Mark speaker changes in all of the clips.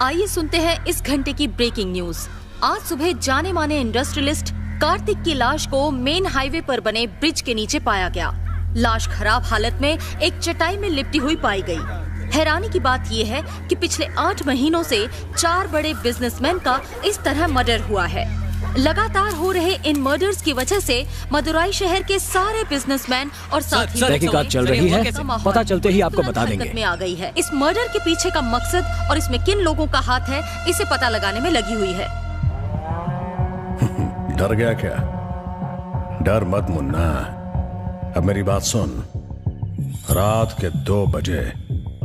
Speaker 1: आइए सुनते हैं इस घंटे की ब्रेकिंग न्यूज। आज सुबह जाने माने इंडस्ट्रियलिस्ट कार्तिक की लाश को मेन हाईवे पर बने ब्रिज के नीचे पाया गया। लाश खराब हालत में एक चटाई में लिपटी हुई पाई गई। हैरानी की बात यह है कि पिछले 8 महीनों से 4 बड़े बिजनेसमैन का इस तरह मर्डर हुआ है। लगातार हो रहे इन मर्डर्स की वजह से मदुराई शहर के सारे बिजनेसमैन और साथी
Speaker 2: तहकीकात चल रही है, पता चलते ही आपको बता देंगे।
Speaker 1: में आ गई है। इस मर्डर के पीछे का मकसद और इसमें किन लोगों का हाथ है, इसे पता लगाने में लगी हुई है।
Speaker 3: डर गया क्या? डर मत मुन्ना। अब मेरी बात सुन। रात के 2 बजे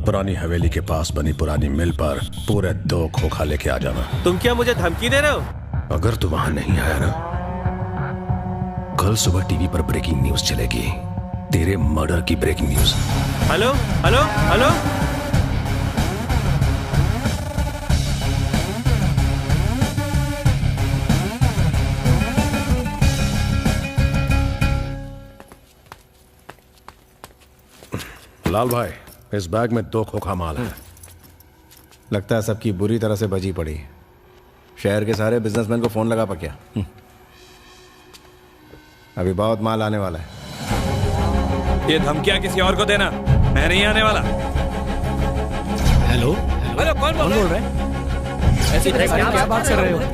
Speaker 3: पुरानी हवेली के पास बनी पुरानी मिल पर पूरे 2 खोखा लेके आ जाना।
Speaker 4: तुम क्या मुझे धमकी दे रहे हो?
Speaker 3: अगर तू वहां नहीं आया ना, कल सुबह टीवी पर ब्रेकिंग न्यूज चलेगी, तेरे मर्डर की breaking news.
Speaker 4: Hello hello hello,
Speaker 3: Lal भाई, इस बैग में 2 खोखा माल है।
Speaker 5: लगता है सबकी बुरी तरह से बजी पड़ी। शहर के सारे बिजनेसमैन को फोन लगा पक्या। अभी बहुत माल आने वाला है।
Speaker 4: ये धमकियां किसी और को देना, मैं नहीं आने वाला।
Speaker 2: हेलो
Speaker 4: हेलो, कौन बोल रहा है?
Speaker 2: ऐसे क्या बात कर रहे हो?
Speaker 4: नहीं,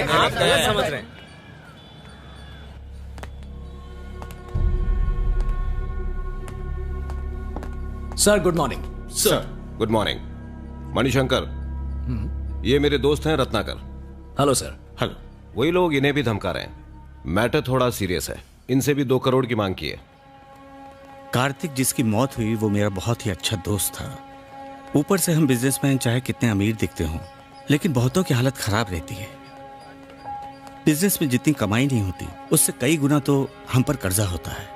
Speaker 4: आप गलत समझ रहे हैं।
Speaker 2: Sir good morning.
Speaker 6: Sir good morning. Manishankar, ये मेरे दोस्त हैं रत्नाकर।
Speaker 2: Hello sir.
Speaker 6: हेलो। वही लोग इन्हें भी धमका रहे हैं। मैटर थोड़ा सीरियस है, इनसे भी 2 करोड़ की मांग की है।
Speaker 7: कार्तिक जिसकी मौत हुई वो मेरा बहुत ही अच्छा दोस्त था। ऊपर से हम बिजनेसमैन चाहे कितने अमीर दिखते हों, लेकिन बहुतों की हालत खराब रहती है। बिजनेस में जितनी कमाई नहीं होती उससे कई गुना तो हम पर कर्जा होता है।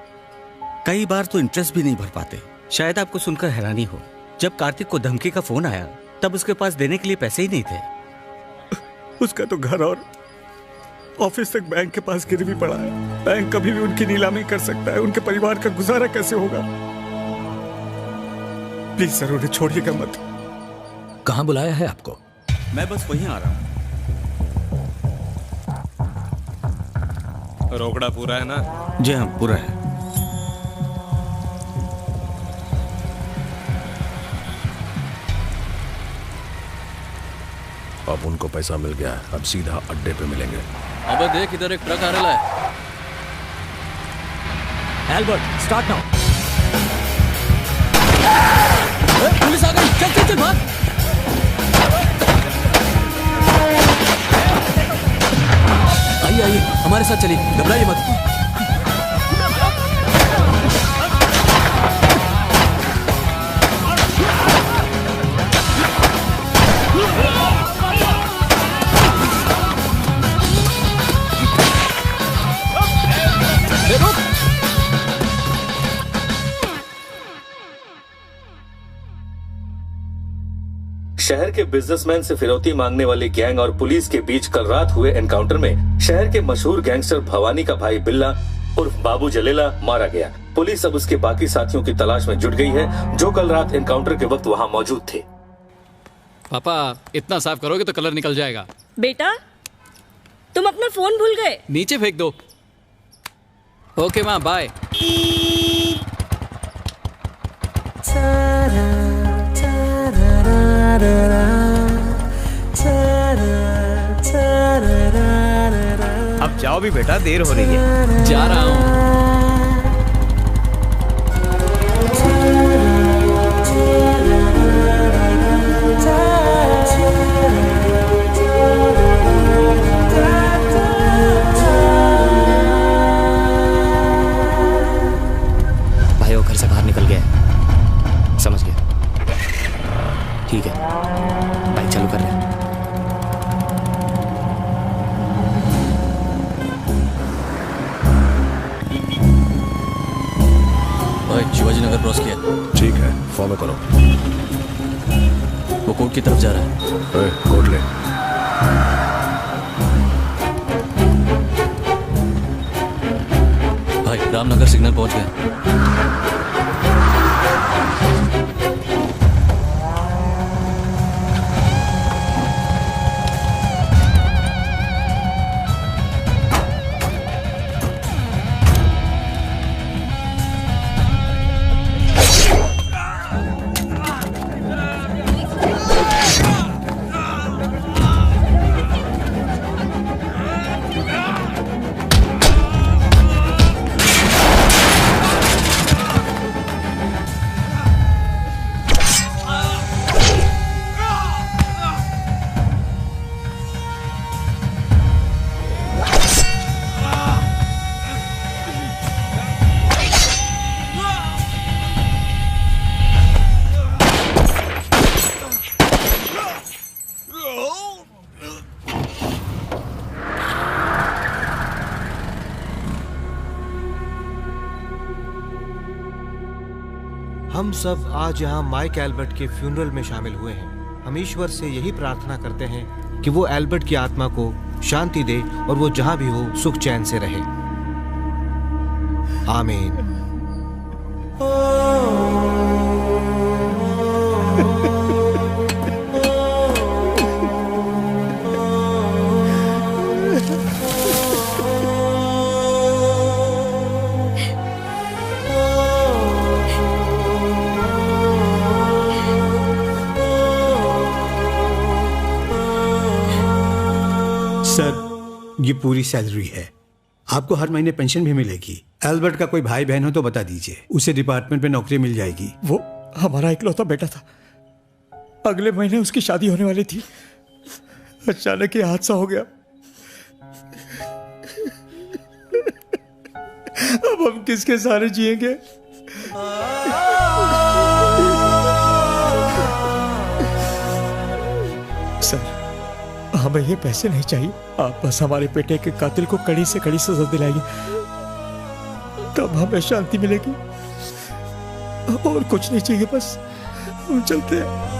Speaker 7: कई बार तो इंटरेस्ट भी नहीं भर पाते। शायद आपको सुनकर हैरानी हो, जब कार्तिक को धमकी का फोन आया तब उसके पास देने के लिए पैसे ही नहीं थे। उसका तो घर और ऑफिस तक बैंक के पास गिरवी पड़ा है। बैंक कभी भी उनकी नीलामी कर सकता है। उनके परिवार का गुजारा कैसे होगा? प्लीज सर, उन्हें छोड़िएगा मत।
Speaker 2: कहाँ बुलाया है आपको?
Speaker 7: मैं बस वहीं आ रहा हूँ।
Speaker 4: रोकड़ा पूरा है ना?
Speaker 7: जी हाँ, पूरा है।
Speaker 3: अब उनको पैसा मिल गया, अब सीधा अड्डे पे मिलेंगे।
Speaker 8: अबे देख, इधर एक ट्रक आ रहा है।
Speaker 2: Albert start now. पुलिस आ गई, चल चल चल भाग। आइए आइए, हमारे साथ चलिए, घबराइए मत।
Speaker 9: शहर के बिजनेसमैन से फिरौती मांगने वाली गैंग और पुलिस के बीच कल रात हुए एनकाउंटर में शहर के मशहूर गैंगस्टर भवानी का भाई बिल्ला उर्फ बाबू जलेला मारा गया। पुलिस अब उसके बाकी साथियों की तलाश में जुट गई है जो कल रात एनकाउंटर के वक्त वहां मौजूद थे।
Speaker 8: पापा, इतना साफ करोगे तो कलर निकल जाएगा।
Speaker 10: बेटा, तुम अपना फोन भूल गए।
Speaker 8: नीचे फेंक दो। ओके माँ, बाय।
Speaker 4: अब जाओ भी बेटा, देर हो रही है।
Speaker 8: जा रहा हूँ।
Speaker 2: भाई वो घर से बाहर निकल गया। समझ गया? ठीक है, बाइक चालू कर रहे हैं।
Speaker 8: शिवाजी नगर क्रॉस किया।
Speaker 3: ठीक है, फॉलो करो।
Speaker 8: वो कोर्ट की तरफ जा रहा है।
Speaker 3: कोर्ट ले।
Speaker 8: भाई रामनगर सिग्नल पहुंच गए।
Speaker 4: हम सब आज यहाँ माइक एल्बर्ट के फ्यूनरल में शामिल हुए हैं। हम ईश्वर से यही प्रार्थना करते हैं कि वो एल्बर्ट की आत्मा को शांति दे और वो जहां भी हो सुख चैन से रहे। आमीन।
Speaker 11: सर, ये पूरी सैलरी है। आपको हर महीने पेंशन भी मिलेगी। एल्बर्ट का कोई भाई बहन हो तो बता दीजिए, उसे डिपार्टमेंट में नौकरी मिल जाएगी।
Speaker 12: वो हमारा इकलौता बेटा था। अगले महीने उसकी शादी होने वाली थी। अचानक ये हादसा हो गया। अब हम किसके सहारे जिएंगे? सर, हमें ये पैसे नहीं चाहिए। आप बस हमारे बेटे के कातिल को कड़ी से कड़ी सजा दिलाइए, तब हमें शांति मिलेगी। और कुछ नहीं चाहिए, बस हम चलते हैं।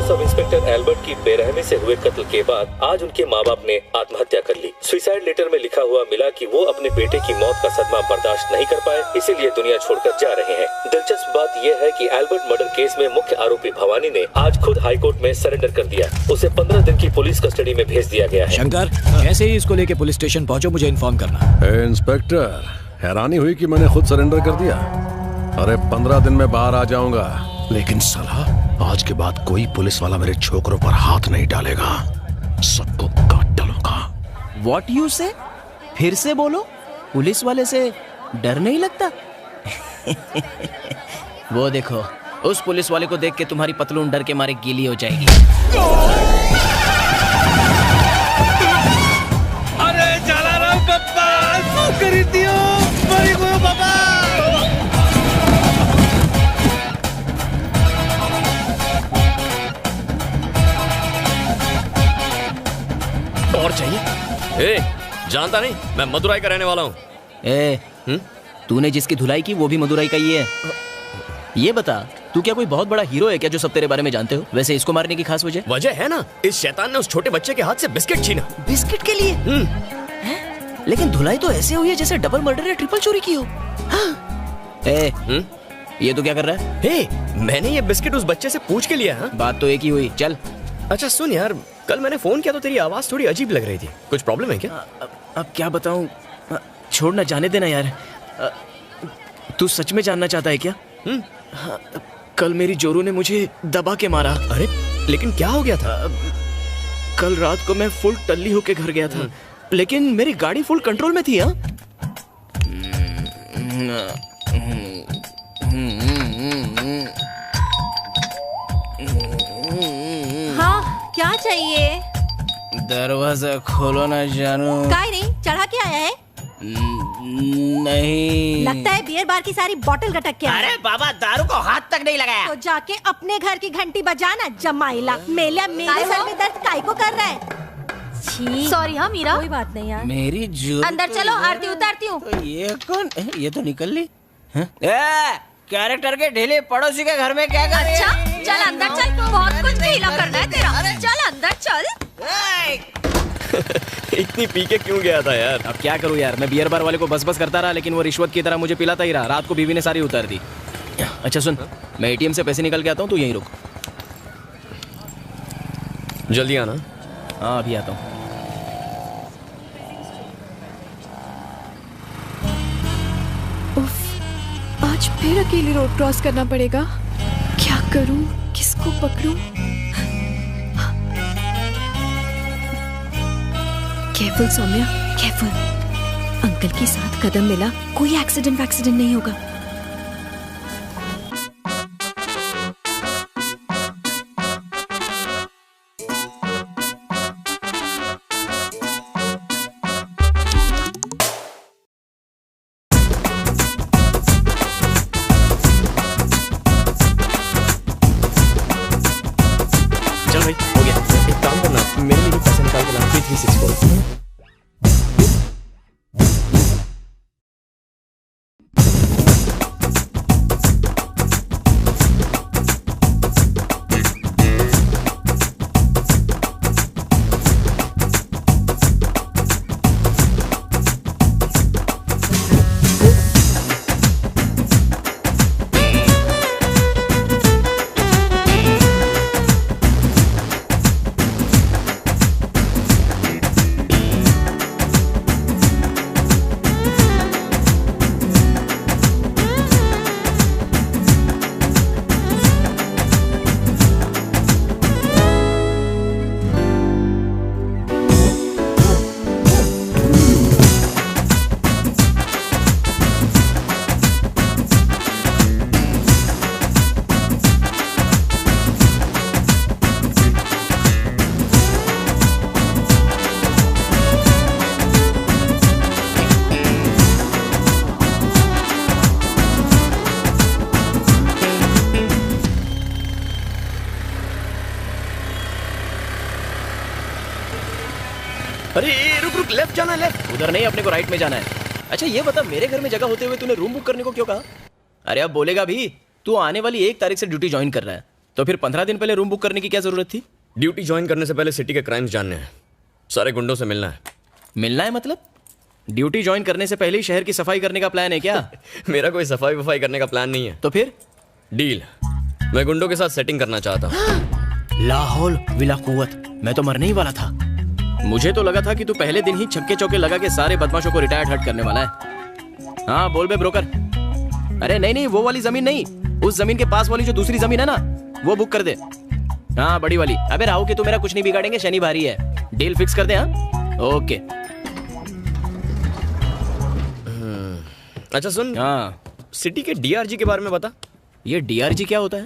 Speaker 9: सब इंस्पेक्टर एल्बर्ट की बेरहमी से हुए कत्ल के बाद आज उनके माँ बाप ने आत्महत्या कर ली। सुसाइड लेटर में लिखा हुआ मिला कि वो अपने बेटे की मौत का सदमा बर्दाश्त नहीं कर पाए, इसीलिए दुनिया छोड़कर जा रहे हैं। दिलचस्प बात यह है कि एल्बर्ट मर्डर केस में मुख्य आरोपी भवानी ने आज खुद हाईकोर्ट में सरेंडर कर दिया। उसे 15 दिन की पुलिस कस्टडी में भेज दिया गया है।
Speaker 13: शंकर, जैसे ही इसको लेके पुलिस स्टेशन पहुंचो मुझे इन्फॉर्म करना।
Speaker 3: इंस्पेक्टर, हैरानी हुई कि मैंने खुद सरेंडर कर दिया। अरे 15 दिन में बाहर आ जाऊंगा, लेकिन साला आज के बाद कोई पुलिस वाला मेरे छोकरों पर हाथ नहीं डालेगा। सबको काट डालूंगा।
Speaker 13: What you say? फिर से बोलो। पुलिस वाले से डर नहीं लगता? वो देखो, उस पुलिस वाले को देख के तुम्हारी पतलून डर के मारे गीली हो जाएगी।
Speaker 14: अरे चला रहा पप्पा, खरीद दियो मरी गयो पापा।
Speaker 15: और चाहिए? ए, जानता नहीं, मैं मदुराई का रहने वाला हूँ।
Speaker 13: तूने जिसकी धुलाई की वो भी मदुराई का ही है। ये बता, तू क्या कोई बहुत बड़ा हीरो है क्या जो सब तेरे बारे में जानते हो? वैसे इसको मारने की खास
Speaker 15: वजह है ना, इस शैतान ने उस छोटे बच्चे के हाथ से बिस्किट छीना।
Speaker 13: बिस्किट के लिए? लेकिन धुलाई तो ऐसे हुई है जैसे डबल मर्डर या ट्रिपल चोरी की हो। ये तो क्या कर रहा है?
Speaker 15: मैंने ये बिस्किट उस बच्चे से पूछ के लिया।
Speaker 13: बात तो एक ही हुई। चल।
Speaker 15: अच्छा सुन यार, कल मैंने फोन किया तो तेरी आवाज थोड़ी अजीब लग रही थी। कुछ प्रॉब्लम है क्या?
Speaker 13: अब क्या बताऊं, छोड़ना, जाने देना यार। तू सच में जानना चाहता है क्या? कल मेरी जोरू ने मुझे दबा के मारा।
Speaker 15: अरे लेकिन क्या हो गया था?
Speaker 13: कल रात को मैं फुल टल्ली होके घर गया था, लेकिन मेरी गाड़ी फुल कंट्रोल में थी।
Speaker 16: हाँ, क्या चाहिए?
Speaker 13: दरवाजा खोलो ना जानू।
Speaker 16: काय नहीं, चढ़ा के आया है?
Speaker 13: नहीं,
Speaker 16: लगता है बियर बार की सारी बोतल गटक के आया।
Speaker 13: अरे बाबा, दारू को हाथ तक नहीं लगाया।
Speaker 16: तो जाके अपने घर की घंटी बजाना जमाइला। मेरे सर में दर्द काय को कर रहा है?
Speaker 1: सॉरी। हाँ मीरा,
Speaker 16: कोई बात नहीं यार।
Speaker 13: मेरी जो
Speaker 1: अंदर चलो, आरती उतारती हूँ।
Speaker 13: तो ये कौन? ये तो निकल ली। कैरेक्टर के ढीले पड़ोसी के घर में क्या कर रही है?
Speaker 1: अच्छा, चल अंदर चल, बहुत कुछ ढीला करना है तेरा। चल अंदर चल।
Speaker 15: इतनी पी के क्यों गया था यार?
Speaker 13: अब क्या करूं यार, मैं बियर बार वाले को बस करता रहा, लेकिन वो रिश्वत की तरह मुझे पिलाता ही रहा। रात को बीवी ने सारी उतार दी। अच्छा सुन, मैं एटीएम से पैसे निकल के आता हूँ, तू यहीं रुक।
Speaker 15: जल्दी आना।
Speaker 13: हाँ, अभी आता हूँ।
Speaker 17: आज फिर अकेले रोड क्रॉस करना पड़ेगा। क्या करूं, किसको पकड़ूं? Careful Saumya, careful. अंकल के साथ कदम मिला, कोई एक्सीडेंट नहीं होगा।
Speaker 15: देख लेफ्ट जाना है, लेफ्ट।
Speaker 13: उधर नहीं, अपने को राइट में जाना है। अच्छा ये बता, मेरे घर में जगह होते हुए तूने रूम बुक करने को क्यों कहा? अरे अब बोलेगा भी, तू आने वाली 1 तारीख से ड्यूटी ज्वाइन कर रहा है, तो फिर 15 दिन पहले रूम बुक करने की क्या जरूरत थी?
Speaker 15: ड्यूटी ज्वाइन करने से पहले सिटी के क्राइम्स जानने हैं, सारे गुंडों से मिलना है।
Speaker 13: मिलना है मतलब? ड्यूटी ज्वाइन करने से पहले ही शहर की सफाई करने का प्लान है क्या?
Speaker 15: मेरा कोई सफाई वफाई करने का प्लान नहीं है।
Speaker 13: तो फिर?
Speaker 15: डील, मैं गुंडों के साथ सेटिंग करना चाहता हूँ।
Speaker 13: लाहौल विला कुव्वत, मैं तो मरने ही वाला था। मुझे तो लगा था कि तू पहले दिन ही छक्के चौके लगा के सारे बदमाशों को रिटायर्ड हट करने वाला है। हाँ बोल बे ब्रोकर। अरे नहीं, वो वाली जमीन नहीं, उस जमीन के पास वाली जो दूसरी जमीन है ना, वो बुक कर दे। हाँ बड़ी वाली। अबे राहु के तू मेरा कुछ नहीं बिगाड़ेंगे, शनि भारी है। डील फिक्स कर दे। हाँ ओके।
Speaker 15: अच्छा सुन, हाँ सिटी के डीआरजी के बारे में बता।
Speaker 13: ये डीआरजी क्या होता है?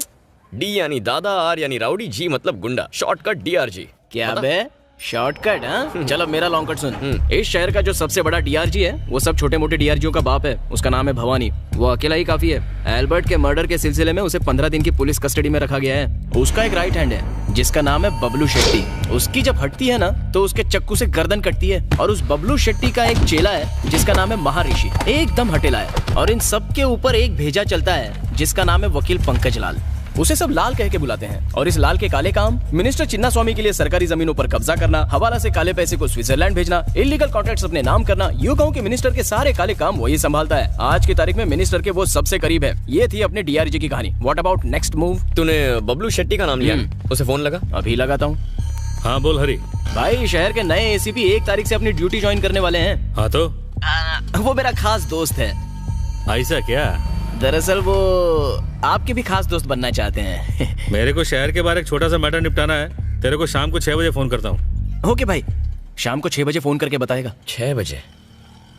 Speaker 15: डी यानी दादा, आर यानी राउडी, जी मतलब गुंडा, शॉर्टकट डीआरजी।
Speaker 13: क्या बे शॉर्टकट? हाँ चल अब मेरा लॉन्ग कट सुन। इस शहर का जो सबसे बड़ा डीआरजी है वो सब छोटे मोटे डीआरजीओ का बाप है। उसका नाम है भवानी। वो अकेला ही काफी है। एल्बर्ट के मर्डर के सिलसिले में उसे 15 दिन की पुलिस कस्टडी में रखा गया है। उसका एक राइट हैंड है जिसका नाम है बबलू शेट्टी। उसकी जब हटती है ना तो उसके चक्कू से गर्दन कटती है। और उस बबलू शेट्टी का एक चेला है जिसका नाम है महर्षि, एकदम हटेला है। और इन सब के ऊपर एक भेजा चलता है जिसका नाम है वकील पंकज लाल। उसे सब लाल कह के बुलाते हैं। और इस लाल के काले काम मिनिस्टर चिन्ना स्वामी के लिए सरकारी जमीनों पर कब्जा करना, हवाला से काले पैसे को स्विट्जरलैंड भेजना, इलीगल कॉन्ट्रैक्ट्स अपने नाम करना, यूं कहूं कि मिनिस्टर के सारे काले काम वही संभालता है। आज की तारीख में मिनिस्टर के वो सबसे करीब है। ये थी अपने डीआरजी की कहानी। What about next move?
Speaker 15: तूने बबलू शेट्टी का नाम लिया, उसे फोन लगा?
Speaker 13: अभी लगाता हूँ।
Speaker 15: हाँ बोल हरी।
Speaker 13: भाई शहर के नए एसीपी 1 तारीख से अपनी ड्यूटी ज्वाइन करने वाले हैं।
Speaker 15: हाँ तो
Speaker 13: वो मेरा खास दोस्त है।
Speaker 15: ऐसा क्या?
Speaker 13: दरअसल वो आपके भी खास दोस्त बनना चाहते हैं।
Speaker 15: मेरे को शहर के बारे एक छोटा सा मैटर निपटाना है। तेरे को शाम को 6 बजे फोन करता हूँ।
Speaker 13: ओके भाई, शाम को 6 बजे फोन करके बताएगा।
Speaker 15: 6 बजे?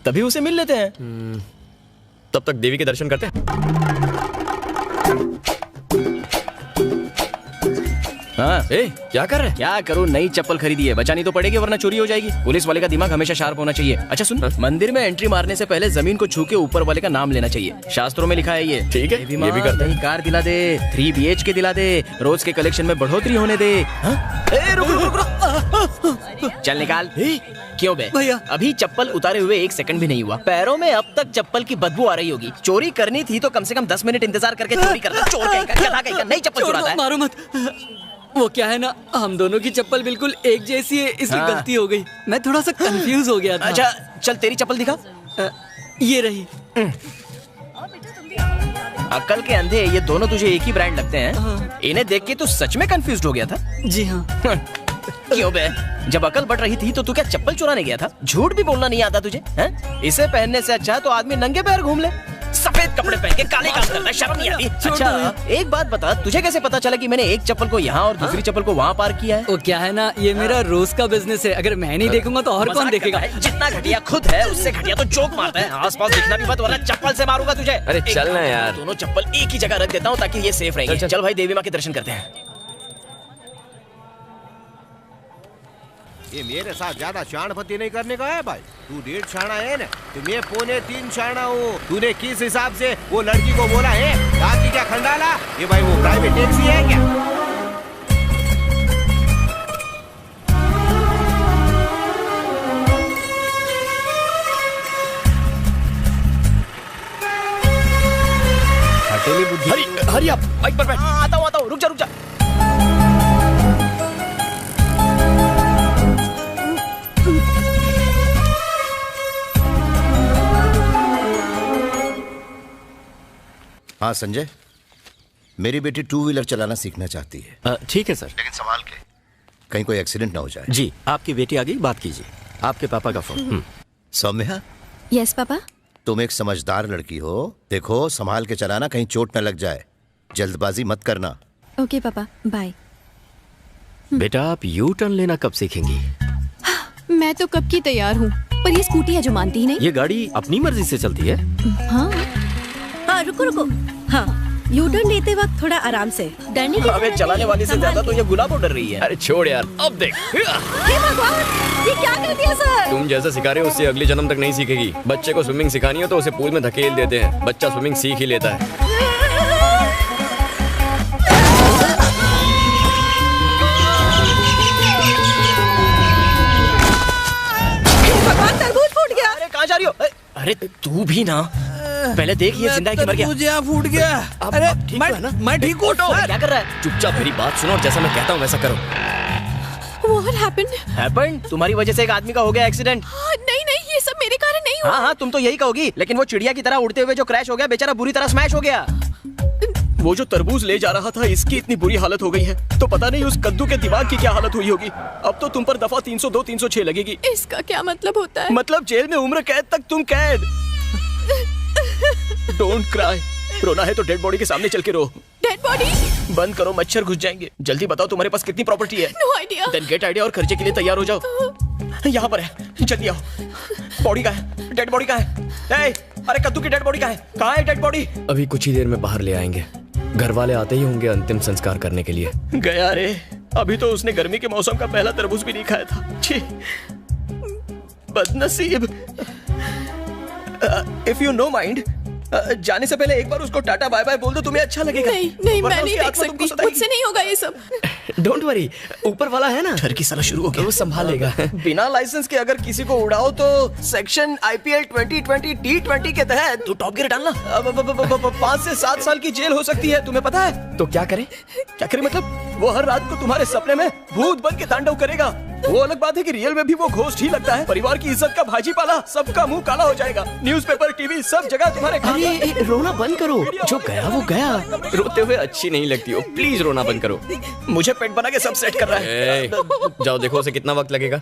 Speaker 13: तभी उसे मिल लेते हैं।
Speaker 15: तब तक देवी के दर्शन करते हैं।
Speaker 13: हाँ
Speaker 15: क्या कर रहे हैं?
Speaker 13: क्या करूँ, नई चप्पल खरीदी है, बचानी तो पड़ेगी वरना चोरी हो जाएगी। पुलिस वाले का दिमाग हमेशा शार्प होना चाहिए। अच्छा सुन, मंदिर में एंट्री मारने से पहले जमीन को छू के ऊपर वाले का नाम लेना चाहिए। शास्त्रों में लिखा है ये।
Speaker 15: ठीक है, ये भी करते हैं।
Speaker 13: कार दिला दे, 3 BHK दिला दे, रोज के कलेक्शन में बढ़ोतरी होने दे। चल निकाल। क्यों बे भैया? अभी चप्पल उतारे हुए 1 सेकंड भी नहीं हुआ। पैरों में अब तक चप्पल की बदबू आ रही होगी। चोरी करनी थी तो कम से कम 10 मिनट इंतजार करके चोरी करना। चोर कहेगा, नई चप्पल चुराता है।
Speaker 8: मारो मत। वो क्या है ना, हम दोनों की चप्पल बिल्कुल एक जैसी है, इसलिए
Speaker 13: हाँ।
Speaker 8: गलती हो गई। मैं थोड़ा सा कंफ्यूज हो गया था।
Speaker 13: अच्छा चल तेरी चप्पल दिखा।
Speaker 8: ये रही।
Speaker 13: अक्ल के अंधे, ये दोनों तुझे एक ही ब्रांड लगते हैं। इन्हें देख के तू सच में कंफ्यूज हो गया था?
Speaker 8: जी हाँ।
Speaker 13: क्यों बे? जब अकल बढ़ रही थी तो तू क्या चप्पल चुराने गया था? झूठ भी बोलना नहीं आता तुझे? हैं? इसे पहनने से अच्छा तो आदमी नंगे पैर घूम ले। सफेद कपड़े पहन के काले काम करता है, शर्म नहीं आती? अच्छा एक बात बता, तुझे कैसे पता चला कि मैंने एक चप्पल को यहाँ और दूसरी चप्पल को वहाँ पार्क किया है?
Speaker 8: वो क्या है ना, ये मेरा रोज का बिजनेस है। अगर मैं नहीं देखूंगा तो और कौन देखेगा?
Speaker 13: जितना घटिया खुद है उससे घटिया तो जोक मारता है। आसपास दिखना भी मत वरना चप्पल से मारूंगा तुझे।
Speaker 15: अरे चल ना यार।
Speaker 13: दोनों चप्पल एक ही जगह रख देता हूँ ताकि ये सेफ रहेंगे। चल भाई देवी माँ के दर्शन करते हैं।
Speaker 4: ये मेरे साथ ज्यादा शाणपति नहीं करने का है भाई। तू 1.5 शाणा है ना, तो मैं 3.25 शाणा हूँ। तूने किस हिसाब से वो लड़की को बोला है? दादी क्या खंडाला? ये भाई वो प्राइवेट टैक्सी है क्या?
Speaker 13: हटेली बुद्धि।
Speaker 15: हरी आप बाइक पर बैठ।
Speaker 13: आता हूँ, रुक जा।
Speaker 18: हाँ संजय, मेरी बेटी 2 व्हीलर चलाना सीखना चाहती है।
Speaker 2: ठीक है सर।
Speaker 18: लेकिन संभाल के, कहीं कोई एक्सीडेंट ना हो जाए।
Speaker 2: जी, आपकी बेटी आ गई, बात कीजिए। आपके पापा का फोन।
Speaker 18: Saumya,
Speaker 17: yes papa.
Speaker 18: तुम एक समझदार लड़की हो, देखो संभाल के चलाना, कहीं चोट न लग जाए। जल्दबाजी मत करना।
Speaker 17: ओके पापा, बाय।
Speaker 2: बेटा आप यू टर्न लेना कब सीखेंगी?
Speaker 17: मैं तो कब की तैयार हूँ, पर ये स्कूटी है जो मानती ही नहीं।
Speaker 2: ये गाड़ी अपनी मर्जी से चलती है?
Speaker 17: हाँ
Speaker 10: रुको। हाँ, यू टर्न लेते वक्त थोड़ा आराम से। डरने की
Speaker 13: अबे चलाने वाली से ज्यादा तो ये गुलाबो डर रही है।
Speaker 15: अरे छोड़ यार, अब देख।
Speaker 10: हे भगवान, ये क्या कर दिया सर?
Speaker 15: तुम जैसा सिखा रहे हो उससे अगले जन्म तक नहीं सीखेगी। बच्चे को स्विमिंग सिखानी हो तो उसे पूल में धकेल देते हैं, बच्चा स्विमिंग सीख ही लेता है।
Speaker 13: अरे तू भी ना, पहले देख ये जिंदा है कि मर गया।
Speaker 14: मुझे फूट गया। अरे मैं ठीक हूँ।
Speaker 13: क्या कर रहा है?
Speaker 15: चुपचाप मेरी बात सुनो और जैसा मैं कहता हूँ वैसा करो।
Speaker 17: What happened?
Speaker 13: तुम्हारी वजह से एक आदमी का हो गया एक्सीडेंट।
Speaker 17: नहीं, ये सब मेरे कारण नहीं हुआ।
Speaker 13: हाँ, तुम तो यही कहोगी, लेकिन वो चिड़िया की तरह उड़ते हुए जो क्रैश हो गया, बेचारा बुरी तरह स्मैश हो गया। वो जो तरबूज ले जा रहा था, इसकी इतनी बुरी हालत हो गई है, तो पता नहीं उस कद्दू के दिमाग की क्या हालत हुई होगी। अब तो तुम पर दफा 302, 306 लगेगी।
Speaker 17: इसका क्या मतलब होता है?
Speaker 13: मतलब जेल में उम्र कैद तक तुम कैद। Don't cry. रोना है तो डेड बॉडी के सामने चल के रो।
Speaker 17: Dead body?
Speaker 13: बंद करो, मच्छर घुस जाएंगे। जल्दी बताओ तुम्हारे पास कितनी प्रॉपर्टी है?
Speaker 17: No idea.
Speaker 13: Then get idea और खर्चे के लिए तैयार हो जाओ। यहाँ पर है, जल्दी आओ। बॉडी कहाँ है? डेड बॉडी कहाँ है? अरे कद्दू की डेड बॉडी कहाँ है? कहाँ है डेड बॉडी?
Speaker 15: अभी कुछ ही देर में बाहर ले आएंगे। घर वाले आते ही होंगे अंतिम संस्कार करने के लिए।
Speaker 13: गया रे, अभी तो उसने गर्मी के मौसम का पहला तरबूज भी नहीं खाया था। छी, बदनसीब। इफ यू नो माइंड, जाने से पहले एक बार उसको टाटा बाय बाय बोल दो, तुम्हें अच्छा लगेगा।
Speaker 17: नहीं, मैं नहीं देख सकती, मुझसे नहीं होगा ये सब।
Speaker 15: डोंट वरी, ऊपर वाला है ना,
Speaker 13: डर की साला शुरू हो गया,
Speaker 15: वो संभालेगा।
Speaker 13: बिना लाइसेंस के अगर किसी को उड़ाओ तो सेक्शन IPL 2020 T20 के तहत तो टॉप गियर डालना 5 से 7 साल की जेल हो सकती है, तुम्हें पता है?
Speaker 15: तो क्या करें?
Speaker 13: क्या करें मतलब? वो हर रात को तुम्हारे सपने में भूत बन के तांडव करेगा। वो अलग बात है कि रियल में भी वो घोस्ट ही लगता है। परिवार की इज्जत का भाजी पाला, सबका मुंह काला हो जाएगा। न्यूज़पेपर, टीवी, सब जगह तुम्हारे।
Speaker 15: अरे रोना बंद करो, जो गया वो गया। रोते हुए अच्छी नहीं लगती हो, प्लीज रोना बंद करो।
Speaker 13: मुझे पेट बना के सब सेट कर रहा है।
Speaker 15: जाओ देखो उसे कितना वक्त लगेगा।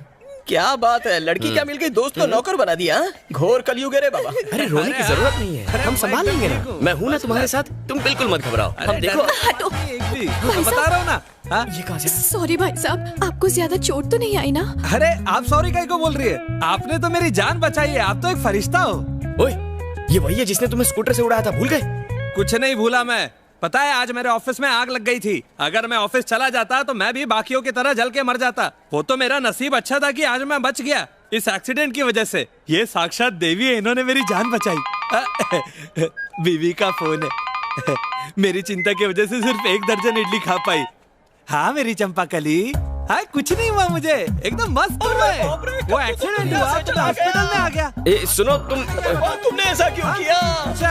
Speaker 13: क्या बात है, लड़की क्या मिल गई, दोस्त को नौकर बना दिया। घोर कलयुग है रे बाबा।
Speaker 15: अरे रोने की जरूरत नहीं है, हम संभाल लेंगे ना। मैं हूँ ना तुम्हारे साथ, तुम बिल्कुल मत घबराओ। हम देखो,
Speaker 14: बता रहा हूँ ना।
Speaker 15: ये कहाँ से?
Speaker 17: सॉरी भाई साहब, आपको ज्यादा चोट तो नहीं आई ना?
Speaker 14: अरे आप सॉरी काहे को बोल रही है? आपने तो मेरी जान बचाई है, आप तो एक फरिश्ता हो।
Speaker 15: ओए, ये वही है जिसने तुम्हें स्कूटर से उड़ाया था, भूल गए?
Speaker 14: कुछ नहीं भूला मैं। पता है आज मेरे ऑफिस में आग लग गई थी। अगर मैं ऑफिस चला जाता तो मैं भी बाकियों की तरह जल के मर जाता। वो तो मेरा नसीब अच्छा था कि आज मैं बच गया इस एक्सीडेंट की वजह से। ये साक्षात देवी है, इन्होंने मेरी जान बचाई। बीवी का फोन है। मेरी चिंता की वजह से सिर्फ 1 दर्जन इडली खा पाई। हाँ मेरी चंपाकली, हाँ कुछ नहीं हुआ मुझे, एकदम मस्त हूँ मैं। वो एक्सीडेंट हुआ तो हॉस्पिटल में आ गया।
Speaker 15: सुनो
Speaker 13: तुमने ऐसा क्यों किया?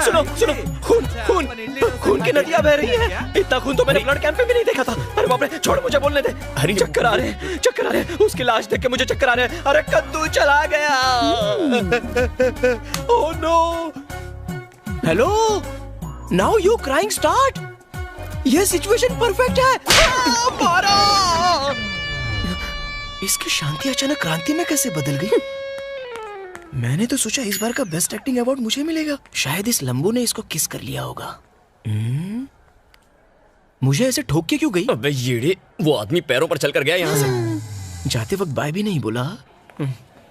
Speaker 13: सुनो, खून की नदियाँ बह रही है। इतना खून तो मैंने ब्लड कैंप में भी नहीं देखा था। अरे बाप रे, छोड़, मुझे बोलने दे। अरे चक्कर आ रहे हैं। उसकी लाश देख के मुझे चक्कर आ रहे हैं। अरे कद्दू चला गया। Oh no. Hello, now you crying start. ये सिचुएशन परफेक्ट है। मारा। इसकी शांति अचानक क्रांति में कैसे बदल गई? मैंने तो सोचा इस बार का बेस्ट एक्टिंग अवार्ड मुझे मिलेगा। शायद इस लंबू ने इसको किस कर लिया होगा। मुझे ऐसे ठोक के क्यों गई?
Speaker 15: अबे येड़े, वो आदमी पैरों पर चलकर गया यहाँ से।
Speaker 13: जाते वक्त बाय भी नहीं बोला।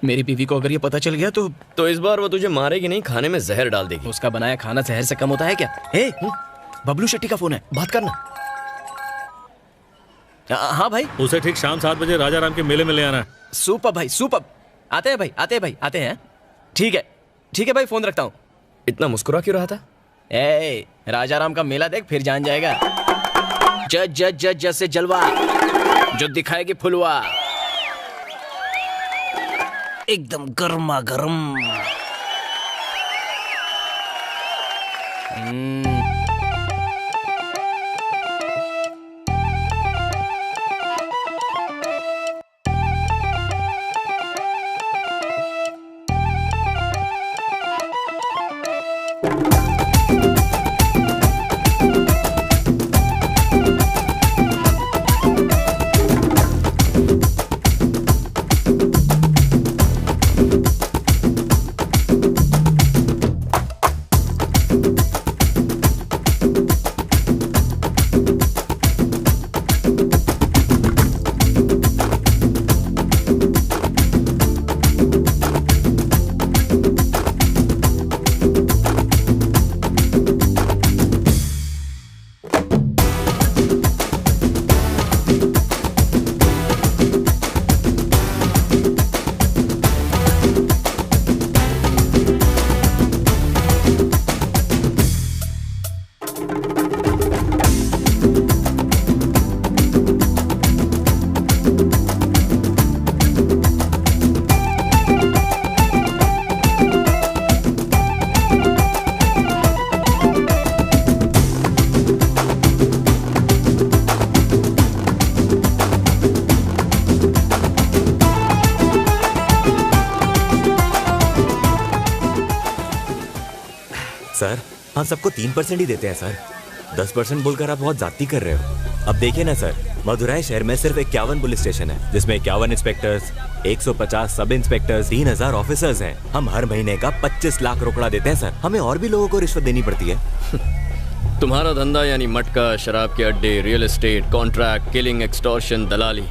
Speaker 13: मेरी बीवी को अगर ये पता चल गया
Speaker 15: तो इस बार वो तुझे मारेगी नहीं, खाने में जहर डाल देगी।
Speaker 13: उसका बनाया खाना जहर से कम होता है क्या? बबलू शेट्टी का फोन है, बात करना। हाँ भाई,
Speaker 19: उसे ठीक शाम 7 बजे राजाराम के मेले में ले आना।
Speaker 13: सुपर भाई, सुपर। आते हैं। ठीक है भाई, फोन रखता हूँ।
Speaker 15: इतना मुस्कुरा क्यों रहा था?
Speaker 13: राजाराम का मेला देख, फिर जान जाएगा। जज से जलवा, जो दिखाएगी फुलवा, एकदम गर्मा गर्म।
Speaker 20: हम सबको 3% ही देते हैं सर। 10% बोलकर आप बहुत ज्यादती कर रहे हो। अब देखिए ना सर, मदुराई शहर में सिर्फ 51 पुलिस स्टेशन है, जिसमें 51 इंस्पेक्टर्स, 150 सब इंस्पेक्टर्स, 3000 ऑफिसर्स हैं। हम हर महीने का 25 लाख रुपया देते हैं सर। हमें और भी लोगों को रिश्वत देनी पड़ती है।
Speaker 13: तुम्हारा धंधा यानी मटका, शराब के अड्डे, real estate, contract, killing, extortion, दलाली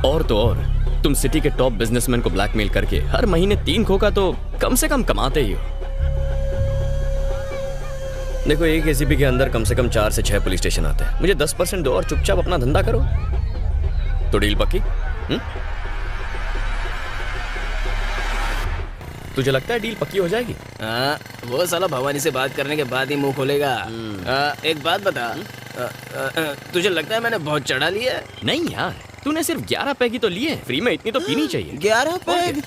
Speaker 13: और तो और तुम सिटी के टॉप बिजनेसमैन को ब्लैकमेल करके हर महीने 3 खोखा तो कम से कम कमाते ही हो। देखो, एक एसीपी के अंदर कम से कम 4 से 6 पुलिस स्टेशन आते हैं। मुझे 10% दो और चुपचाप अपना धंधा करो, तो डील पक्की? तुझे लगता है डील पक्की हो जाएगी? वो साला भवानी से बात करने के बाद ही मुंह खोलेगा। एक बात बता, तुझे लगता है मैंने बहुत चढ़ा लिया है?
Speaker 15: नहीं यार, तूने सिर्फ 11 पैग तो लिए, फ्री में इतनी तो पीनी चाहिए।
Speaker 13: 11 पैग?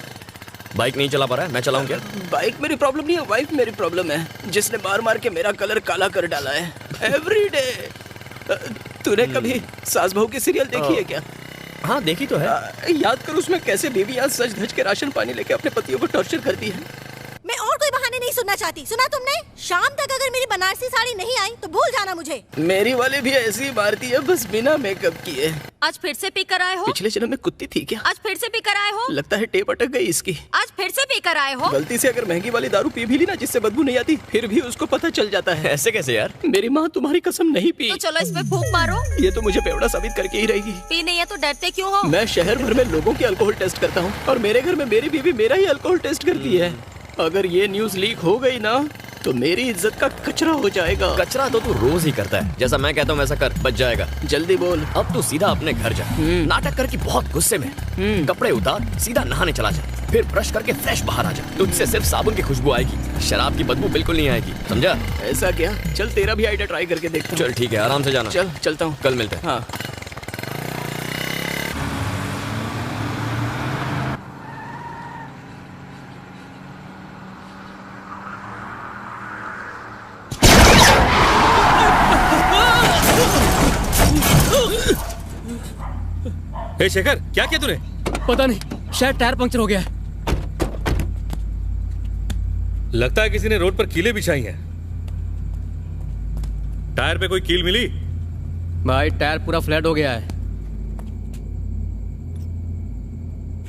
Speaker 15: बाइक नहीं चला पा रहा है, मैं चलाऊं क्या?
Speaker 13: बाइक मेरी प्रॉब्लम नहीं है, वाइफ मेरी प्रॉब्लम है, जिसने मार मार के मेरा कलर काला कर डाला है एवरीडे। तूने कभी सास बहू की सीरियल देखी है क्या?
Speaker 15: हाँ देखी तो है।
Speaker 13: याद कर उसमें कैसे बीवियां सज धज के राशन पानी लेके अपने पतियों को टॉर्चर करती है।
Speaker 16: मैं और कोई बहाने नहीं सुनना चाहती। सुना तुमने? शाम तक अगर मेरी बनारसी साड़ी नहीं आई तो भूल जाना मुझे।
Speaker 13: मेरी वाली भी ऐसी ही मारती है, बस बिना मेकअप किए।
Speaker 1: आज फिर से पी कर आए हो?
Speaker 13: पिछले जन्म में कुत्ती थी क्या?
Speaker 1: आज फिर से पी कर आए हो?
Speaker 13: लगता है टेप अटक गई इसकी।
Speaker 1: आज फिर से पी कर आए हो?
Speaker 13: गलती से अगर महंगी वाली दारू पी भी ली ना, जिससे बदबू नहीं आती, फिर भी उसको पता चल जाता है।
Speaker 15: ऐसे कैसे यार?
Speaker 13: मेरी माँ तुम्हारी कसम नहीं पी।
Speaker 1: तो चलो इस पे फूंक मारो।
Speaker 13: ये तो मुझे बेवड़ा साबित करके ही रहेगी।
Speaker 1: पी नहीं है तो डरते क्यों हो?
Speaker 13: मैं शहर भर में लोगों के अल्कोहल टेस्ट करता हूँ और मेरे घर में मेरी बीवी मेरा ही अल्कोहल टेस्ट करती है। अगर ये न्यूज लीक हो गई ना तो मेरी इज्जत का कचरा हो जाएगा।
Speaker 15: कचरा तो तू रोज ही करता है, जैसा मैं कहता हूँ वैसा कर, बच जाएगा।
Speaker 13: जल्दी बोल।
Speaker 15: अब तू सीधा अपने घर जा, नाटक करके बहुत गुस्से में, कपड़े उतार, सीधा नहाने चला जा, फिर ब्रश करके फ्रेश बाहर आ जा। तुझसे सिर्फ साबुन की खुशबू आएगी, शराब की बदबू बिल्कुल नहीं आएगी, समझा?
Speaker 13: ऐसा क्या? चल तेरा भी आइडिया ट्राई करके देखता हूँ।
Speaker 15: चल ठीक है, आराम से जाना।
Speaker 13: चल चलता हूँ,
Speaker 15: कल मिलते हैं।
Speaker 13: हाँ।
Speaker 19: हे शेखर, क्या किया तूने?
Speaker 8: पता नहीं, शायद टायर पंक्चर हो गया है।
Speaker 19: लगता है किसी ने रोड पर कीलें बिछाई हैं। टायर पे कोई कील मिली?
Speaker 8: भाई टायर पूरा फ्लैट हो गया है।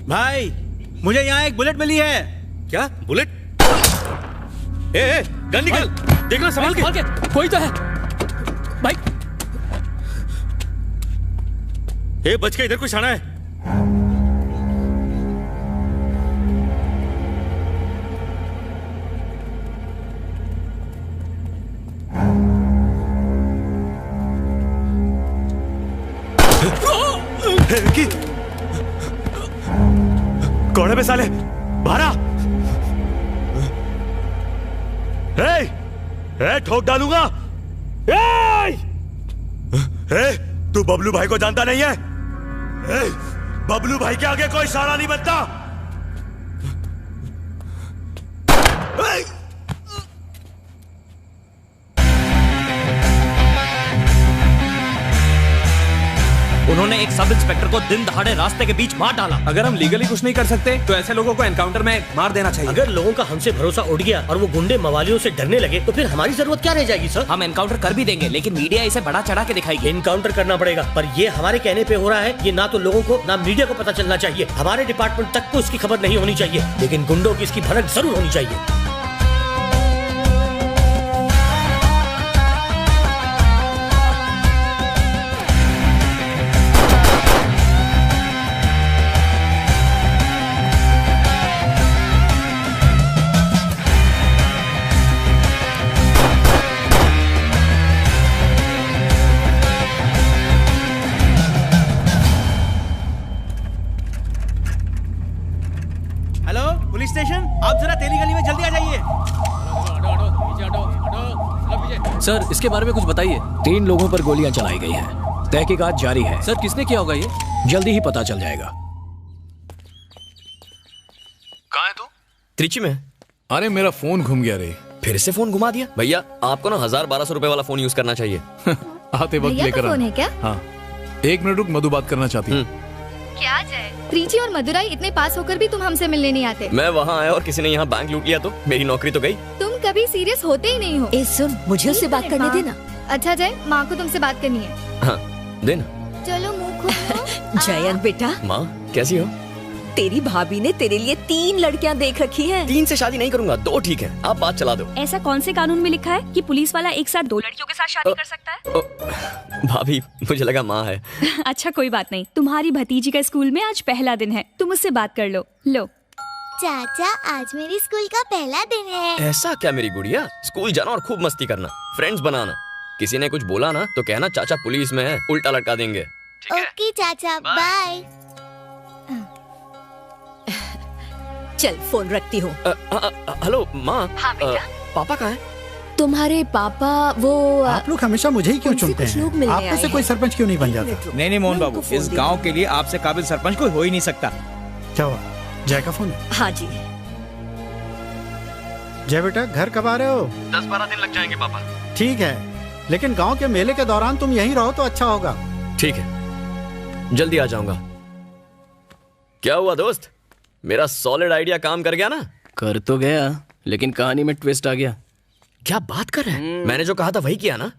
Speaker 7: भाई मुझे यहाँ एक बुलेट मिली है।
Speaker 19: क्या बुलेट? ए, गन निकाल, देखना संभाल के।
Speaker 8: कोई तो है भाई।
Speaker 19: ए, बच के, इधर कोई शाना है।
Speaker 20: विक्की, कौन है बे साले? बाहर आ। ठोक डालूंगा। तू बबलू भाई को जानता नहीं है? बबलू भाई के आगे कोई साला नहीं बनता।
Speaker 2: उन्होंने एक सब इंस्पेक्टर को दिन दहाड़े रास्ते के बीच मार डाला।
Speaker 14: अगर हम लीगली कुछ नहीं कर सकते तो ऐसे लोगों को एनकाउंटर में मार देना चाहिए।
Speaker 12: अगर लोगों का हमसे भरोसा उड़ गया और वो गुंडे मवालियों से डरने लगे तो फिर हमारी जरूरत क्या रह जाएगी सर?
Speaker 2: हम एनकाउंटर कर भी देंगे, लेकिन मीडिया इसे बड़ा चढ़ा के दिखाएगी।
Speaker 12: एनकाउंटर करना पड़ेगा, पर ये हमारे कहने पे हो रहा है। ये ना तो लोगों को ना मीडिया को पता चलना चाहिए। हमारे डिपार्टमेंट तक को इसकी खबर नहीं होनी चाहिए, लेकिन गुंडों की इसकी भनक जरूर होनी चाहिए।
Speaker 2: स्टेशन, आप जरा तेली गली में जल्दी आ जाइए।
Speaker 13: सर इसके बारे में कुछ बताइए। 3 लोगों पर गोलियां चलाई गई हैं। तहकीकात जारी है।
Speaker 8: सर किसने किया होगा ये?
Speaker 13: जल्दी ही पता चल जाएगा।
Speaker 15: कहाँ है तू? त्रिची में।
Speaker 21: अरे मेरा फोन घूम गया रे।
Speaker 15: फिर से फोन घुमा दिया? भैया आपको ना 1000-1200 रुपए वाला फोन यूज करना चाहिए।
Speaker 21: आते वक्त लेकर
Speaker 17: फोन है क्या?
Speaker 21: हाँ 1 मिनट रुक, मधु बात करना चाहती है।
Speaker 17: क्या जय? त्रिची और मदुराई इतने पास होकर भी तुम हमसे मिलने नहीं आते।
Speaker 15: मैं वहाँ आया और किसी ने यहाँ बैंक लूट लिया तो मेरी नौकरी तो गई।
Speaker 17: तुम
Speaker 5: कभी सीरियस होते ही नहीं हो।
Speaker 17: ए सुन, मुझे उससे बात करने देना।
Speaker 5: अच्छा जय, माँ को तुमसे बात करनी है।
Speaker 15: हाँ देना।
Speaker 5: चलो मुँह खोलो।
Speaker 17: जयंत बेटा,
Speaker 15: माँ कैसी हो?
Speaker 17: तेरी भाभी ने तेरे लिए 3 लड़कियां देख रखी हैं।
Speaker 15: 3 से शादी नहीं करूंगा, 2 ठीक है। आप बात चला दो।
Speaker 17: ऐसा कौन से कानून में लिखा है कि पुलिस वाला एक साथ 2 लड़कियों के साथ शादी कर सकता है?
Speaker 15: भाभी मुझे लगा माँ है।
Speaker 17: अच्छा कोई बात नहीं, तुम्हारी भतीजी का स्कूल में आज पहला दिन है, तुम उससे बात कर लो। लो
Speaker 5: चाचा, आज मेरी स्कूल का पहला दिन है।
Speaker 15: ऐसा क्या मेरी गुड़िया? स्कूल जाना और खूब मस्ती करना, फ्रेंड्स बनाना। किसी ने कुछ बोला ना तो कहना चाचा पुलिस में है, उल्टा लटका देंगे।
Speaker 5: ओके चाचा, बाय।
Speaker 17: चल फोन रखती हूँ।
Speaker 15: हेलो माँ।
Speaker 17: हाँ बेटा।
Speaker 15: पापा कहाँ है?
Speaker 17: तुम्हारे पापा वो
Speaker 11: आप लोग हमेशा मुझे ही क्यों चुनते हैं? आप में से कोई सरपंच क्यों नहीं बन जाता?
Speaker 12: नहीं मोहन बाबू, इस गांव के लिए आपसे काबिल सरपंच कोई हो ही नहीं सकता।
Speaker 11: क्या हुआ? जय का फोन है?
Speaker 17: हाँ जी।
Speaker 11: जय बेटा, घर कब आ रहे हो?
Speaker 15: 10-12 दिन लग जाएंगे पापा।
Speaker 11: ठीक है, लेकिन गांव के मेले के दौरान तुम यहीं रहो तो अच्छा होगा।
Speaker 15: ठीक है, जल्दी आ जाऊंगा। क्या हुआ दोस्त, मेरा सॉलिड आइडिया काम कर गया ना?
Speaker 13: कर तो गया, लेकिन कहानी में ट्विस्ट आ गया।
Speaker 15: क्या बात कर रहे हैं? मैंने जो कहा था वही किया ना?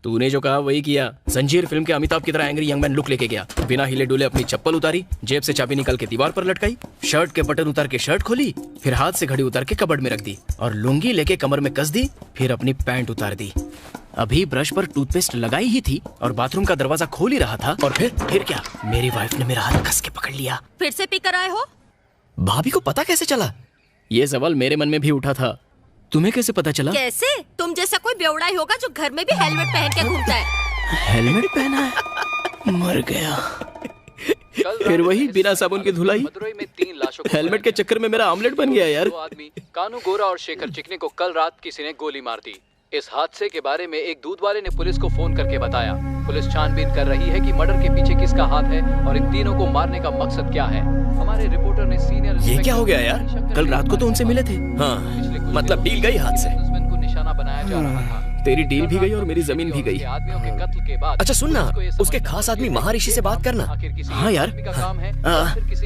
Speaker 13: तूने जो कहा वही किया। जंजीर फिल्म के अमिताभ की तरह एंग्री यंग मैन लुक लेके गया। बिना हिले डुले अपनी चप्पल उतारी, जेब से चाबी निकाल के दीवार पर लटकाई, शर्ट के बटन उतार के शर्ट खोली, फिर हाथ से घड़ी उतार के कबर्ड में रख दी और लुंगी लेके कमर में कस दी, फिर अपनी पैंट उतार दी। अभी ब्रश पर टूथपेस्ट लगाई ही थी और बाथरूम का दरवाजा खोल ही रहा था और फिर क्या, मेरी वाइफ ने मेरा हाथ कस के पकड़ लिया।
Speaker 1: फिर से पीकर आए हो?
Speaker 15: भाभी को पता कैसे चला?
Speaker 13: ये सवाल मेरे मन में भी उठा था, तुम्हें कैसे पता चला?
Speaker 1: कैसे? तुम जैसा कोई बेवड़ा ही होगा जो घर में भी हेलमेट पहन के घूमता है।
Speaker 13: हेलमेट पहना है? मर गया। फिर वही बिना साबुन की धुलाई। हेलमेट के चक्कर में मेरा आमलेट बन गया यार।
Speaker 22: आदमी कानू गोरा और शेखर चिकने को कल रात किसी ने गोली मार दी। इस हादसे के बारे में एक दूध वाले ने पुलिस को फोन करके बताया। पुलिस छानबीन कर रही है कि मर्डर के पीछे किसका हाथ है और इन तीनों को मारने का मकसद क्या है। हमारे रिपोर्टर ने सीनियर
Speaker 15: ये क्या हो गया यार?
Speaker 13: कल रात को तो उनसे मिले थे।
Speaker 15: हाँ, मतलब डील गई हाथ से।
Speaker 22: को निशाना बनाया जा रहा था।
Speaker 13: तेरी डील भी गई और मेरी जमीन भी गई।
Speaker 22: आदमियों के कत्ल के बाद
Speaker 15: अच्छा सुनना, उसके खास आदमी महर्षि से बात करना।
Speaker 13: हाँ यार,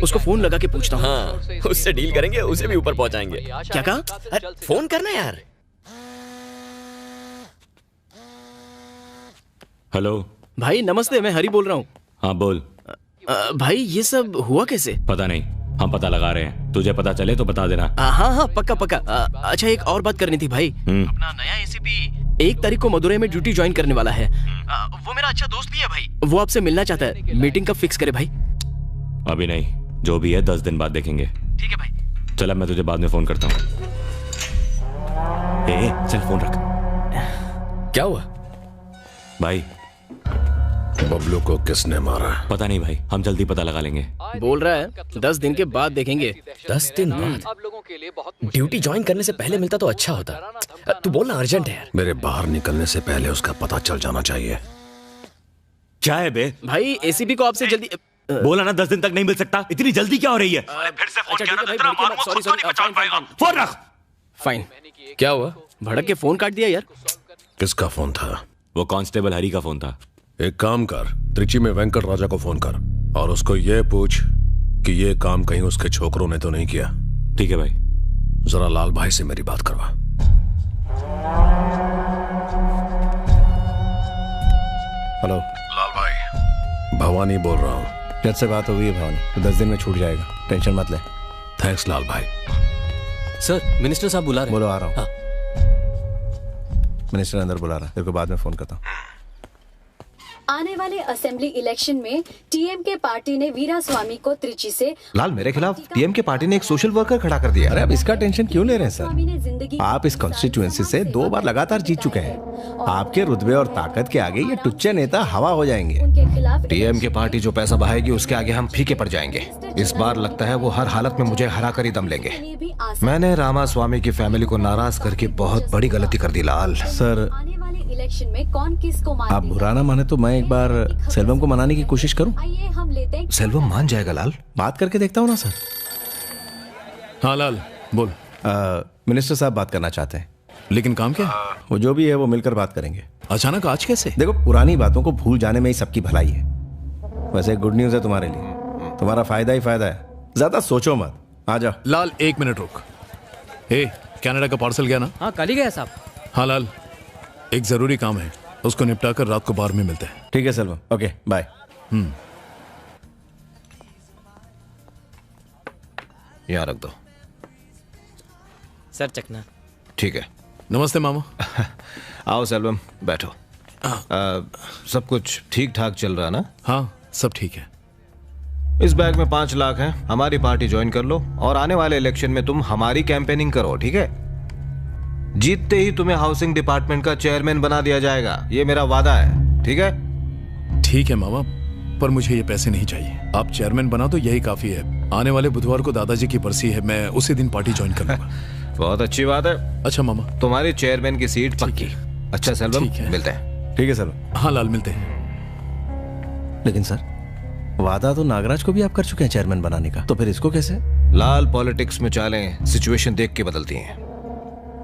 Speaker 13: उसको फोन लगा के पूछता हूँ।
Speaker 15: हाँ, उससे डील करेंगे, उसे भी ऊपर पहुँचाएंगे।
Speaker 13: क्या कहा?
Speaker 15: फोन करना यार।
Speaker 20: हेलो
Speaker 15: भाई नमस्ते, मैं हरी बोल रहा हूँ।
Speaker 20: हाँ बोल।
Speaker 15: भाई ये सब हुआ कैसे?
Speaker 20: पता नहीं, हम पता लगा रहे हैं, तुझे पता चले तो बता देना।
Speaker 15: हाँ हाँ पक्का पक्का। अच्छा एक और बात करनी थी भाई। अपना नया एसीपी 1 तारीख को मदुरई में ड्यूटी ज्वाइन करने वाला है। वो मेरा अच्छा दोस्त भी है भाई, वो आपसे मिलना चाहता है। मीटिंग कब फिक्स करे भाई?
Speaker 20: अभी नहीं, जो भी है 10 दिन बाद देखेंगे।
Speaker 15: ठीक है भाई।
Speaker 20: चल अब मैं तुझे बाद में फोन करता हूँ। चल फोन रख।
Speaker 15: क्या हुआ
Speaker 20: भाई?
Speaker 3: बबलू को किसने मारा?
Speaker 20: पता नहीं भाई, हम जल्दी पता लगा लेंगे।
Speaker 15: बोल रहा है 10 दिन के बाद देखेंगे। 10 दिन बाद? ड्यूटी ज्वाइन करने से पहले मिलता तो अच्छा होता। तू बोलना अर्जेंट है यार।
Speaker 3: मेरे बाहर निकलने से पहले उसका पता चल जाना चाहिए।
Speaker 20: क्या है बे?
Speaker 15: भाई एसीपी को आपसे जल्दी
Speaker 20: बोला ना 10 दिन तक नहीं मिल सकता, इतनी जल्दी क्या हो रही है?
Speaker 15: फिर से फोन किया ना, तेरा मारूंगा, खुद को नहीं बचा पाएगा।
Speaker 20: फोन रख।
Speaker 15: फाइन। क्या हुआ? भड़क के फोन काट दिया यार।
Speaker 3: किसका फोन था?
Speaker 20: वो कांस्टेबल हरी का फोन था।
Speaker 3: एक काम कर, त्रिची में वेंकट राजा को फोन कर और उसको ये पूछ कि ये काम कहीं उसके छोकरों ने तो नहीं किया।
Speaker 20: ठीक है भाई।
Speaker 3: जरा लाल भाई से मेरी बात करवा।
Speaker 23: हेलो
Speaker 3: लाल भाई, भवानी बोल रहा हूँ।
Speaker 23: जज से बात हो गई है भवानी, तो 10 दिन में छूट जाएगा, टेंशन मत ले।
Speaker 3: थैंक्स लाल भाई।
Speaker 2: सर मिनिस्टर साहब बुला रहे हैं।
Speaker 23: बोलो आ रहा हूँ। मिनिस्टर अंदर बुला रहा है, तेरे को बाद में फोन करता हूँ।
Speaker 24: आने वाले असेंबली इलेक्शन में टीएमके पार्टी ने वीरास्वामी को त्रिची से
Speaker 23: लाल, मेरे खिलाफ टीएमके पार्टी ने एक सोशल वर्कर खड़ा कर दिया। अरे अब इसका टेंशन क्यों ले रहे हैं सर? आप इस कॉन्स्टिट्यूएंसी से 2 बार लगातार जीत चुके हैं। आपके रुतबे और ताकत के आगे ये टुच्चे नेता हवा हो जाएंगे।
Speaker 4: टीएमके पार्टी जो पैसा बहाएगी उसके आगे हम फीके पड़ जाएंगे। इस बार लगता है वो हर हालत में मुझे हरा कर ही दम लेंगे। मैंने रामास्वामी की फैमिली को नाराज करके बहुत बड़ी गलती कर दी लाल।
Speaker 23: सर
Speaker 24: इलेक्शन में कौन किसको
Speaker 23: आप बुरा ना माने तो मैं एक बार सेल्वम को मनाने की कोशिश करूं।
Speaker 24: आइए हम लेते हैं।
Speaker 4: सेल्वम मान जाएगा लाल?
Speaker 23: बात करके देखता हूं ना सर।
Speaker 21: हाँ लाल बोल।
Speaker 23: मिनिस्टर साहब बात करना चाहते हैं।
Speaker 21: लेकिन काम क्या?
Speaker 23: वो जो भी है वो मिलकर बात करेंगे।
Speaker 21: अचानक आज कैसे?
Speaker 23: देखो पुरानी बातों को भूल जाने में ही सबकी भलाई है। वैसे गुड न्यूज है तुम्हारे लिए, तुम्हारा फायदा ही फायदा है। ज्यादा सोचो मत, आ जाओ।
Speaker 21: लाल 1 मिनट रुक। कनाडा का पार्सल गया ना?
Speaker 8: हाँ कल ही गया साहब।
Speaker 21: हाँ लाल, एक जरूरी काम है, उसको निपटा कर रात को बार में मिलते हैं।
Speaker 23: ठीक है सेल्वम, ओके बाय। यहाँ रख दो।
Speaker 2: सर चकना।
Speaker 23: ठीक है।
Speaker 21: नमस्ते मामा।
Speaker 23: आओ सेल्वम, बैठो। सब कुछ ठीक ठाक चल रहा ना?
Speaker 21: हाँ सब ठीक है।
Speaker 23: इस बैग में 5 लाख है, हमारी पार्टी ज्वाइन कर लो और आने वाले इलेक्शन में तुम हमारी कैंपेनिंग करो, ठीक है? जीतते ही तुम्हें हाउसिंग डिपार्टमेंट का चेयरमैन बना दिया जाएगा, ये मेरा वादा है, ठीक है?
Speaker 21: ठीक है मामा, पर मुझे ये पैसे नहीं चाहिए। आप चेयरमैन बना तो यही काफी है। आने वाले बुधवार को दादाजी की बरसी है, मैं उसी दिन पार्टी ज्वाइन कर लूंगा।
Speaker 23: बहुत अच्छी बात है।
Speaker 21: अच्छा मामा,
Speaker 23: तुम्हारी चेयरमैन की सीट पक्की। अच्छा सेल्वम, मिलते हैं। ठीक है सेल्वम।
Speaker 21: हाँ लाल, मिलते हैं।
Speaker 23: लेकिन सर, वादा तो नागराज को भी आप कर चुके हैं चेयरमैन बनाने का, तो फिर इसको कैसे? लाल, पॉलिटिक्स में चालें सिचुएशन देख के बदलती हैं,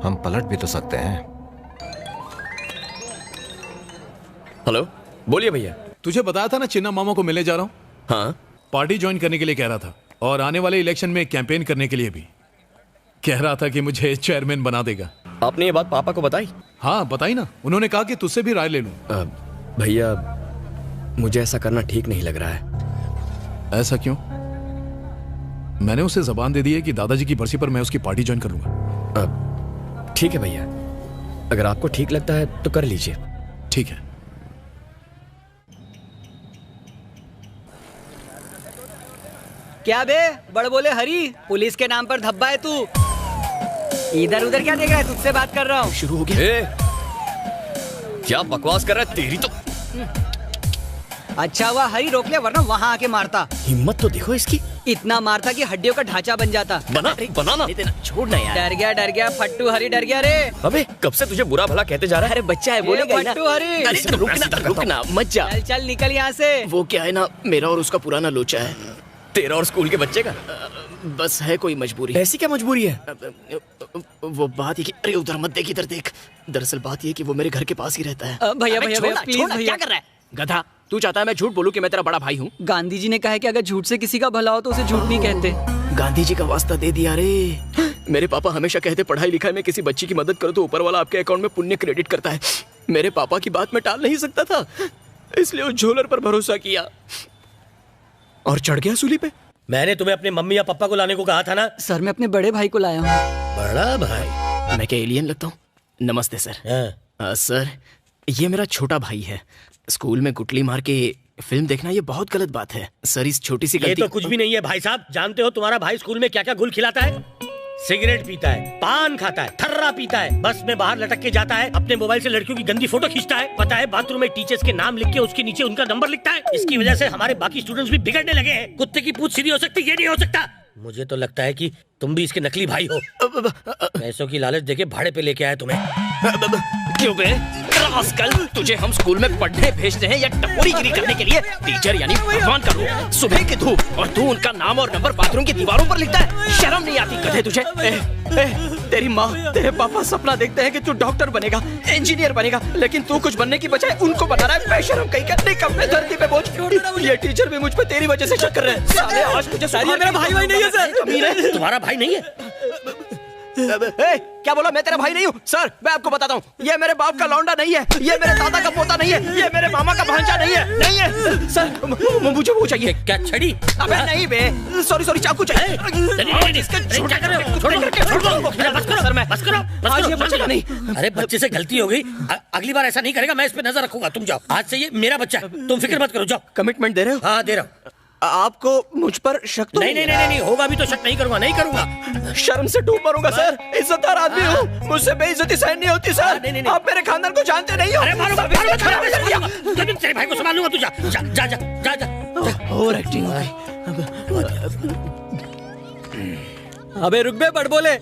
Speaker 23: हम पलट भी तो सकते हैं।
Speaker 15: हेलो, बोलिए भैया।
Speaker 21: तुझे बताया था ना चिन्ना मामा को मिलने जा रहा हूँ।
Speaker 15: हाँ,
Speaker 21: पार्टी ज्वाइन करने के लिए कह रहा था और आने वाले इलेक्शन में कैंपेन करने के लिए भी कह रहा था कि मुझे चेयरमैन बना देगा।
Speaker 15: आपने ये बात पापा को बताई?
Speaker 21: हाँ बताई ना, उन्होंने कहा कि तुझसे भी राय ले लूं।
Speaker 15: भैया मुझे ऐसा करना ठीक नहीं लग रहा है।
Speaker 21: ऐसा क्यों? मैंने उसे जबान दे दी है कि दादाजी की बरसी पर मैं उसकी पार्टी ज्वाइन कर लूंगा।
Speaker 15: ठीक है भैया, अगर आपको ठीक लगता है तो कर लीजिए।
Speaker 21: ठीक है।
Speaker 8: क्या बे बड़ बोले हरी, पुलिस के नाम पर धब्बा है तू। इधर उधर क्या देख रहा है? तुझसे बात कर रहा हूँ।
Speaker 15: शुरू हो गया। क्या बकवास कर रहा है? तेरी तो
Speaker 8: अच्छा हुआ हरी रोक लिया, वरना वहाँ आके मारता।
Speaker 15: हिम्मत तो देखो इसकी।
Speaker 8: इतना मारता कि हड्डियों का ढांचा बन जाता।
Speaker 15: बनाना छोड़ना यार।
Speaker 8: डर गया फट्टू हरी, डर गया रे।
Speaker 15: अबे कब से तुझे बुरा भला कहते जा रहा है?
Speaker 2: अरे बच्चा है, बोलेगा ही ना।
Speaker 8: फट्टू हरी,
Speaker 15: अरे रुकना मत जा।
Speaker 8: चल निकल यहाँ से।
Speaker 15: वो क्या है ना, मेरा और उसका पुराना लोचा है। तेरा और स्कूल के बच्चे का
Speaker 2: बस है कोई मजबूरी।
Speaker 15: ऐसी क्या मजबूरी है?
Speaker 2: वो बात ये कि अरे उधर मत देख, इधर देख। दरअसल बात ये कि वो मेरे घर के पास ही रहता है।
Speaker 8: भैया प्लीज भैया।
Speaker 2: क्या कर रहा है गधा? तू चाहता है मैं झूठ बोलूं कि मैं तेरा बड़ा भाई हूँ?
Speaker 8: गांधी जी ने कहा है कि अगर झूठ से किसी का भला हो तो उसे झूठ नहीं कहते।
Speaker 2: गांधी जी का वास्ता दे दिया रे। मेरे पापा हमेशा कहते पढ़ाई लिखाई में किसी बच्ची की मदद करो तो ऊपर वाला आपके अकाउंट में पुण्य क्रेडिट करता है। मेरे पापा की बात मैं टाल नहीं सकता था, इसलिए उस झोलर पर भरोसा किया और चढ़ गया सूली पे।
Speaker 6: मैंने तुम्हें अपने मम्मी या पापा को लाने को कहा था ना?
Speaker 8: सर मैं अपने बड़े भाई को लाया हूँ।
Speaker 6: बड़ा भाई?
Speaker 2: मैं क्या एलियन लगता हूँ? नमस्ते सर। सर ये मेरा छोटा भाई है। स्कूल में गुटली मार के फिल्म देखना ये बहुत गलत बात है सर। इस छोटी सी गलती
Speaker 6: ये तो कुछ भी नहीं है भाई साहब। जानते हो तुम्हारा भाई स्कूल में क्या क्या गुल खिलाता है? सिगरेट पीता है, पान खाता है, थर्रा पीता है, बस में बाहर लटक के जाता है, अपने मोबाइल से लड़कियों की गंदी फोटो खींचता है, पता है बाथरूम में टीचर्स के नाम लिख के उसके नीचे उनका नंबर लिखता है। इसकी वजह से हमारे बाकी स्टूडेंट्स भी बिगड़ने लगे हैं। कुत्ते की पूंछ सीधी हो सकती, ये नहीं हो सकता। मुझे तो लगता है कि तुम भी इसके नकली भाई हो। पैसों की लालच देके भाड़े पे लेके आया तुम्हें।
Speaker 2: क्यों बे? आजकल तुझे हम स्कूल में पढ़ने भेजते हैं या टपोरीगिरी करने के लिए? टीचर यानी भगवान का रूप, सुबह की धूप, और तू उनका नाम और नंबर बाथरूम की दीवारों पर लिखता है। शर्म नहीं आती गधे तुझे? तेरी माँ तेरे पापा सपना देखते हैं कि तू डॉक्टर बनेगा, इंजीनियर बनेगा, लेकिन तू कुछ बनने की बजाय उनको बना रहा है बेशर्म कहीं का। निकम्मे धरती पे बोझ। ये टीचर भी मुझ पे तेरी वजह से शक कर रहे हैं। साले आज तुझे सारी मेरा भाई नहीं है सर।
Speaker 6: कमीना है। तुम्हारा भाई नहीं है?
Speaker 2: क्या बोला? मैं तेरा भाई नहीं हूँ सर। मैं आपको बताता हूँ, ये मेरे बाप का लौंडा नहीं है, ये मेरे दादा का पोता नहीं है, ये मेरे मामा का भांजा नहीं है। नहीं है सर, मुझे वो चाहिए।
Speaker 6: क्या छड़ी?
Speaker 2: अबे नहीं बे, सॉरी चाकू चाहिए।
Speaker 6: अरे बच्चे से गलती हो गई, अगली बार ऐसा नहीं करेगा। मैं इस पे नजर रखूंगा। तुम जाओ, आज से ये मेरा बच्चा, तुम फिक्र मत करो। जाओ।
Speaker 2: कमिटमेंट दे रहे हो?
Speaker 6: हाँ दे रहा हूँ।
Speaker 2: आपको मुझ पर शक तो
Speaker 6: नहीं होगा भी तो शक नहीं करूंगा।
Speaker 2: शर्म से डूब मरूंगा सर। इज्जतदार आदमी हूँ, मुझसे बेइज्जती सहन नहीं होती सर। आप मेरे खानदान को जानते नहीं हो।
Speaker 6: तेरे भाई को संभाल लूंगा। तू जा।
Speaker 2: और एक्टिंग।
Speaker 8: अबे रुक बे बड़ बोले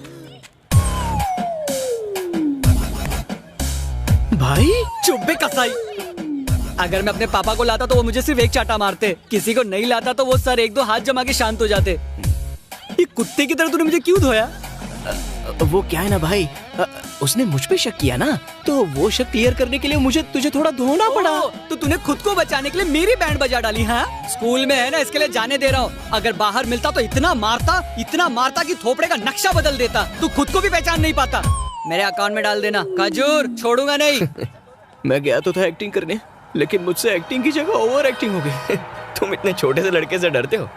Speaker 2: भाई।
Speaker 8: चुप बे कसाई। अगर मैं अपने पापा को लाता तो वो मुझे सिर्फ एक चाटा मारते, किसी को नहीं लाता तो वो सर एक दो हाथ जमा के शांत हो जाते। ये कुत्ते की तरह तूने मुझे क्यों धोया?
Speaker 13: वो क्या है ना भाई, उसने मुझ पे शक किया ना, तो वो शक क्लियर करने के लिए मुझे तुझे थोड़ा धोना पड़ा।
Speaker 8: तो तूने खुद को बचाने के लिए मेरी बैंड बजा डाली। हाँ, स्कूल में है ना, इसके लिए जाने दे रहा हूँ। अगर बाहर मिलता तो इतना मारता कि थोपड़े का नक्शा बदल देता। तू खुद को भी पहचान नहीं पाता। मेरे अकाउंट में डाल देना, खजूर, छोड़ूंगा नहीं।
Speaker 13: मैं गया तो था एक्टिंग करने, लेकिन मुझसे एक्टिंग की जगह ओवर एक्टिंग हो गई। तुम इतने छोटे से लड़के से डरते हो?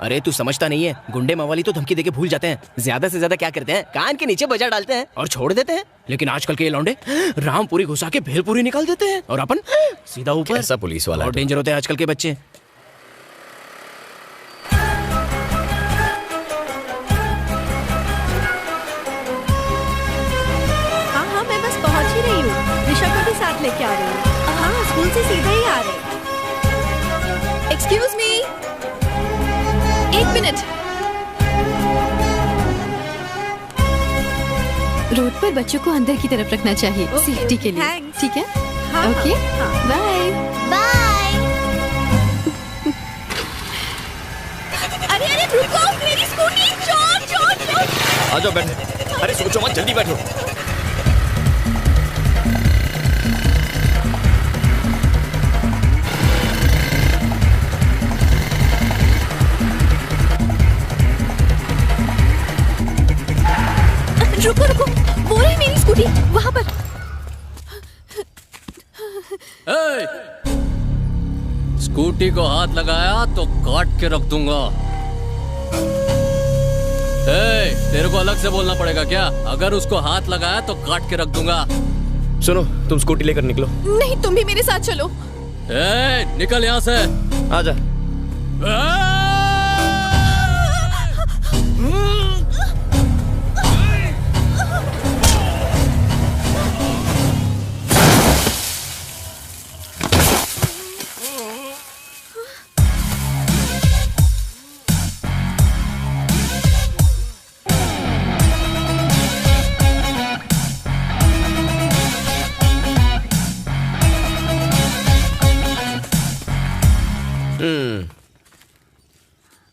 Speaker 13: अरे तू समझता नहीं है, गुंडे मवाली तो धमकी देके भूल जाते हैं। ज्यादा से ज्यादा क्या करते हैं, कान के नीचे बजा डालते हैं और छोड़ देते हैं। लेकिन आजकल के ये लौंडे रामपुरी घुसा के भेलपुरी निकाल देते हैं और अपन सीधा ऊपर।
Speaker 15: ऐसा पुलिस वाला
Speaker 13: और डेंजर होते हैं आजकल के बच्चे।
Speaker 17: हाँ, मैं बस पहुंच ही रही हूँ। ऋषभ को भी साथ लेके आ रही हूँ। हाँ, स्कूल से सीधे ही आ रहे। एक्सक्यूज मी, एक मिनट। रोड पर बच्चों को अंदर की तरफ रखना चाहिए, सेफ्टी के लिए। ठीक है? Okay, bye
Speaker 5: bye. अरे रुको, मेरी स्कूटी, चोर।
Speaker 15: आ जाओ, बैठो। अरे सोचो मत, जल्दी बैठो।
Speaker 17: रुको, वो रही मेरी स्कूटी वहाँ पर।
Speaker 22: स्कूटी को हाथ लगाया तो काट के रख दूंगा। तेरे को अलग से बोलना पड़ेगा क्या? अगर उसको हाथ लगाया तो काट के रख दूंगा।
Speaker 15: सुनो, तुम स्कूटी लेकर निकलो।
Speaker 17: नहीं, तुम भी मेरे साथ चलो।
Speaker 22: निकल यहाँ से।
Speaker 15: आजा।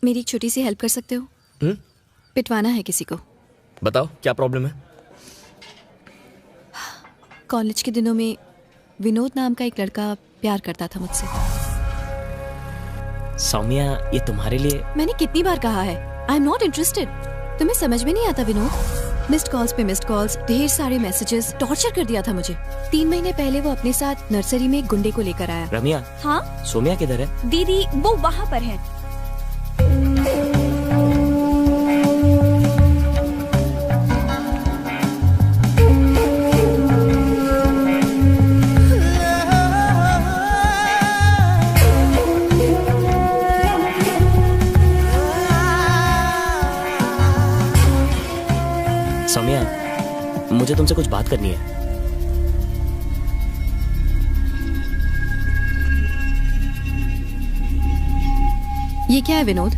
Speaker 17: मेरी एक छोटी सी हेल्प कर सकते हो? पिटवाना है किसी को।
Speaker 15: बताओ क्या प्रॉब्लम है?
Speaker 17: कॉलेज के दिनों में विनोद नाम का एक लड़का प्यार करता था मुझसे।
Speaker 13: सौम्या, ये तुम्हारे लिए।
Speaker 17: मैंने कितनी बार कहा है, आई एम नॉट इंटरेस्टेड। तुम्हें समझ में नहीं आता विनोद? मिस्ड कॉल्स पे मिस्ड कॉल्स, ढेर सारे मैसेजेस, टॉर्चर कर दिया था मुझे। 3 महीने पहले वो अपने साथ नर्सरी में एक गुंडे को लेकर आया।
Speaker 13: रम्या।
Speaker 17: हाँ?
Speaker 13: सोम्या किधर है?
Speaker 17: दीदी वो वहाँ पर है।
Speaker 13: सौम्या, मुझे तुमसे कुछ बात करनी है।
Speaker 17: ये क्या है विनोद?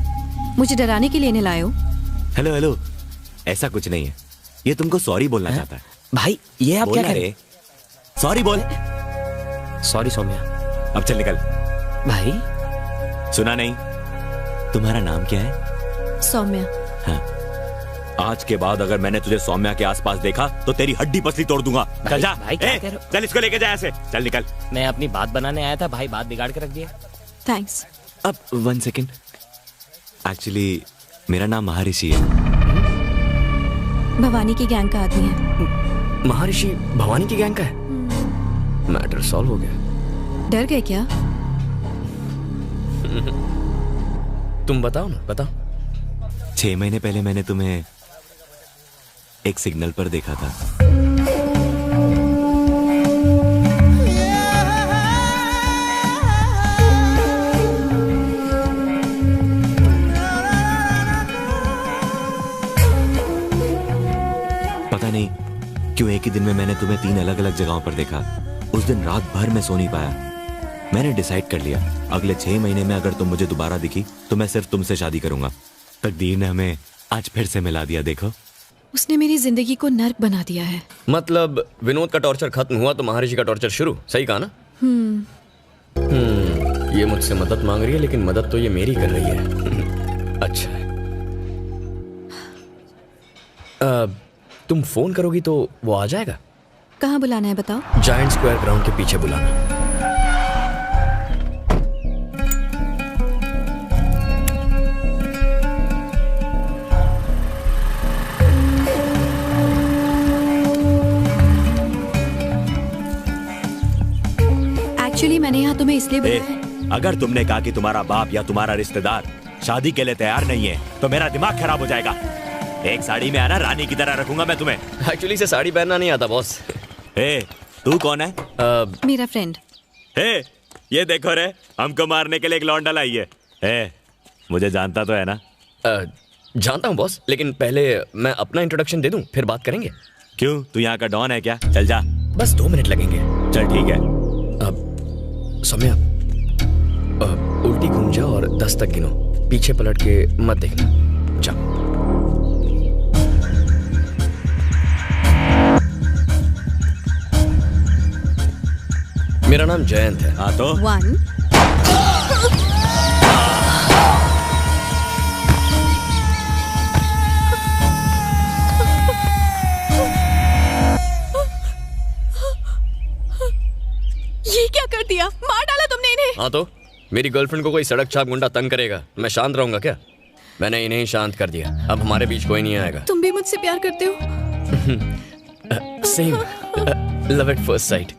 Speaker 17: मुझे डराने के लिए इन्हें लाए हो?
Speaker 20: हेलो हेलो, ऐसा कुछ नहीं है। ये तुमको सॉरी बोलना चाहता है।
Speaker 13: भाई ये आप क्या कर रहे हैं?
Speaker 20: सॉरी बोल।
Speaker 13: सॉरी सौम्या।
Speaker 20: अब चल निकल।
Speaker 13: भाई
Speaker 20: सुना नहीं? तुम्हारा नाम क्या है?
Speaker 17: सौम्या।
Speaker 20: हाँ। आज के बाद अगर मैंने तुझे सौम्या के आसपास देखा तो तेरी हड्डी पसली तोड़ दूंगा। चल जा।
Speaker 13: भाई क्या कह रहे हो?
Speaker 20: चल इसको लेके जा ऐसे। चल निकल।
Speaker 13: मैं अपनी बात बनाने आया था, भाई बात बिगाड़ के रख दिया।
Speaker 17: थैंक्स।
Speaker 20: अब 1 सेकेंड। एक्चुअली मेरा नाम महर्षि है।
Speaker 17: भवानी की गैंग का आदमी है।
Speaker 15: महर्षि भवानी की गैंग का है? मैटर सॉल्व हो गया।
Speaker 17: डर गए क्या?
Speaker 15: तुम बताओ ना, बताओ।
Speaker 20: 6 महीने पहले मैंने तुम्हें एक सिग्नल पर देखा था। पता नहीं क्यों एक ही दिन में मैंने तुम्हें 3 अलग अलग जगहों पर देखा। उस दिन रात भर मैं सो नहीं पाया। मैंने डिसाइड कर लिया अगले 6 महीने में अगर तुम मुझे दोबारा दिखी तो मैं सिर्फ तुमसे शादी करूंगा। तकदीर ने हमें आज फिर से मिला दिया। देखो,
Speaker 17: उसने मेरी जिंदगी को नर्क बना दिया है।
Speaker 15: मतलब विनोद का टॉर्चर खत्म हुआ तो महर्षि का टॉर्चर शुरू। सही कहा ना? ये मुझसे मदद मांग रही है, लेकिन मदद तो ये मेरी कर रही है। अच्छा है। तुम फोन करोगी तो वो आ जाएगा।
Speaker 17: कहाँ बुलाना है बताओ?
Speaker 15: जायंट स्क्वायर ग्राउंड के पीछे बुलाना।
Speaker 17: एक्चुअली मैंने यहाँ तुम्हें इसलिए बुलाया है।
Speaker 20: अगर तुमने कहा कि तुम्हारा बाप या तुम्हारा रिश्तेदार शादी के लिए तैयार नहीं है तो मेरा दिमाग खराब हो जाएगा। एक साड़ी में आना, रानी की तरह रखूंगा मैं तुम्हें।
Speaker 15: एक्चुअली से साड़ी पहनना नहीं आता बॉस।
Speaker 20: तू कौन है?
Speaker 17: मेरा फ्रेंड।
Speaker 20: ये देखो रे, हमको मारने के लिए एक लौंडा लाई है। मुझे जानता तो है ना?
Speaker 15: जानता हूँ बॉस, लेकिन पहले मैं अपना इंट्रोडक्शन दे दूं, फिर बात करेंगे।
Speaker 20: क्यों, तू यहाँ का डॉन है क्या? चल जा।
Speaker 15: बस 2 मिनट लगेंगे।
Speaker 20: चल ठीक है।
Speaker 15: सौम्या, उल्टी घूम जाओ और 10 तक गिनो। पीछे पलट के मत देखना। जा। मेरा नाम जयंत है।
Speaker 20: हाँ तो
Speaker 17: 1 ये क्या कर दिया? मार डाला तुमने इन्हें।
Speaker 15: हाँ तो मेरी गर्लफ्रेंड को कोई सड़क छाप गुंडा तंग करेगा, मैं शांत रहूंगा क्या? मैंने इन्हें ही शांत कर दिया। अब हमारे बीच कोई नहीं आएगा।
Speaker 17: तुम भी मुझसे प्यार करते हो?
Speaker 15: Same, love at first sight.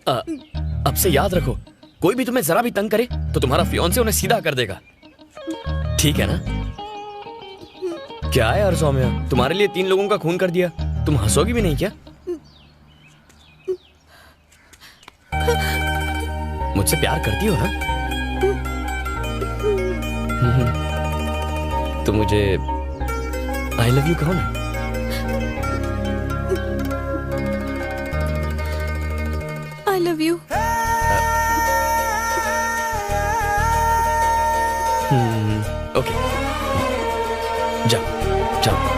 Speaker 15: अब से याद रखो, कोई भी तुम्हें जरा भी तंग करे तो तुम्हारा फियांसे उन्हें सीधा कर देगा, ठीक है ना? क्या है यार सौम्या, तुम्हारे लिए 3 लोगों का खून कर दिया, तुम हंसोगी भी नहीं क्या? मुझसे प्यार करती हो ना? तो मुझे आई लव यू कहो ना।
Speaker 17: I love you.
Speaker 15: ओके, जाओ जाओ।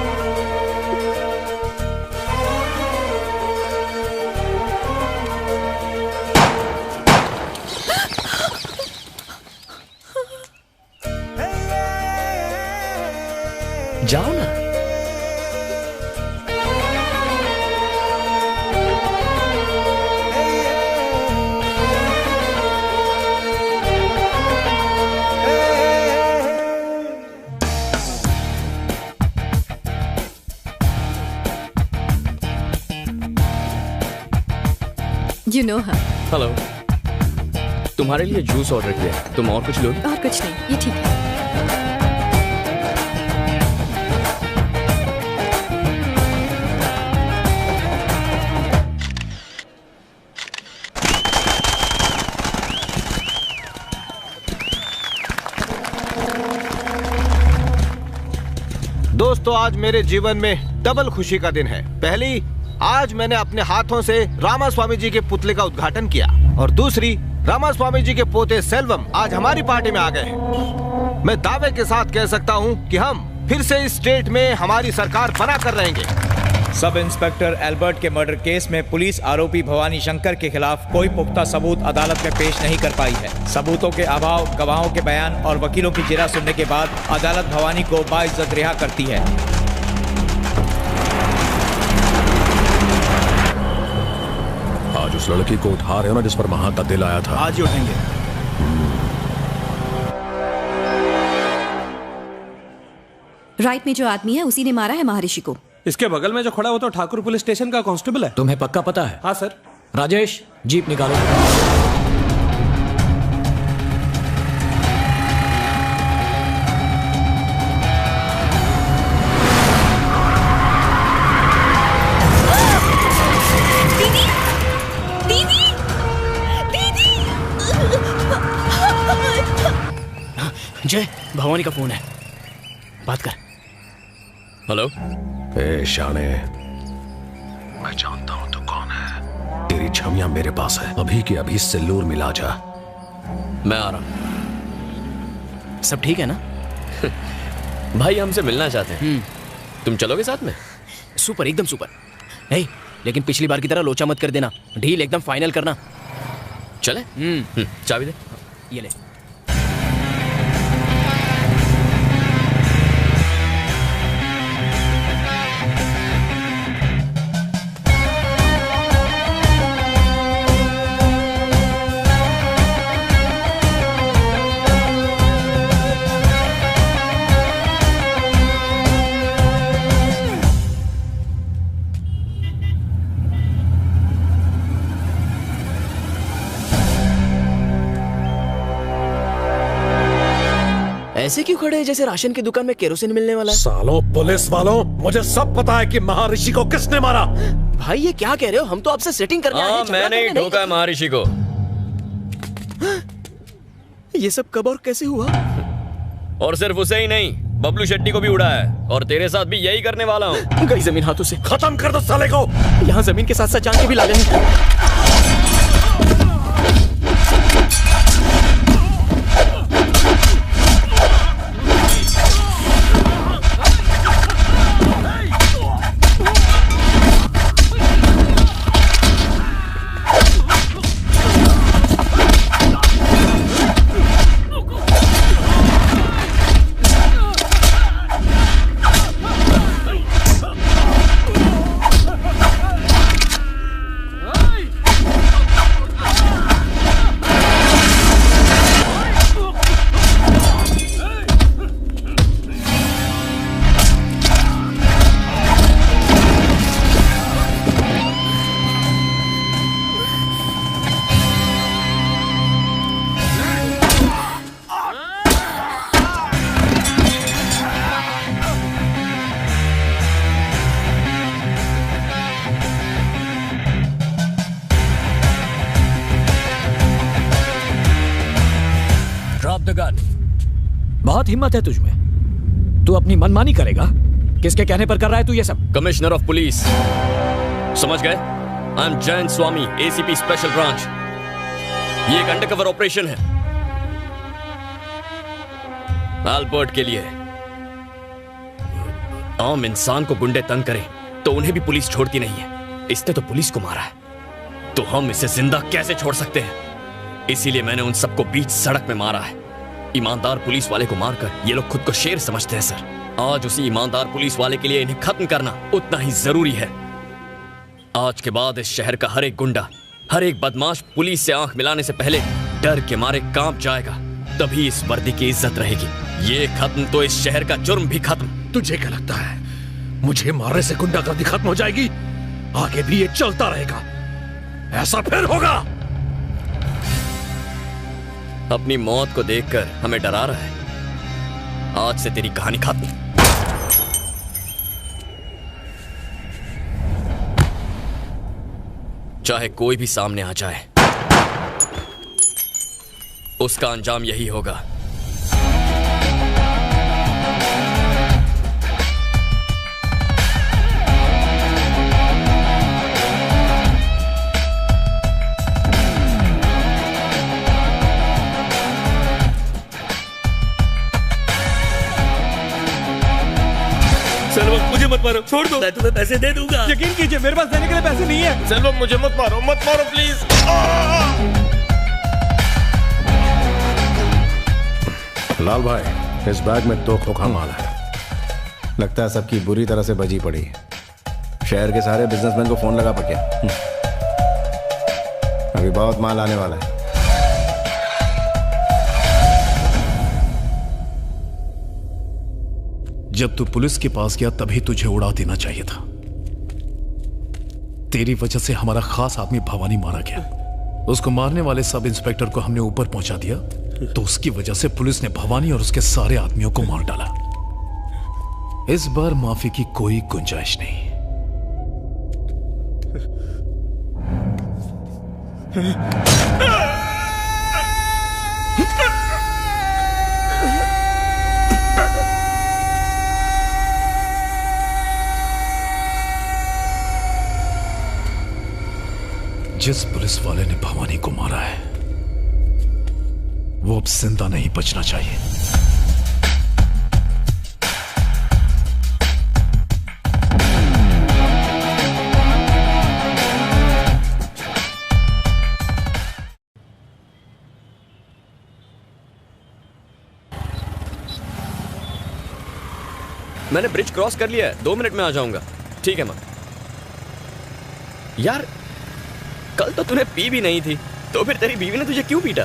Speaker 15: जाओ ना।
Speaker 17: You know her.
Speaker 15: हेलो, तुम्हारे लिए जूस ऑर्डर किया, तुम और कुछ लोगे?
Speaker 17: और कुछ नहीं, ये ठीक है।
Speaker 4: दोस्तों, आज मेरे जीवन में डबल खुशी का दिन है। पहली, आज मैंने अपने हाथों से रामास्वामी जी के पुतले का उद्घाटन किया, और दूसरी, रामास्वामी जी के पोते सेल्वम आज हमारी पार्टी में आ गए हैं। मैं दावे के साथ कह सकता हूं कि हम फिर से इस स्टेट में हमारी सरकार बना कर रहेंगे।
Speaker 12: सब इंस्पेक्टर एल्बर्ट के मर्डर केस में पुलिस आरोपी भवानी शंकर के खिलाफ कोई पुख्ता सबूत अदालत में पेश नहीं कर पाई है। सबूतों के अभाव, गवाहों के बयान और वकीलों की जिरह सुनने के बाद अदालत भवानी को बाइज्जत रिहा करती है।
Speaker 3: आज उस लड़की को उठा रहे हो ना जिस पर वहां का दिल आया था?
Speaker 12: आज ही उठेंगे।
Speaker 17: राइट में जो आदमी है उसी ने मारा है महर्षि को।
Speaker 14: इसके बगल में जो खड़ा वो तो ठाकुर पुलिस स्टेशन का कांस्टेबल है।
Speaker 9: तुम्हें पक्का पता है?
Speaker 14: हाँ सर।
Speaker 9: राजेश, जीप निकालो।
Speaker 2: जय, भवानी का फोन है, बात कर।
Speaker 15: हेलो।
Speaker 3: ए शाने, मैं जानता हूं तू कौन है। तेरी छमिया मेरे पास है, अभी के अभी सिल्लूर मिला जा।
Speaker 15: मैं आ रहा हूं।
Speaker 2: सब ठीक है ना?
Speaker 15: भाई हमसे मिलना चाहते हैं। तुम चलोगे साथ में?
Speaker 2: सुपर, एकदम सुपर। हे, लेकिन पिछली बार की तरह लोचा मत कर देना, डील एकदम फाइनल करना।
Speaker 15: चले? चाबी दे।
Speaker 2: ये ले।
Speaker 13: ऐसे क्यों खड़े हैं जैसे राशन की दुकान में केरोसिन मिलने वाला है?
Speaker 21: सालों पुलिस वालों, मुझे सब पता है कि महर्षि को किसने मारा।
Speaker 13: भाई ये क्या कह रहे हो? हम तो आपसे सेटिंग करने आए हैं, झगड़ा
Speaker 15: मैंने ही
Speaker 13: करने
Speaker 15: ठोका है महर्षि को।
Speaker 13: ये सब कब और कैसे हुआ?
Speaker 15: और सिर्फ उसे ही नहीं, बबलू शेट्टी को भी उड़ा है, और तेरे साथ भी यही करने वाला हूँ।
Speaker 13: गई जमीन हाथों से।
Speaker 21: खत्म कर दो साले को।
Speaker 13: यहाँ जमीन के साथ साथ जान के भी लाले हैं।
Speaker 9: बहुत हिम्मत है तुझमें। तू अपनी मनमानी करेगा? किसके कहने पर कर रहा है तू ये सब?
Speaker 15: कमिश्नर ऑफ पुलिस, समझ गए? I am Jayant Swami, ACP special branch. ये एक अंडरकवर ऑपरेशन है एल्बर्ट के लिए। आम इंसान को गुंडे तंग करें तो उन्हें भी पुलिस छोड़ती नहीं है। इसने तो पुलिस को मारा है, तो हम इसे जिंदा कैसे छोड़ सकते हैं? इसीलिए मैंने उन सबको बीच सड़क में मारा है। ईमानदार पुलिस वाले को मारकर ये लोग खुद को शेर समझते हैं सर। आज उसी ईमानदार पुलिस वाले के लिए इन्हें खत्म करना उतना ही जरूरी है। आज के बाद इस शहर का हर एक गुंडा, हर एक बदमाश पुलिस से आंख मिलाने से पहले डर के मारे कांप जाएगा। तभी इस वर्दी की इज्जत रहेगी। ये खत्म तो इस शहर का जुर्म भी खत्म।
Speaker 21: तुझे क्या लगता है मुझे मारने से गुंडागर्दी खत्म हो जाएगी? आगे भी ये चलता रहेगा। ऐसा फिर होगा।
Speaker 15: अपनी मौत को देखकर हमें डरा रहा है। आज से तेरी कहानी खत्म। चाहे कोई भी सामने आ जाए, उसका अंजाम यही होगा।
Speaker 6: सेल्वम मुझे मत मारो, छोड़ दो, मैं तुम्हें पैसे दे दूंगा।
Speaker 8: यकीन कीजिए मेरे पास देने के लिए पैसे नहीं है।
Speaker 6: सेल्वम मुझे मत मारो प्लीज।
Speaker 3: लाल भाई, इस बैग में 2 खोखा माल है।
Speaker 23: लगता है सबकी बुरी तरह से बजी पड़ी है। शहर के सारे बिजनेसमैन को फोन लगा पके। अभी बहुत माल आने वाला है।
Speaker 21: जब तू पुलिस के पास गया तभी तुझे उड़ा देना चाहिए था। तेरी वजह से हमारा खास आदमी भवानी मारा गया। उसको मारने वाले सब इंस्पेक्टर को हमने ऊपर पहुंचा दिया, तो उसकी वजह से पुलिस ने भवानी और उसके सारे आदमियों को मार डाला। इस बार माफी की कोई गुंजाइश नहीं। जिस पुलिस वाले ने भवानी को मारा है वो अब जिंदा नहीं बचना चाहिए।
Speaker 15: मैंने ब्रिज क्रॉस कर लिया है, 2 मिनट में आ जाऊंगा। ठीक है मां। यार कल तो तूने पी भी नहीं थी, तो फिर तेरी बीवी ने तुझे क्यों पीटा?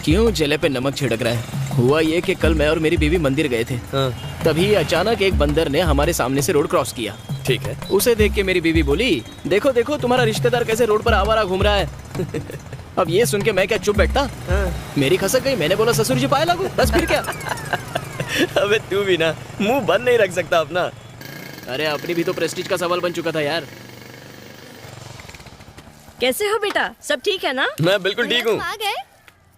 Speaker 13: क्यों जले पे नमक छिड़क रहा है? हुआ ये कि कल मैं और मेरी बीवी मंदिर गए थे। तभी अचानक एक बंदर ने हमारे सामने से रोड क्रॉस किया।
Speaker 15: ठीक है।
Speaker 13: उसे देख के मेरी बीवी बोली, देखो देखो तुम्हारा रिश्तेदार कैसे रोड पर आवारा घूम रहा है। अब ये सुन के मैं क्या चुप बैठता? मेरी खसक गई। मैंने बोला ससुर जी पाए लागू, बस फिर क्या।
Speaker 15: अबे तू भी ना मुंह बंद नहीं रख सकता अपना।
Speaker 13: अरे अपनी भी तो प्रेस्टीज का सवाल बन चुका था यार।
Speaker 7: कैसे हो बेटा, सब ठीक है ना?
Speaker 15: मैं बिल्कुल ठीक हूँ।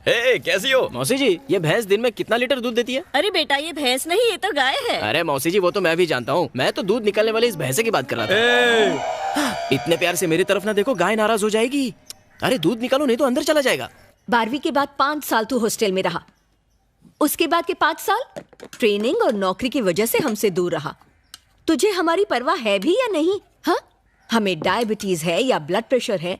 Speaker 15: हे, कैसी हो?
Speaker 13: मौसी जी, ये भैंस दिन में कितना लीटर दूध देती है?
Speaker 7: अरे बेटा, ये भैंस नहीं, ये तो गाय है।
Speaker 13: अरे मौसी जी, वो तो मैं भी जानता हूँ। मैं तो दूध निकालने वाले इस भैंसे की बात कर रहा था। इतने प्यार से मेरी तरफ ना देखो, गाय नाराज हो जाएगी। अरे दूध निकालो, नहीं तो अंदर चला जाएगा।
Speaker 7: 12वीं के बाद 5 साल तू हॉस्टल में रहा, उसके बाद के 5 साल ट्रेनिंग और नौकरी की वजह से हमसे दूर रहा। तुझे हमारी परवाह है भी या नहीं? हाँ, हमें डायबिटीज है या ब्लड प्रेशर है,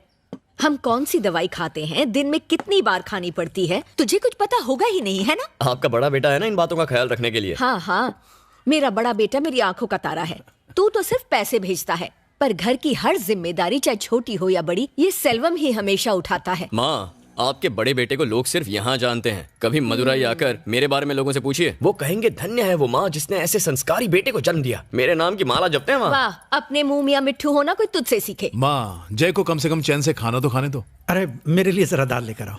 Speaker 7: हम कौन सी दवाई खाते हैं, दिन में कितनी बार खानी पड़ती है, तुझे कुछ पता होगा ही नहीं, है ना?
Speaker 15: आपका बड़ा बेटा है ना इन बातों का ख्याल रखने के लिए।
Speaker 7: हाँ हाँ, मेरा बड़ा बेटा मेरी आंखों का तारा है। तू तो सिर्फ पैसे भेजता है, पर घर की हर जिम्मेदारी चाहे छोटी हो या बड़ी, ये सेल्वम ही हमेशा उठाता है।
Speaker 15: माँ, आपके बड़े बेटे को लोग सिर्फ यहाँ जानते हैं। कभी मदुराई आकर मेरे बारे में लोगों से पूछिए, वो कहेंगे धन्य है वो माँ जिसने ऐसे संस्कारी बेटे को जन्म दिया। मेरे नाम की माला जपते हैं वहाँ।
Speaker 7: वाह, अपने मुंह मियां मिट्ठू होना कोई तुझसे सीखे।
Speaker 21: माँ, जय को कम से कम चैन से खाना तो खाने दो।
Speaker 12: अरे मेरे लिए जरा दाल लेकर आओ।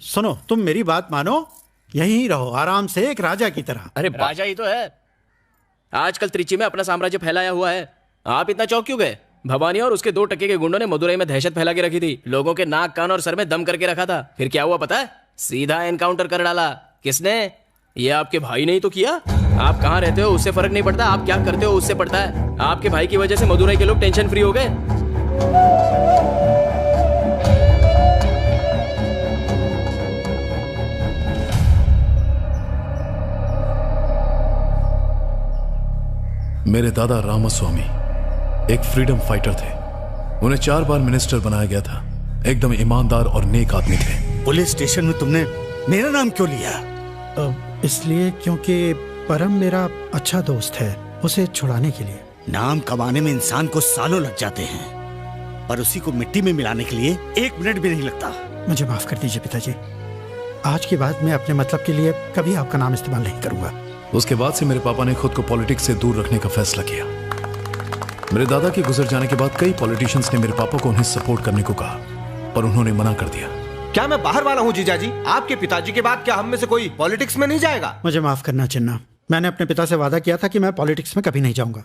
Speaker 12: सुनो, तुम मेरी बात मानो, यहीं रहो आराम से एक राजा की तरह।
Speaker 13: अरे राजा ही तो है। आजकल त्रिची में अपना साम्राज्य फैलाया हुआ है। आप इतना चौंक क्यों गए? भवानी और उसके 2 टके के गुंडों ने मदुरई में दहशत फैला के रखी थी। लोगों के नाक, कान और सर में दम करके रखा था। फिर क्या हुआ पता है? सीधा एनकाउंटर कर डाला। किसने? ये आपके भाई ने ही तो किया। आप कहाँ रहते हो उससे फर्क नहीं पड़ता, आप क्या करते हो उससे पड़ता है। आपके भाई की वजह से मदुरई के लोग टेंशन फ्री हो गए।
Speaker 21: मेरे दादा रामास्वामी एक फ्रीडम फाइटर थे। उन्हें 4 बार मिनिस्टर बनाया गया था। एकदम ईमानदार और नेक आदमी थे।
Speaker 10: पुलिस स्टेशन में तुमने मेरा नाम क्यों लिया?
Speaker 12: इसलिए क्योंकि परम मेरा अच्छा दोस्त है, उसे छुड़ाने के लिए।
Speaker 10: नाम कमाने में इंसान को सालों लग जाते हैं, पर उसी को मिट्टी में मिलाने के लिए 1 मिनट भी नहीं लगता।
Speaker 12: मुझे माफ कर दीजिए पिताजी, आज के बाद मैं अपने मतलब के लिए कभी आपका नाम इस्तेमाल नहीं करूंगा।
Speaker 21: उसके बाद से मेरे पापा ने खुद को पॉलिटिक्स से दूर रखने का फैसला किया। मेरे दादा के गुजर जाने के बाद कई पॉलिटिशियंस ने मेरे पापा को उन्हें सपोर्ट करने को कहा, पर उन्होंने मना कर दिया।
Speaker 4: क्या मैं बाहर वाला हूँ जीजाजी? आपके पिताजी के बाद क्या हम में से कोई पॉलिटिक्स में नहीं जाएगा?
Speaker 12: मुझे माफ करना चिन्ना, मैंने अपने पिता से वादा किया था कि मैं पॉलिटिक्स में कभी नहीं जाऊंगा।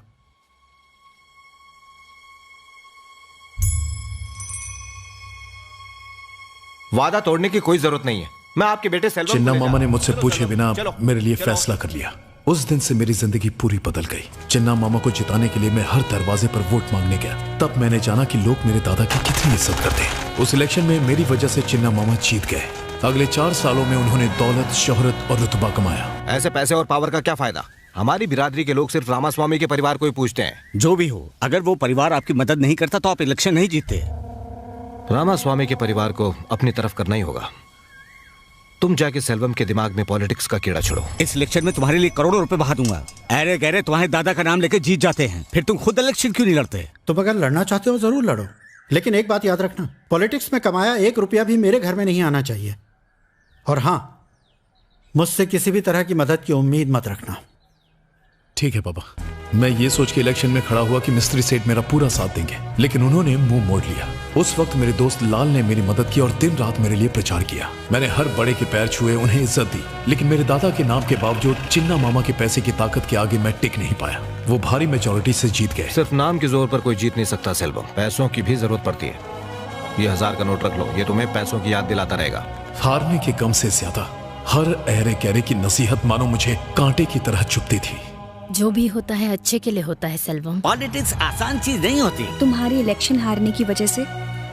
Speaker 4: वादा तोड़ने की कोई जरूरत नहीं है। मैं आपके बेटे सेल्वम
Speaker 21: चिन्ना मामा ने मुझसे पूछे बिना मेरे लिए फैसला कर लिया। उस दिन से मेरी जिंदगी पूरी बदल गई। चिन्ना मामा को जिताने के लिए मैं हर दरवाजे पर वोट मांगने गया। तब मैंने जाना कि लोग मेरे दादा की कितनी इज्जत करते हैं। उस इलेक्शन में मेरी वजह से चिन्ना मामा जीत गए। अगले 4 सालों में उन्होंने दौलत, शोहरत और रुतबा कमाया।
Speaker 4: ऐसे पैसे और पावर का क्या फायदा? हमारी बिरादरी के लोग सिर्फ रामास्वामी के परिवार को ही पूछते हैं।
Speaker 10: जो भी हो, अगर वो परिवार आपकी मदद नहीं करता तो आप इलेक्शन नहीं जीतते।
Speaker 4: रामास्वामी के परिवार को अपनी तरफ करना ही होगा। तुम जाके सेल्वम के दिमाग में पॉलिटिक्स का कीड़ा छोड़ो।
Speaker 10: इस इलेक्शन में तुम्हारे लिए करोड़ों रुपए बहा दूंगा। अरे गहरे तुम्हारे दादा का नाम लेके जीत जाते हैं, फिर तुम खुद इलेक्शन क्यों नहीं लड़ते?
Speaker 12: तुम अगर लड़ना चाहते हो जरूर लड़ो, लेकिन एक बात याद रखना, पॉलिटिक्स में कमाया 1 रुपया भी मेरे घर में नहीं आना चाहिए। और हाँ, मुझसे किसी भी तरह की मदद की उम्मीद मत रखना।
Speaker 21: ठीक है पापा। मैं ये सोच के इलेक्शन में खड़ा हुआ कि मिस्त्री सेठ मेरा पूरा साथ देंगे, लेकिन उन्होंने मुंह मोड़ लिया। उस वक्त मेरे दोस्त लाल ने मेरी मदद की और दिन रात मेरे लिए प्रचार किया। मैंने हर बड़े के पैर छुए, उन्हें इज्जत दी, लेकिन मेरे दादा के नाम के बावजूद चिन्ना मामा के पैसे की ताकत के आगे मैं टिक नहीं पाया। वो भारी मेजोरिटी से जीत गए।
Speaker 4: सिर्फ नाम के जोर पर कोई जीत नहीं सकता सेल्वम, पैसों की भी जरूरत पड़ती है। ये 1000 का नोट रख लो, ये तुम्हें पैसों की याद दिलाता रहेगा।
Speaker 21: हारने के गम से ज्यादा हर अहरे गहरे की नसीहत मानो मुझे कांटे की तरह चुभती थी।
Speaker 16: जो भी होता है अच्छे के लिए होता है सेल्वम।
Speaker 10: पॉलिटिक्स आसान चीज नहीं होती।
Speaker 18: तुम्हारी इलेक्शन हारने की वजह से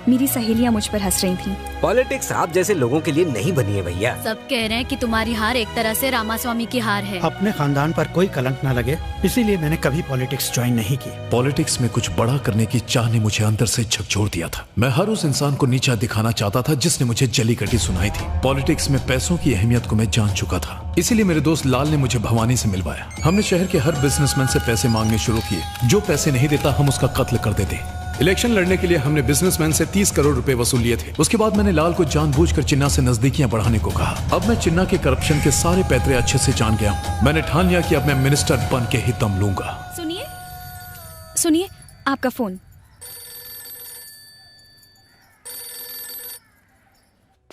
Speaker 18: मेरी सहेलियां मुझ पर हंस रही थीं।
Speaker 25: पॉलिटिक्स आप जैसे लोगों के लिए नहीं बनी है भैया।
Speaker 16: सब कह रहे हैं कि तुम्हारी हार एक तरह से रामास्वामी की हार है।
Speaker 12: अपने खानदान पर कोई कलंक ना लगे, इसीलिए मैंने कभी पॉलिटिक्स ज्वाइन नहीं की।
Speaker 21: पॉलिटिक्स में कुछ बड़ा करने की चाह ने मुझे अंदर से झकझोर दिया था। मैं हर उस इंसान को नीचा दिखाना चाहता था जिसने मुझे जलीकटी सुनाई थी। पॉलिटिक्स में पैसों की अहमियत को मैं जान चुका था, इसीलिए मेरे दोस्त लाल ने मुझे भवानी से मिलवाया। हमने शहर के हर बिजनेसमैन से पैसे मांगने शुरू किए। जो पैसे नहीं देता हम उसका कत्ल कर देते। इलेक्शन लड़ने के लिए हमने बिजनेसमैन से 30 करोड़ रुपए वसूल लिए थे। उसके बाद मैंने लाल को जानबूझकर चिन्ना से नजदीकियां बढ़ाने को कहा। अब मैं चिन्ना के करप्शन के सारे पैतरे अच्छे से जान गया हूं। मैंने ठान लिया कि अब मैं मिनिस्टर बन के ही दम लूंगा।
Speaker 18: सुनिए सुनिए, आपका फोन।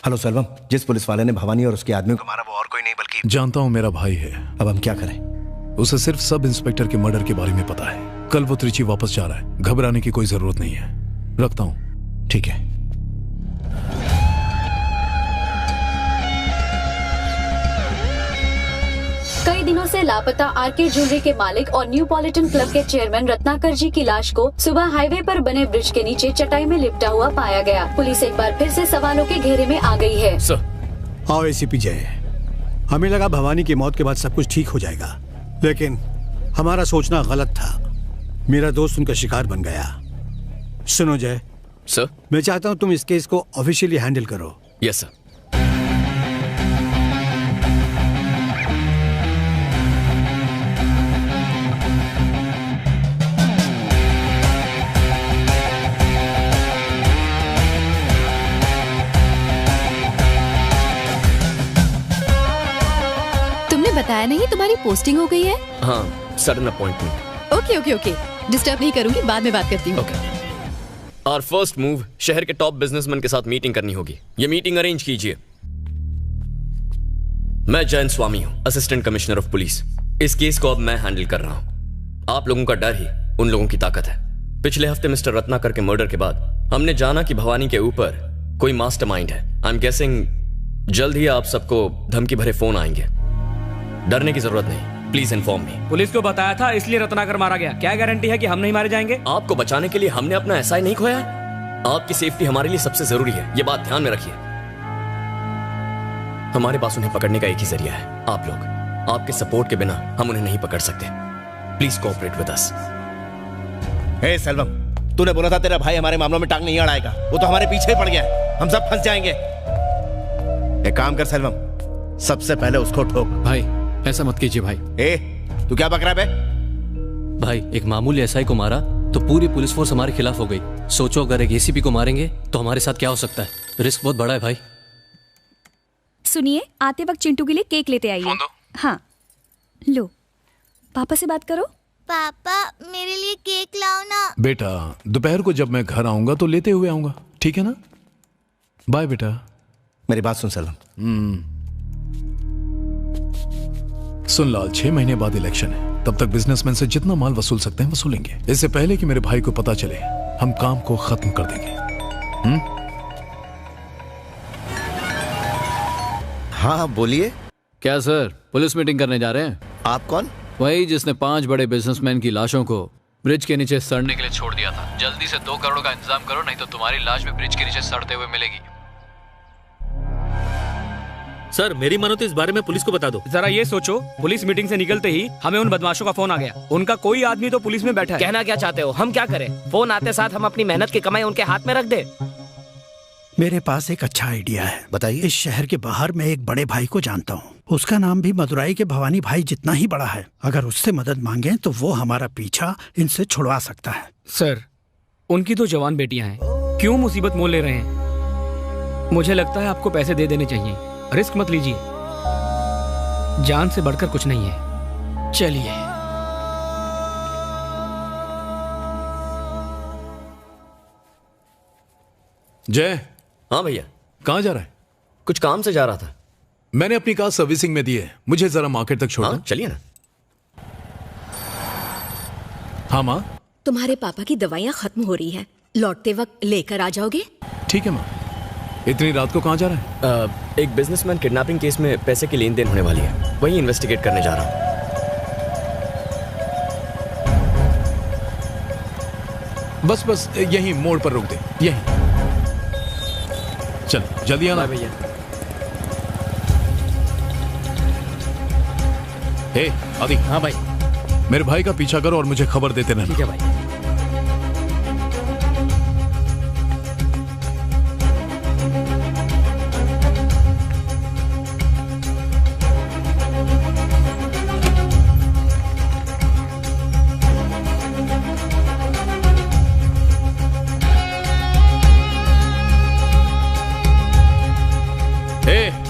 Speaker 23: हेलो सेल्वम, जिस पुलिस वाले ने भवानी और उसके आदमियों को मारा वो और कोई नहीं बल्कि
Speaker 21: जानता हूं मेरा भाई है।
Speaker 23: अब हम क्या करें?
Speaker 21: उसे सिर्फ सब इंस्पेक्टर के मर्डर के बारे में पता है। कल वो त्रिची वापस जा रहा है, घबराने की कोई जरूरत नहीं है। रखता हूं।
Speaker 23: ठीक है।
Speaker 16: कई दिनों से लापता आरके ज्वेलरी के मालिक और न्यू पॉलिटन क्लब के चेयरमैन रत्नाकर जी की लाश को सुबह हाईवे पर बने ब्रिज के नीचे चटाई में लिपटा हुआ पाया गया। पुलिस एक बार फिर से सवालों के घेरे में आ गई है।
Speaker 1: आओ एसीपी जय, हमें लगा भवानी की मौत के बाद सब कुछ ठीक हो जाएगा, लेकिन हमारा सोचना गलत था। मेरा दोस्त उनका शिकार बन गया। सुनो जय
Speaker 15: सर,
Speaker 1: मैं चाहता हूँ तुम इस केस को ऑफिशियली हैंडल करो।
Speaker 15: Yes sir.
Speaker 17: बताया नहीं तुम्हारी पोस्टिंग हो गई है?
Speaker 15: हाँ, sudden appointment.
Speaker 17: Okay okay okay, disturb नहीं करूंगी, बाद में बात करती हूँ।
Speaker 15: और फर्स्ट मूव, शहर के टॉप बिजनेसमैन के साथ मीटिंग करनी होगी। ये मीटिंग अरेंज कीजिए। मैं जयंत स्वामी हूँ, असिस्टेंट कमिश्नर ऑफ पुलिस। इस केस को अब मैं हैंडल कर रहा हूँ। आप लोगों का डर ही उन लोगों की ताकत है। पिछले हफ्ते मिस्टर रत्नाकर के मर्डर के बाद हमने जाना कि भवानी के ऊपर कोई मास्टरमाइंड है। आई एम गेसिंग जल्द ही आप सबको धमकी भरे फोन आएंगे। डरने की जरूरत नहीं, प्लीज इन्फॉर्म मी।
Speaker 9: पुलिस को बताया था इसलिए रत्नाकर मारा गया। क्या गारंटी है कि हम नहीं मारे जाएंगे?
Speaker 15: आपको बचाने के लिए हमने अपना एसआई नहीं खोया है। आपकी सेफ्टी हमारे लिए सबसे जरूरी है, ये बात ध्यान में रखिए। हमारे पास उन्हें पकड़ने का एक ही जरिया है, आप लोग। आपके सपोर्ट के बिना हम उन्हें नहीं पकड़ सकते। Please cooperate with us.
Speaker 23: Hey Selvam, तूने बोला था तेरा भाई हमारे मामलों में टांग नहीं अड़ाएगा। वो तो हमारे पीछे ही पड़ गया है, हम सब फंस जाएंगे। एक काम कर सेल्वम, सबसे पहले उसको ठोक।
Speaker 5: भाई ऐसा मत कीजिए भाई।
Speaker 23: तू क्या बक रहा है बे?
Speaker 5: भाई एक मामूली एसआई को मारा तो पूरी पुलिस फोर्स हमारे खिलाफ हो गई। सोचो अगर एक एसीपी को मारेंगे तो हमारे साथ क्या हो सकता है। रिस्क बहुत बड़ा है भाई।
Speaker 18: सुनिए, आते वक्त चिंटू के लिए केक लेते आइए। हाँ लो, पापा से बात करो।
Speaker 11: पापा मेरे लिए केक लाओ ना।
Speaker 21: बेटा दोपहर को जब मैं घर आऊंगा तो लेते हुए आऊंगा, ठीक है ना? बाय बेटा।
Speaker 23: मेरी बात सुन सलम।
Speaker 21: सुन लाल, 6 महीने बाद इलेक्शन है, तब तक बिजनेसमैन से जितना माल वसूल सकते हैं वसूलेंगे। इससे पहले कि मेरे भाई को पता चले हम काम को खत्म कर देंगे।
Speaker 23: हाँ बोलिए।
Speaker 5: क्या सर, पुलिस मीटिंग करने जा रहे हैं?
Speaker 23: आप कौन?
Speaker 5: वही जिसने 5 बड़े बिजनेसमैन की लाशों को ब्रिज के नीचे सड़ने के लिए छोड़ दिया था। जल्दी से 2 करोड़ का इंतजाम करो, नहीं तो तुम्हारी लाश भी ब्रिज के नीचे सड़ते हुए मिलेगी।
Speaker 6: सर मेरी मानो तो इस बारे में पुलिस को बता दो।
Speaker 9: जरा ये सोचो, पुलिस मीटिंग से निकलते ही हमें उन बदमाशों का फोन आ गया। उनका कोई आदमी तो पुलिस में बैठा है।
Speaker 2: कहना क्या चाहते हो, हम क्या करें? फोन आते साथ हम अपनी मेहनत की कमाई उनके हाथ में रख दे।
Speaker 1: मेरे पास एक अच्छा आइडिया है।
Speaker 23: बताइए।
Speaker 1: इस शहर के बाहर मैं एक बड़े भाई को जानता हूँ। उसका नाम भी मदुराई के भवानी भाई जितना ही बड़ा है। अगर उससे मदद मांगे तो वो हमारा पीछा इनसे छुड़वा सकता है।
Speaker 9: सर उनकी तो जवान बेटियां हैं, क्यों मुसीबत मोल ले रहे हैं? मुझे लगता है आपको पैसे दे देने चाहिए। रिस्क मत लीजिए, जान से बढ़कर कुछ नहीं है। चलिए।
Speaker 21: जय।
Speaker 15: हाँ भैया।
Speaker 21: कहाँ जा रहा है?
Speaker 15: कुछ काम से जा रहा था।
Speaker 21: मैंने अपनी कार सर्विसिंग में दी है, मुझे जरा मार्केट तक छोड़।
Speaker 15: हाँ, चलिए ना।
Speaker 21: हाँ माँ।
Speaker 7: तुम्हारे पापा की दवाइयाँ खत्म हो रही हैं, लौटते वक्त लेकर आ जाओगे?
Speaker 21: ठीक है माँ। इतनी रात को कहाँ जा रहा है?
Speaker 15: एक बिजनेसमैन किडनैपिंग केस में पैसे की लेन देन होने वाली है, वही इन्वेस्टिगेट करने जा रहा हूँ।
Speaker 21: बस यहीं मोड़ पर रोक दे, यहीं। चल जल्दी आना
Speaker 15: भैया।
Speaker 21: हे आदि।
Speaker 9: हाँ भाई।
Speaker 21: मेरे भाई का पीछा करो और मुझे खबर देते रहना।
Speaker 9: ठीक है भाई।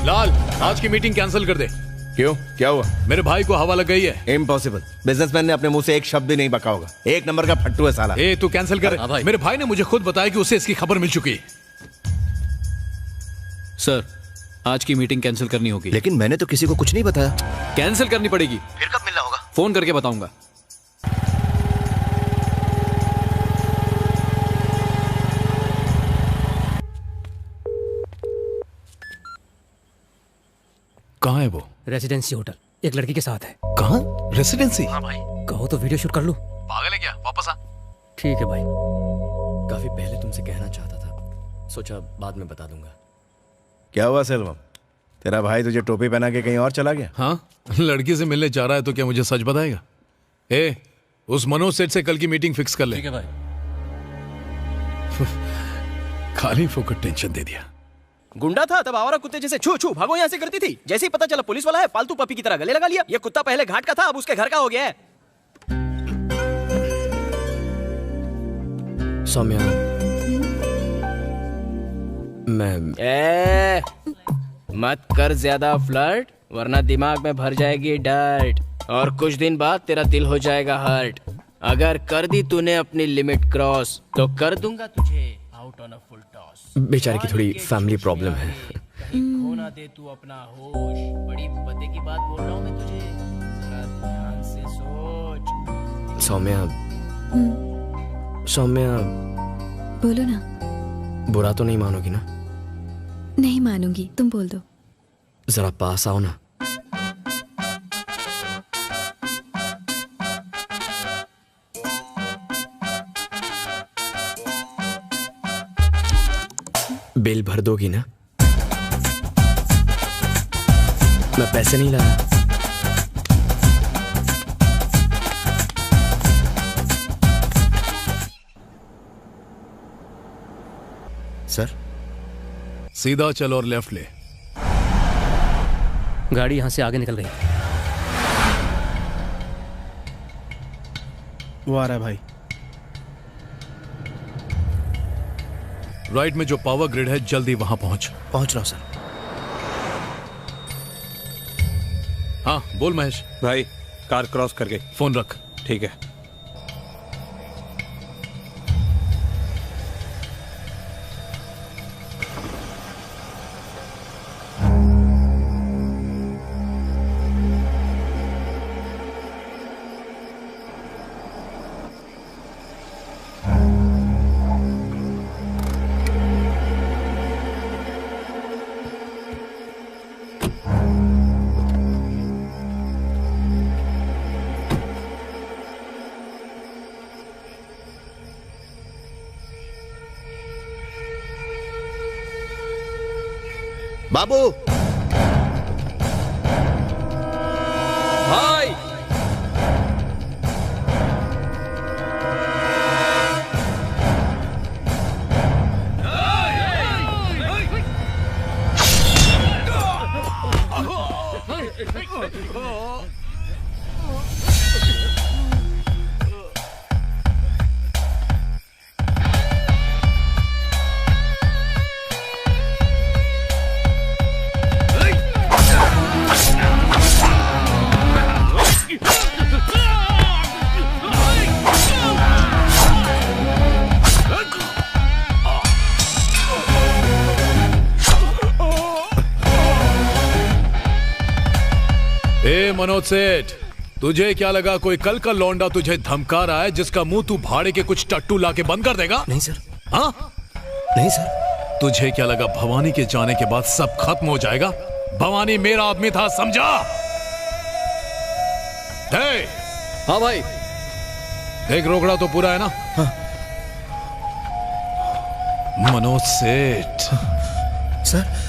Speaker 21: लाल, आज की मीटिंग कैंसिल कर दे।
Speaker 23: क्यों, क्या हुआ?
Speaker 21: मेरे भाई को हवा लग गई है।
Speaker 23: इम्पॉसिबल। बिजनेसमैन ने अपने मुंह से एक शब्द भी नहीं बका होगा। एक नंबर का फट्टू है साला।
Speaker 21: तू कैंसिल कर। मेरे भाई ने मुझे खुद बताया कि उसे इसकी खबर मिल चुकी है।
Speaker 5: सर आज की मीटिंग कैंसिल करनी होगी।
Speaker 23: लेकिन मैंने तो किसी को कुछ नहीं बताया।
Speaker 5: कैंसिल करनी पड़ेगी।
Speaker 23: फिर कब मिलना होगा?
Speaker 5: फोन करके बताऊंगा।
Speaker 21: कहाँ है वो?
Speaker 14: रेसिडेंसी होटल, एक लड़की के साथ है।
Speaker 21: कहाँ? रेसिडेंसी?
Speaker 14: हाँ भाई। कहो तो वीडियो शूट कर लूं।
Speaker 21: पागल है क्या? वापस आ।
Speaker 14: ठीक है भाई।
Speaker 15: काफी पहले तुमसे कहना चाहता था, सोचा बाद में बता दूंगा।
Speaker 23: क्या हुआ सेल्वम, तेरा भाई तुझे टोपी पहना के कहीं और चला गया?
Speaker 21: हाँ, लड़की से मिलने जा रहा है तो क्या मुझे सच बताएगा? ए, उस मनोज सेठ से कल की मीटिंग फिक्स कर ले।
Speaker 14: ठीक है भाई।
Speaker 21: खाली फोकट टेंशन दे दिया।
Speaker 13: गुंडा था तब आवारा कुत्ते जैसे छू छू भागो यहाँ से करती थी। जैसे ही पता चला पुलिस वाला है, पालतू पपी की तरह गले लगा लिया। ये कुत्ता पहले घाट का था, अब उसके घर का हो गया है।
Speaker 15: सौम्या,
Speaker 13: मत कर ज्यादा फ्लर्ट, वरना दिमाग में भर जाएगी डर्ट और कुछ दिन बाद तेरा दिल हो जाएगा हर्ट। अगर कर दी तूने अपनी लिमिट क्रॉस तो कर दूंगा तुझे out on a full toss.
Speaker 15: बेचारे की थोड़ी फैमिली प्रॉब्लम है।
Speaker 13: खोना दे तू अपना होश, बड़ी पते की बात बोल रहा हूँ मैं तुझे, जरा ध्यान से सोच।
Speaker 15: सौम्या, सौम्या,
Speaker 17: बोलो ना।
Speaker 15: बुरा तो नहीं मानोगी ना?
Speaker 17: नहीं मानूंगी, तुम बोल दो।
Speaker 15: जरा पास आओ ना। बिल भर दोगी ना? मैं पैसे नहीं लाया।
Speaker 23: सर,
Speaker 21: सीधा चल और लेफ्ट ले।
Speaker 14: गाड़ी यहां से आगे निकल गई।
Speaker 19: वो आ रहा है भाई।
Speaker 21: राइट में जो पावर ग्रिड है, जल्दी वहां पहुंच
Speaker 19: रहा हूं सर।
Speaker 21: हाँ बोल महेश।
Speaker 19: भाई कार क्रॉस कर गई।
Speaker 21: फोन रख।
Speaker 19: ठीक है।
Speaker 23: बाबू
Speaker 13: भाई,
Speaker 21: मनोज सेठ, तुझे क्या लगा कोई कल का लौंडा तुझे धमका रहा है जिसका मुंह तू भाड़े के कुछ टट्टू लाके बंद कर देगा?
Speaker 19: नहीं सर।
Speaker 21: हाँ?
Speaker 19: नहीं सर।
Speaker 21: तुझे क्या लगा भवानी के जाने के बाद सब खत्म हो जाएगा? भवानी मेरा आदमी था, समझा?
Speaker 5: हाँ भाई।
Speaker 21: देख रोकड़ा तो पूरा है ना?
Speaker 19: हाँ।
Speaker 21: मनोज सेठ
Speaker 19: सर,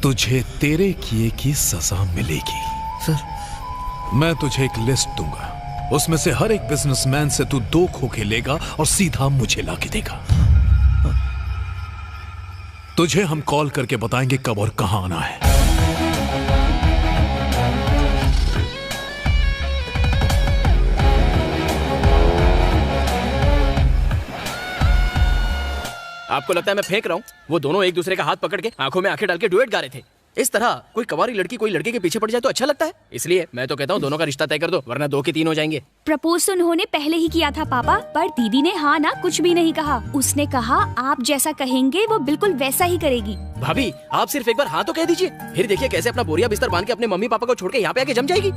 Speaker 21: तुझे तेरे किए की सजा मिलेगी।
Speaker 19: सर,
Speaker 21: मैं तुझे एक लिस्ट दूंगा, उसमें से हर एक बिजनेसमैन से तू 2 खोखे लेगा और सीधा मुझे लाके देगा। तुझे हम कॉल करके बताएंगे कब और कहां आना है।
Speaker 13: आपको लगता है मैं फेंक रहा हूँ? वो दोनों एक दूसरे का हाथ पकड़ के आंखों में आंखें डाल के डुएट गा रहे थे। इस तरह कोई कवारी लड़की कोई लड़के के पीछे पड़ जाए तो अच्छा लगता है। इसलिए मैं तो कहता हूँ दोनों का रिश्ता तय कर दो, वरना 2 के 3 हो जाएंगे।
Speaker 18: प्रपोज तो उन्होंने पहले ही किया था पापा, पर दीदी ने हाँ ना कुछ भी नहीं कहा। उसने कहा आप जैसा कहेंगे वो बिल्कुल वैसा ही करेगी।
Speaker 13: भाभी आप सिर्फ एक बार हाँ तो कह दीजिए, फिर देखिए कैसे अपना बोरिया बिस्तर बांध के अपने मम्मी पापा को छोड़ के यहाँ पे आके जम जाएगी।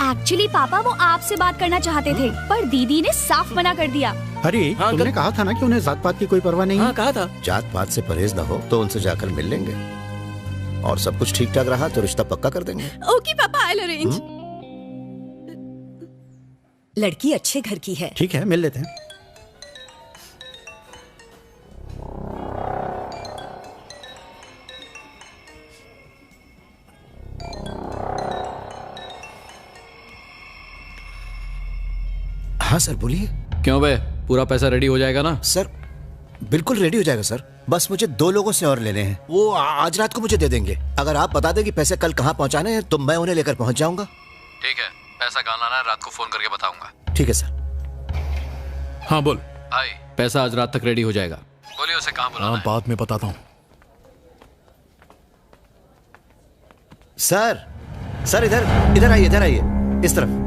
Speaker 18: एक्चुअली पापा वो आपसे बात करना चाहते थे, पर दीदी ने साफ मना कर दिया।
Speaker 1: अरे
Speaker 13: हाँ,
Speaker 1: तुमने कहा था ना कि उन्हें जात पात की कोई परवाह नहीं है।
Speaker 13: हाँ कहा था।
Speaker 3: जात पात से परहेज न हो तो उनसे जाकर मिल लेंगे, और सब कुछ ठीक ठाक रहा तो रिश्ता पक्का कर देंगे।
Speaker 17: ओके पापा, आई विल अरेंज।
Speaker 7: लड़की अच्छे घर की है।
Speaker 1: ठीक है, मिल लेते हैं।
Speaker 3: हाँ सर बोलिए।
Speaker 5: क्यों बे, पूरा पैसा रेडी हो जाएगा ना?
Speaker 3: सर बिल्कुल रेडी हो जाएगा सर, बस मुझे 2 लोगों से और लेने हैं, वो आज रात को मुझे दे देंगे। अगर आप बता दें कि पैसे कल कहाँ पहुँचाने हैं तो मैं उन्हें लेकर पहुँच जाऊंगा।
Speaker 5: ठीक है, पैसा कहाँ लाना है रात को फोन करके बताऊंगा।
Speaker 3: ठीक है सर।
Speaker 21: हाँ बोल।
Speaker 5: भाई पैसा आज रात तक रेडी हो जाएगा, बोलिए उसे कहाँ बुलाना है।
Speaker 21: बाद में बताता हूँ।
Speaker 3: सर इधर आइए इस तरफ।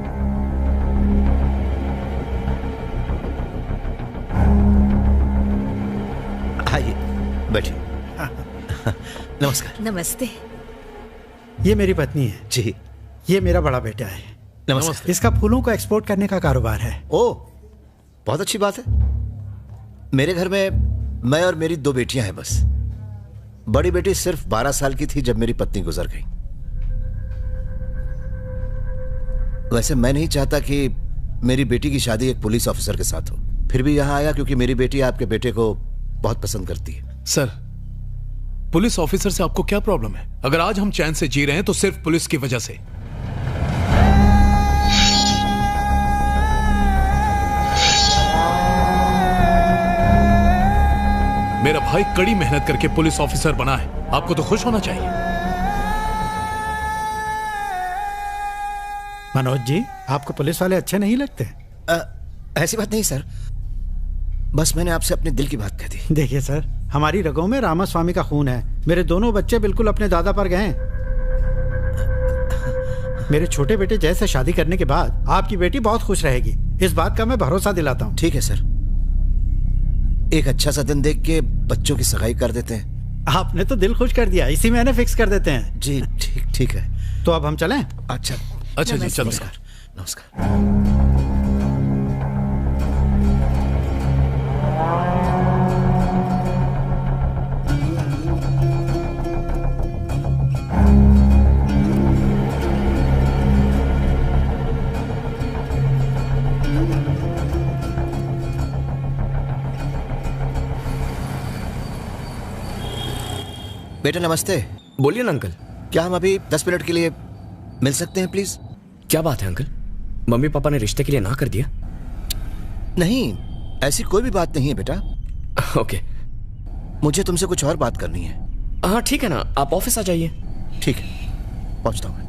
Speaker 3: आइए बैठिए। नमस्कार।
Speaker 7: नमस्ते।
Speaker 1: ये मेरी पत्नी है
Speaker 3: जी।
Speaker 1: ये मेरा बड़ा बेटा है।
Speaker 3: नमस्कार।
Speaker 1: इसका फूलों को एक्सपोर्ट करने का कारोबार है।
Speaker 3: ओह बहुत अच्छी बात है। मेरे घर में मैं और मेरी 2 बेटियां हैं बस। बड़ी बेटी सिर्फ 12 साल की थी जब मेरी पत्नी गुजर गई। वैसे मैं नहीं चाहता कि मेरी बेटी की शादी एक पुलिस ऑफिसर के साथ हो, फिर भी यहां आया क्योंकि मेरी बेटी आपके बेटे को बहुत पसंद करती है।
Speaker 21: सर पुलिस ऑफिसर से आपको क्या प्रॉब्लम है? अगर आज हम चैन से जी रहे हैं तो सिर्फ पुलिस की वजह से। मेरा भाई कड़ी मेहनत करके पुलिस ऑफिसर बना है, आपको तो खुश होना चाहिए।
Speaker 1: मनोज जी, आपको पुलिस वाले अच्छे नहीं लगते?
Speaker 3: ऐसी बात नहीं सर, बस मैंने आपसे अपने दिल की बात कह दी।
Speaker 1: देखिए सर, हमारी रगों में रामास्वामी का खून है। मेरे दोनों बच्चे बिल्कुल अपने दादा पर गए। मेरे छोटे बेटे जैसे शादी करने के बाद आपकी बेटी बहुत खुश रहेगी, इस बात का मैं भरोसा दिलाता हूँ।
Speaker 3: ठीक है सर, एक अच्छा सा दिन देख के बच्चों की सगाई कर देते हैं।
Speaker 1: आपने तो दिल खुश कर दिया, इसी महीने फिक्स कर देते हैं।
Speaker 3: जी ठीक है।
Speaker 1: तो अब हम चलें?
Speaker 3: अच्छा
Speaker 21: जी चलो।
Speaker 3: नमस्कार। बेटा नमस्ते।
Speaker 15: बोलिए ना अंकल।
Speaker 3: क्या हम अभी 10 मिनट के लिए मिल सकते हैं प्लीज?
Speaker 15: क्या बात है अंकल, मम्मी पापा ने रिश्ते के लिए ना कर दिया?
Speaker 3: नहीं, ऐसी कोई भी बात नहीं है बेटा।
Speaker 15: ओके।
Speaker 3: मुझे तुमसे कुछ और बात करनी है।
Speaker 15: हाँ ठीक है ना, आप ऑफिस आ जाइए।
Speaker 3: ठीक है, पहुंचता हूँ।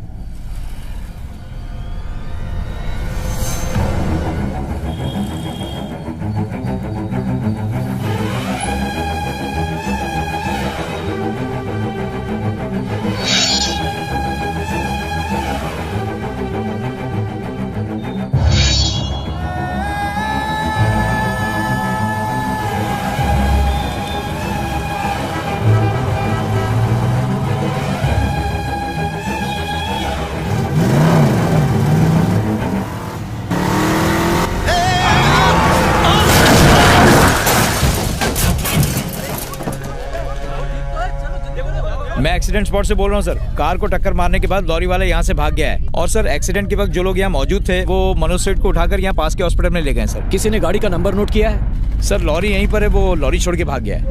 Speaker 12: मैं एक्सीडेंट स्पॉट से बोल रहा हूँ सर। कार को टक्कर मारने के बाद लॉरी वाला यहाँ से भाग गया है। और सर एक्सीडेंट के वक्त जो लोग यहाँ मौजूद थे वो मनोज सेठ को उठाकर यहाँ पास के हॉस्पिटल में ले गए सर।
Speaker 9: किसी ने गाड़ी का नंबर नोट किया है?
Speaker 12: सर लॉरी यहीं पर है, वो लॉरी छोड़ के भाग गया है।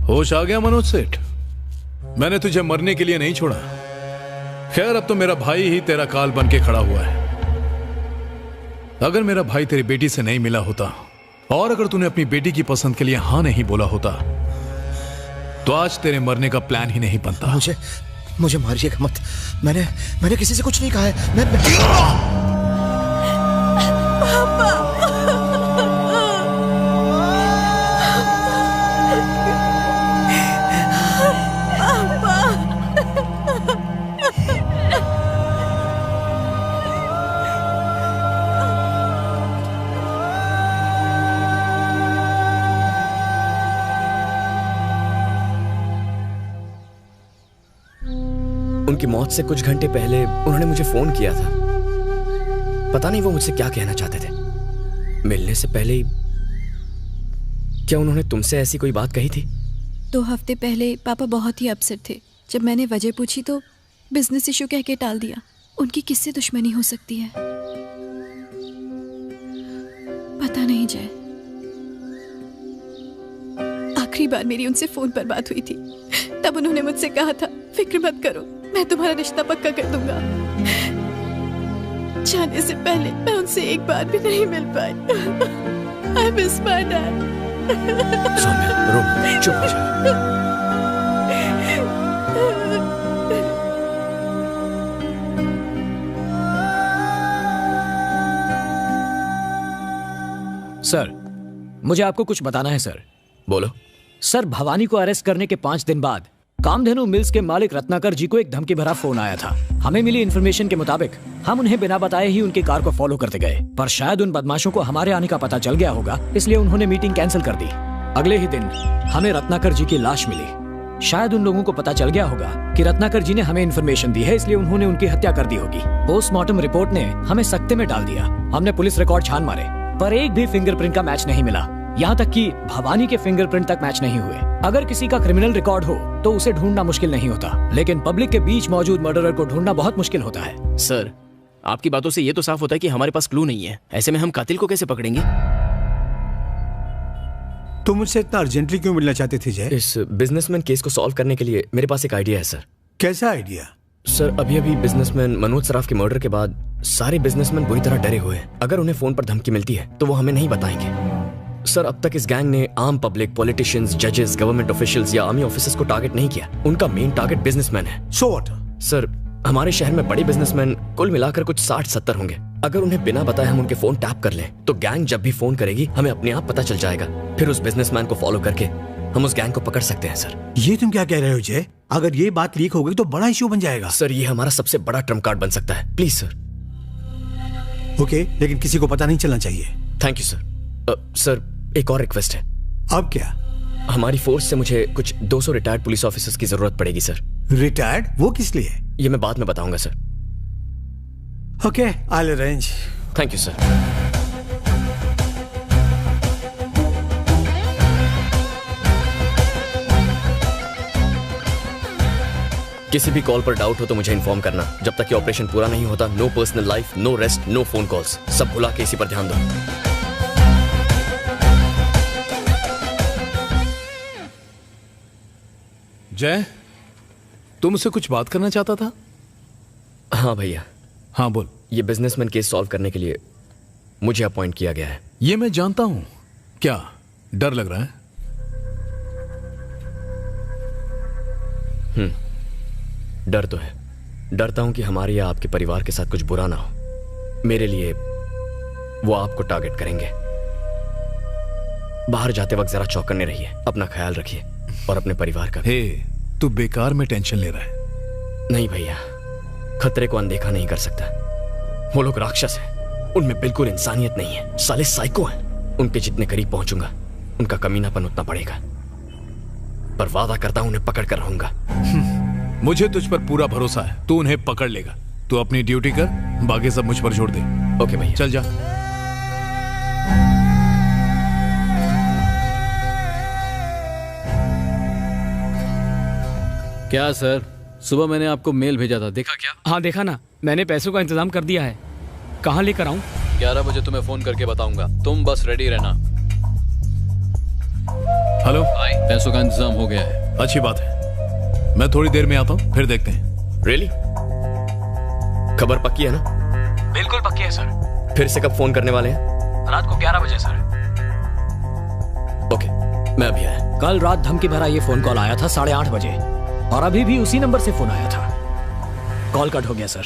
Speaker 21: होश आ गया मनोज सेठ? मैंने तुझे मरने के लिए नहीं छोड़ा। खैर अब तो मेरा भाई ही तेरा काल बन के खड़ा हुआ है। अगर मेरा भाई तेरी बेटी से नहीं मिला होता और अगर तूने अपनी बेटी की पसंद के लिए हां नहीं बोला होता तो आज तेरे मरने का प्लान ही नहीं बनता।
Speaker 3: मुझे मारिएगा मत। मैंने किसी से कुछ नहीं कहा है। मैं
Speaker 15: उनकी मौत से कुछ घंटे पहले उन्होंने मुझे फोन किया था। पता नहीं वो मुझसे क्या कहना चाहते थे। मिलने से पहले ही क्या उन्होंने तुमसे ऐसी कोई बात कही थी?
Speaker 17: 2 हफ्ते पहले पापा बहुत ही अपसेट थे। जब मैंने वजह पूछी तो बिजनेस इशू कह के टाल दिया। उनकी किससे दुश्मनी हो सकती है पता नहीं जय। आखिरी बार मेरी उनसे फोन पर बात हुई थी, तब उन्होंने मुझसे कहा था फिक्र मत करो, मैं तुम्हारा रिश्ता पक्का कर दूंगा। जाने से पहले मैं उनसे एक बार भी नहीं मिल पाई। I miss my dad।
Speaker 15: चुप हो जा।
Speaker 4: सर, मुझे आपको कुछ बताना है सर।
Speaker 15: बोलो।
Speaker 4: सर, भवानी को अरेस्ट करने के 5 दिन बाद कामधेनु मिल्स के मालिक रत्नाकर जी को एक धमकी भरा फोन आया था। हमें मिली इन्फॉर्मेशन के मुताबिक हम उन्हें बिना बताए ही उनकी कार को फॉलो करते गए, पर शायद उन बदमाशों को हमारे आने का पता चल गया होगा, इसलिए उन्होंने मीटिंग कैंसिल कर दी। अगले ही दिन हमें रत्नाकर जी की लाश मिली। शायद उन लोगों को पता चल गया होगा कि रत्नाकर जी ने हमें इन्फॉर्मेशन दी है, इसलिए उन्होंने उनकी हत्या कर दी होगी। पोस्टमार्टम रिपोर्ट ने हमें सकते में डाल दिया। हमने पुलिस रिकॉर्ड छान मारे, पर एक भी फिंगरप्रिंट का मैच नहीं मिला। यहाँ तक कि भवानी के फिंगरप्रिंट तक मैच नहीं हुए। अगर किसी का क्रिमिनल रिकॉर्ड हो तो उसे ढूंढना मुश्किल नहीं होता, लेकिन पब्लिक के बीच मौजूद मर्डरर को ढूंढना बहुत मुश्किल होता है।
Speaker 13: सर, आपकी बातों से ये तो साफ होता है कि हमारे पास क्लू नहीं है। ऐसे में हम कातिल को कैसे पकड़ेंगे?
Speaker 1: तुम मुझसे इतना अर्जेंटली क्यों मिलना चाहते थे जय?
Speaker 15: इस बिजनेसमैन केस को सॉल्व करने के लिए मेरे पास एक आइडिया है सर।
Speaker 1: कैसा आइडिया?
Speaker 15: सर, अभी बिजनेसमैन मनोज सराफ के मर्डर के बाद सारे बिजनेसमैन बुरी तरह डरे हुए हैं। अगर उन्हें फोन पर धमकी मिलती है तो वो हमें नहीं बताएंगे। सर, अब तक इस गैंग ने आम पब्लिक, पॉलिटिशियंस, जजेस, गवर्नमेंट ऑफिशियल्स या आर्मी ऑफिसर्स को टारगेट नहीं किया। उनका मेन टारगेट बिजनेसमैन है।
Speaker 1: So what?
Speaker 15: सर, हमारे शहर में बड़े बिजनेसमैन कुल मिलाकर कुछ 60-70 होंगे। अगर उन्हें बिना बताए हम उनके फोन टैप कर लें तो गैंग जब भी फोन करेगी हमें अपने आप पता चल जाएगा। फिर उस बिजनेसमैन को फॉलो करके हम उस गैंग को पकड़ सकते हैं। सर,
Speaker 1: ये तुम क्या कह रहे हो जय? अगर ये बात लीक हो गई तो बड़ा इश्यू बन जाएगा।
Speaker 15: सर, ये हमारा सबसे बड़ा ट्रम्प कार्ड बन सकता है। Please sir.
Speaker 1: ओके, लेकिन किसी को पता नहीं चलना चाहिए।
Speaker 15: Thank you sir. सर, एक और रिक्वेस्ट है।
Speaker 1: अब क्या?
Speaker 15: हमारी फोर्स से मुझे कुछ 200 रिटायर्ड पुलिस ऑफिसर्स की जरूरत पड़ेगी सर।
Speaker 1: रिटायर्ड? वो किस लिए?
Speaker 15: ये मैं बाद में बताऊंगा sir.
Speaker 1: Okay, I will arrange.
Speaker 15: Thank you sir. किसी भी कॉल पर डाउट हो तो मुझे इन्फॉर्म करना। जब तक ये ऑपरेशन पूरा नहीं होता, no personal life, no rest, no phone calls. सब भुला के इसी पर ध्यान दो।
Speaker 21: जय, तुम मुझसे कुछ बात करना चाहता था?
Speaker 15: हाँ भैया।
Speaker 21: हाँ बोल।
Speaker 15: ये बिजनेसमैन केस सॉल्व करने के लिए मुझे अपॉइंट किया गया है।
Speaker 21: ये मैं जानता हूं। क्या डर लग रहा है?
Speaker 15: डर तो है। डरता हूं कि हमारे या आपके परिवार के साथ कुछ बुरा ना हो। मेरे लिए वो आपको टारगेट करेंगे। बाहर जाते वक्त जरा चौकन्ने रहिए, अपना ख्याल रखिए और अपने परिवार का।
Speaker 21: हे, तू बेकार में टेंशन ले रहा है।
Speaker 15: नहीं भैया, खतरे को अनदेखा नहीं कर सकता। वो लोग राक्षस हैं, उनमें बिल्कुल इंसानियत नहीं है। साले साइको हैं। उनके जितने करीब पहुंचूंगा उनका कमीनापन उतना बढ़ेगा, पर वादा करता हूं उन्हें पकड़ कर रहूंगा।
Speaker 21: मुझे तुझ पर पूरा भरोसा है, तू उन्हें पकड़ लेगा। तू अपनी ड्यूटी कर, बाकी सब मुझ पर छोड़ दे।
Speaker 15: ओके भैया,
Speaker 21: चल जा।
Speaker 5: क्या सर, सुबह मैंने आपको मेल भेजा था, देखा क्या?
Speaker 9: हाँ देखा ना, मैंने पैसों का इंतजाम कर दिया है। कहाँ लेकर आऊं?
Speaker 5: 11 बजे तुम्हें फोन करके बताऊंगा, तुम बस रेडी रहना।
Speaker 21: हेलो,
Speaker 5: पैसों का इंतजाम हो गया है।
Speaker 21: अच्छी बात है, मैं थोड़ी देर में आता हूँ, फिर देखते हैं।
Speaker 15: रियली? खबर पक्की है ना?
Speaker 9: बिल्कुल पक्की है सर।
Speaker 15: फिर से कब फोन करने वाले हैं?
Speaker 9: रात को 11 बजे सर।
Speaker 15: ओके, मैं अभी आया।
Speaker 4: कल रात धमकी भरा ये फोन कॉल आया था 8:30 बजे, और अभी भी उसी नंबर से फोन आया था। कॉल कट हो गया सर।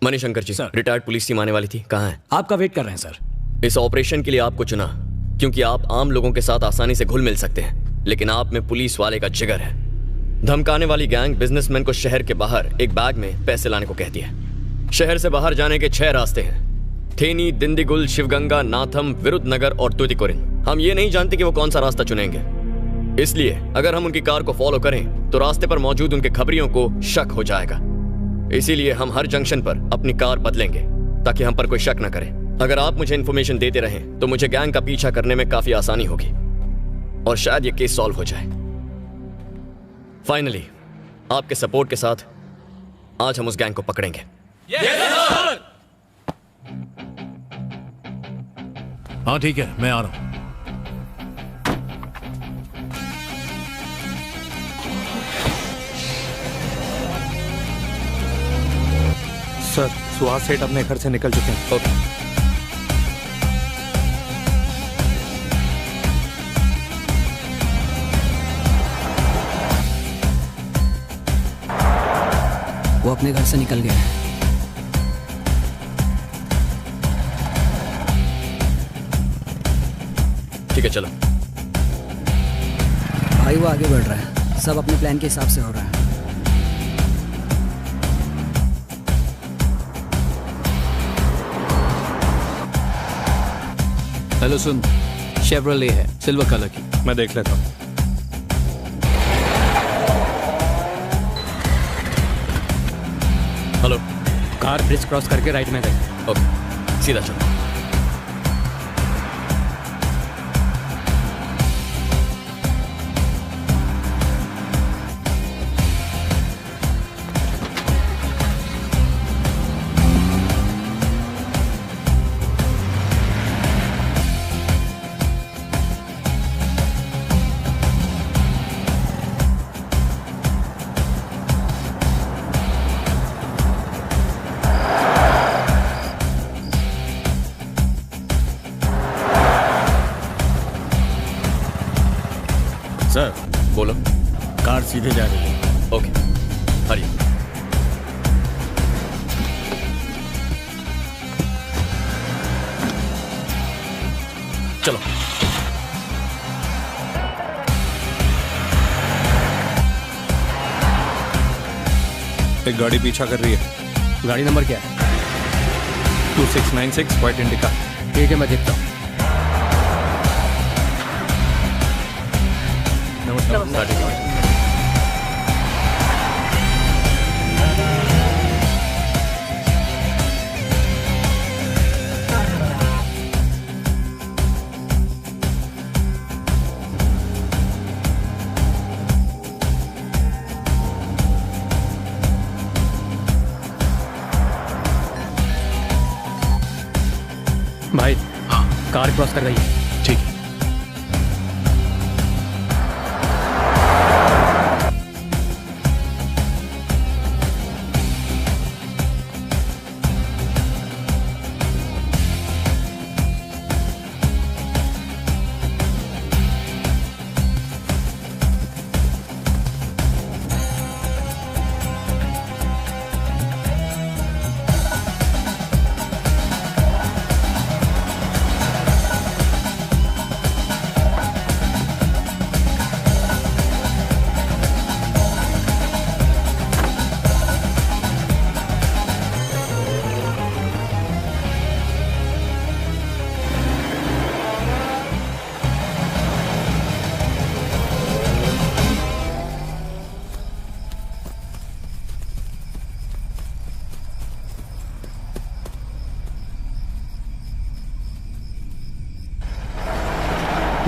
Speaker 15: मणिशंकर जी, रिटायर्ड पुलिस टीम आने वाली थी, कहाँ है?
Speaker 4: आपका वेट कर रहे हैं सर।
Speaker 15: इस ऑपरेशन के लिए आपको चुना क्योंकि आप आम लोगों के साथ आसानी से घुल मिल सकते हैं, लेकिन आप में पुलिस वाले का जिगर है। धमकाने वाली गैंग बिजनेसमैन को शहर के बाहर एक बैग में पैसे लाने को कहती है। शहर से बाहर जाने के 6 रास्ते हैं, थेनी, दिंदीगुल, शिवगंगा, नाथम, विरुद्धनगर और तुतिकोरिन। हम ये नहीं जानते कि वो कौन सा रास्ता चुनेंगे, इसलिए अगर हम उनकी कार को फॉलो करें तो रास्ते पर मौजूद उनके खबरियों को शक हो जाएगा। इसीलिए हम हर जंक्शन पर अपनी कार बदलेंगे ताकि हम पर कोई शक न करे। अगर आप मुझे इंफॉर्मेशन देते रहें तो मुझे गैंग का पीछा करने में काफी आसानी होगी और शायद ये केस सॉल्व हो जाए। फाइनली आपके सपोर्ट के साथ आज हम उस गैंग को पकड़ेंगे।
Speaker 21: हाँ ठीक है, मैं आ रहा हूं।
Speaker 19: सर, सुहास सेठ अपने घर से निकल चुके हैं।
Speaker 15: ओके।
Speaker 14: वो अपने घर से निकल गए हैं।
Speaker 15: ठीक है, चलो।
Speaker 14: भाई वो आगे बढ़ रहा है, सब अपने प्लान के हिसाब से हो रहा है।
Speaker 5: हेलो सुन, शेवरले है, सिल्वर कलर की।
Speaker 19: मैं देख लेता हूँ।
Speaker 15: हेलो।
Speaker 14: कार ब्रिज क्रॉस करके राइट में गई।
Speaker 15: ओके, सीधा चलो।
Speaker 6: सर,
Speaker 15: बोलो।
Speaker 6: कार सीधे जा रही है।
Speaker 15: ओके, हरिए। चलो।
Speaker 19: एक गाड़ी पीछा कर रही है।
Speaker 14: गाड़ी नंबर क्या है?
Speaker 19: 2696 व्हाइट इंडिका।
Speaker 14: ठीक है, मैं देखता हूँ। भाई, कार क्रॉस कर रही है।
Speaker 21: ठीक है।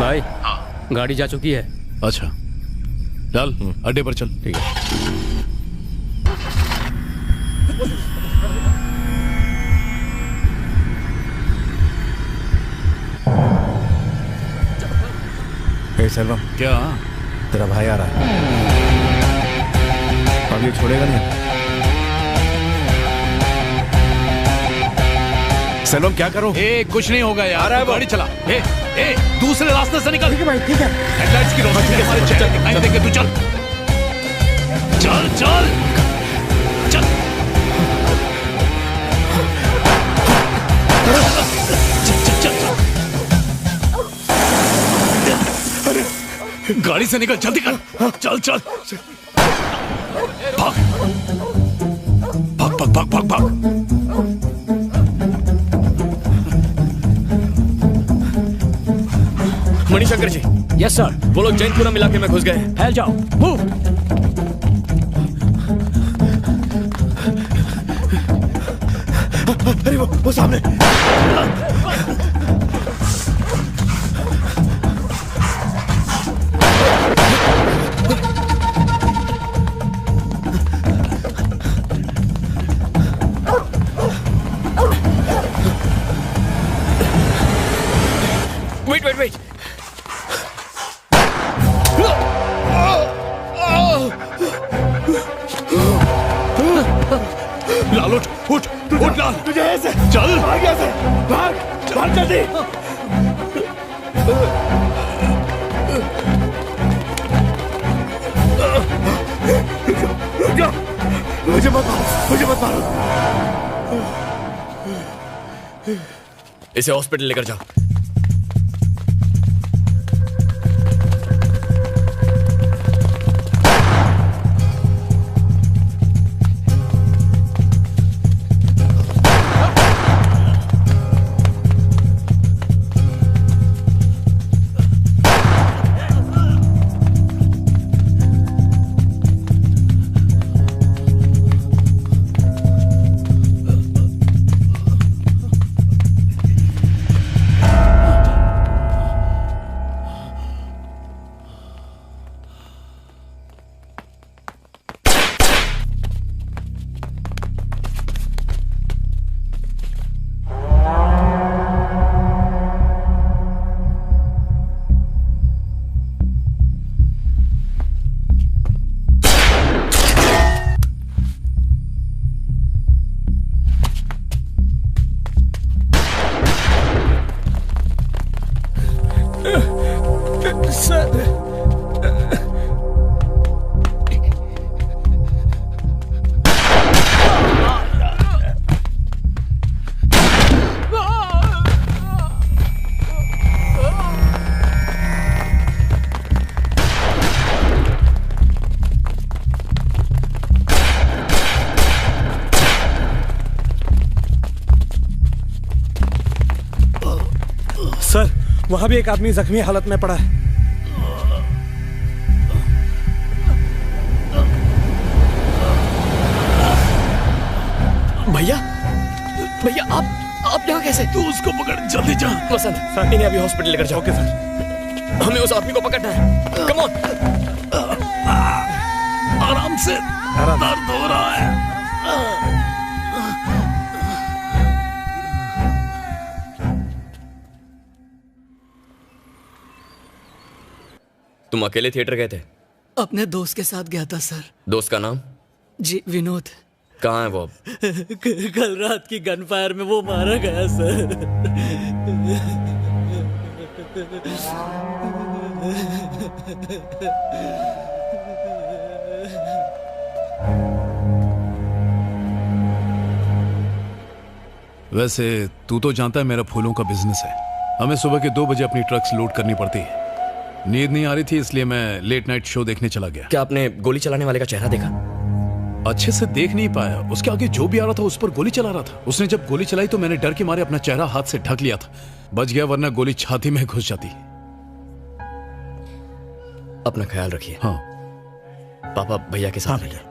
Speaker 14: भाई, गाड़ी जा चुकी है।
Speaker 21: अच्छा, चल अड्डे पर चल।
Speaker 14: ठीक है।
Speaker 23: हे सेल्वम,
Speaker 21: क्या?
Speaker 23: तेरा भाई आ रहा है। अब ये छोड़ेगा नहीं।
Speaker 21: सेल्वम क्या करो? कुछ नहीं होगा यार, आ रहा है, गाड़ी चला। दूसरे रास्ते से निकल। ठीक है भाई, ठीक है। हेडलाइट्स की रोशनी हमारे चेहरे दिखाई देंगे, तू चल चल चल। गाड़ी से निकल, जल्दी कर। चल चल भाग भाग भाग भाग भाग भाग।
Speaker 15: मणिशंकर जी।
Speaker 4: Yes sir.
Speaker 15: वो लोग जैनपुरम इलाके में घुस गए।
Speaker 4: फैल जाओ, मूव।
Speaker 3: अरे वो सामने।
Speaker 15: वेट।
Speaker 21: लाल उठ लाल।
Speaker 3: तुझे ऐसे
Speaker 21: चल
Speaker 3: भाग यहाँ से, भाग जल्दी। मुझे मत मारो।
Speaker 15: इसे हॉस्पिटल लेकर जाओ।
Speaker 19: सर, वहां भी एक आदमी जख्मी हालत में पड़ा है।
Speaker 15: भैया आप यहाँ कैसे?
Speaker 21: तू उसको पकड़, जल्दी जा।
Speaker 15: वसंत, इन्हें अभी हॉस्पिटल लेकर जाओ। Okay sir. हमें उस आदमी को पकड़ना है। Come on.
Speaker 21: आराम से, दर्द हो रहा है।
Speaker 15: तुम अकेले थिएटर गए थे?
Speaker 8: अपने दोस्त के साथ गया था सर।
Speaker 15: दोस्त का नाम?
Speaker 8: जी विनोद।
Speaker 15: कहाँ है वो अब?
Speaker 8: कल रात की गनफायर में वो मारा गया सर।
Speaker 21: वैसे तू तो जानता है मेरा फूलों का बिजनेस है। हमें सुबह के 2 बजे अपनी ट्रक्स लोड करनी पड़ती है। नींद नहीं आ रही थी, इसलिए मैं लेट नाइट शो देखने चला गया।
Speaker 15: क्या आपने गोली चलाने वाले का चेहरा देखा?
Speaker 21: अच्छे से देख नहीं पाया। उसके आगे जो भी आ रहा था उस पर गोली चला रहा था। उसने जब गोली चलाई तो मैंने डर के मारे अपना चेहरा हाथ से ढक लिया था। बच गया, वरना गोली छाती में घुस जाती।
Speaker 15: अपना ख्याल रखिए।
Speaker 21: हाँ।
Speaker 15: पापा भैया के साथ मिले।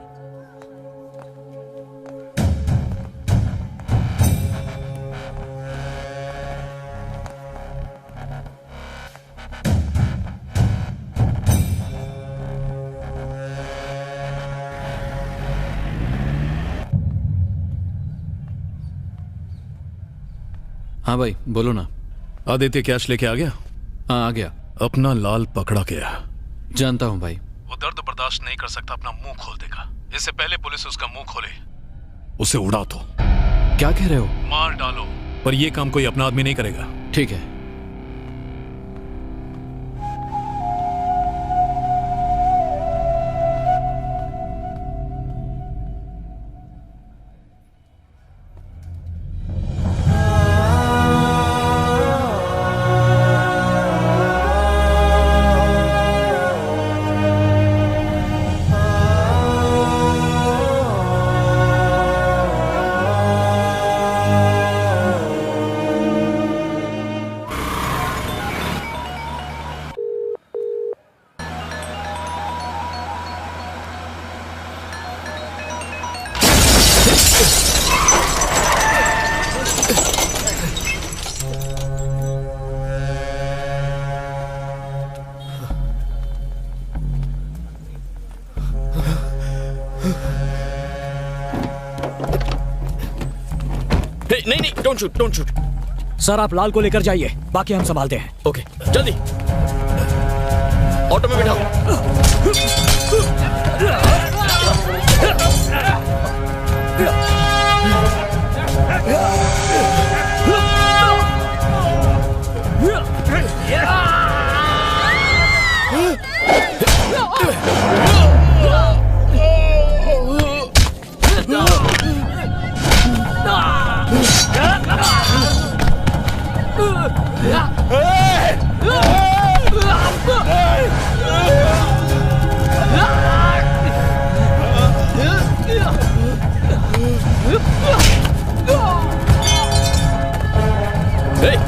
Speaker 5: हाँ भाई बोलो ना।
Speaker 21: आदित्य कैश लेके आ गया?
Speaker 5: हाँ आ गया।
Speaker 21: अपना लाल पकड़ा गया।
Speaker 5: जानता हूँ भाई।
Speaker 21: वो दर्द बर्दाश्त नहीं कर सकता, अपना मुंह खोल देगा। इससे पहले पुलिस उसका मुंह खोले उसे उड़ा दो।
Speaker 5: क्या कह रहे हो?
Speaker 21: मार डालो, पर यह काम कोई अपना आदमी नहीं करेगा।
Speaker 5: ठीक है।
Speaker 15: नहीं नहीं, don't shoot, don't shoot.
Speaker 4: Sir आप लाल को लेकर जाइए, बाकी हम संभालते हैं।
Speaker 15: ओके, जल्दी ऑटो में बैठाओ।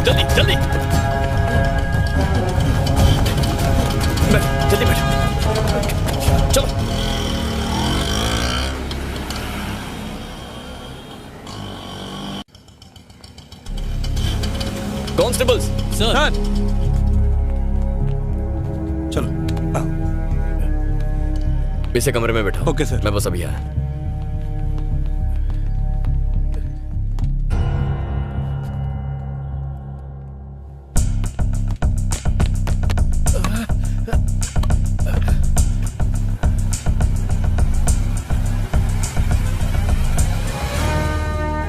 Speaker 15: जल्दी जल्दी बैठ, जल्दी बैठ, चलो। कॉन्स्टेबल्स सर,
Speaker 1: चलो
Speaker 15: इसे कमरे में बैठा।
Speaker 1: Okay sir.
Speaker 15: मैं बस अभी आया।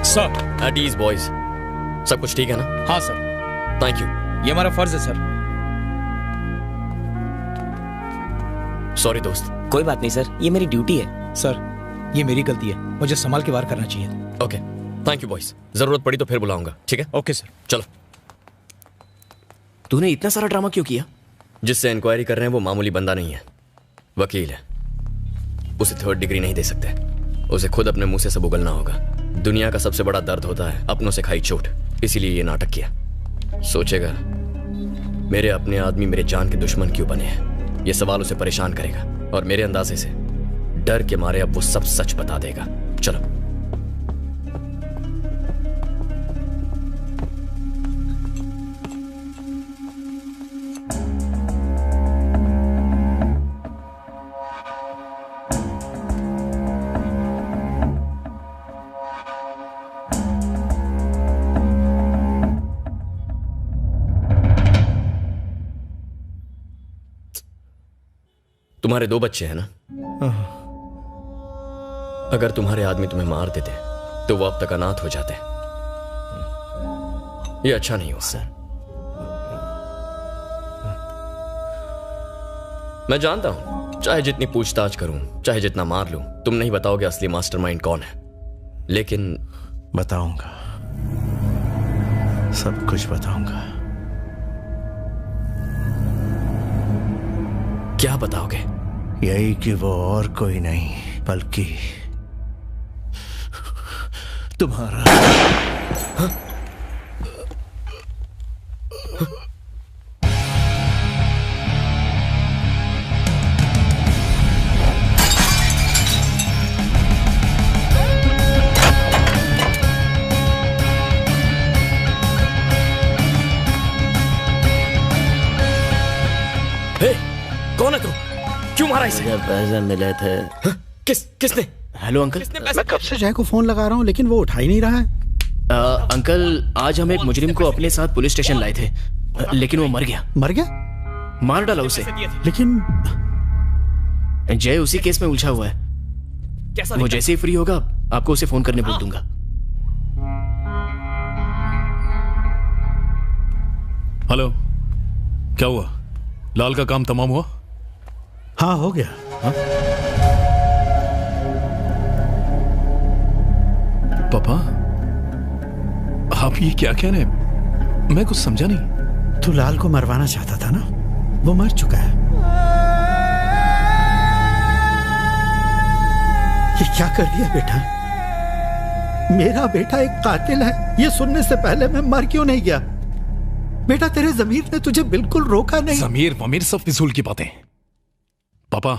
Speaker 10: सर
Speaker 15: एट ईज बॉयज, सब कुछ ठीक है ना?
Speaker 10: हाँ सर।
Speaker 15: Thank you.
Speaker 10: ये हमारा फर्ज है सर।
Speaker 15: सॉरी दोस्त।
Speaker 2: कोई बात नहीं सर, ये मेरी ड्यूटी है।
Speaker 10: सर ये मेरी गलती है, मुझे संभाल के वार करना चाहिए।
Speaker 15: Okay, thank you boys. जरूरत पड़ी तो फिर बुलाऊंगा, ठीक है?
Speaker 10: Okay sir.
Speaker 15: चलो।
Speaker 13: तूने इतना सारा ड्रामा क्यों किया?
Speaker 15: जिससे इंक्वायरी कर रहे हैं वो मामूली बंदा नहीं है, वकील है। उसे 3rd डिग्री नहीं दे सकते, उसे खुद अपने मुंह से सब उगलना होगा। दुनिया का सबसे बड़ा दर्द होता है अपनों से खाई चोट, इसीलिए ये नाटक किया। सोचेगा मेरे अपने आदमी मेरे जान के दुश्मन क्यों बने हैं, ये सवाल उसे परेशान करेगा और मेरे अंदाजे से डर के मारे अब वो सब सच बता देगा। चलो। तुम्हारे 2 बच्चे हैं ना? अगर तुम्हारे आदमी तुम्हें मार देते तो वो अब तक अनाथ हो जाते। ये अच्छा नहीं हुआ सर। मैं जानता हूं, चाहे जितनी पूछताछ करूं, चाहे जितना मार लूं, तुम नहीं बताओगे असली मास्टरमाइंड कौन है। लेकिन
Speaker 3: बताऊंगा, सब कुछ बताऊंगा।
Speaker 15: क्या बताओगे?
Speaker 3: यही कि वो और कोई नहीं बल्कि तुम्हारा। हाँ?
Speaker 15: कौन है तू? क्यों मारा इसे?
Speaker 2: पैसे मिले थे।
Speaker 15: किसने?
Speaker 13: Hello uncle.
Speaker 1: मैं कब से जय को फोन लगा रहा हूँ लेकिन वो उठा ही नहीं रहा है।
Speaker 13: अंकल आज हम एक मुजरिम को अपने साथ पुलिस स्टेशन लाए थे, लेकिन वो मर गया।
Speaker 1: मर गया?
Speaker 13: मार डाला उसे।
Speaker 1: लेकिन
Speaker 13: जय उसी केस में उलझा हुआ है। वो जैसे ही फ्री होगा आपको उसे फोन करने बोल दूंगा।
Speaker 21: हेलो, क्या हुआ? लाल का काम तमाम हुआ?
Speaker 1: हाँ हो गया। हाँ?
Speaker 21: पापा आप ये क्या कह रहे हैं? मैं कुछ समझा नहीं।
Speaker 1: तू लाल को मरवाना चाहता था ना, वो मर चुका है। ये क्या कर दिया बेटा? मेरा बेटा एक कातिल है, ये सुनने से पहले मैं मर क्यों नहीं गया? बेटा तेरे ज़मीर ने तुझे बिल्कुल रोका नहीं।
Speaker 21: ज़मीर वमीर सब फिजूल की बातें। पापा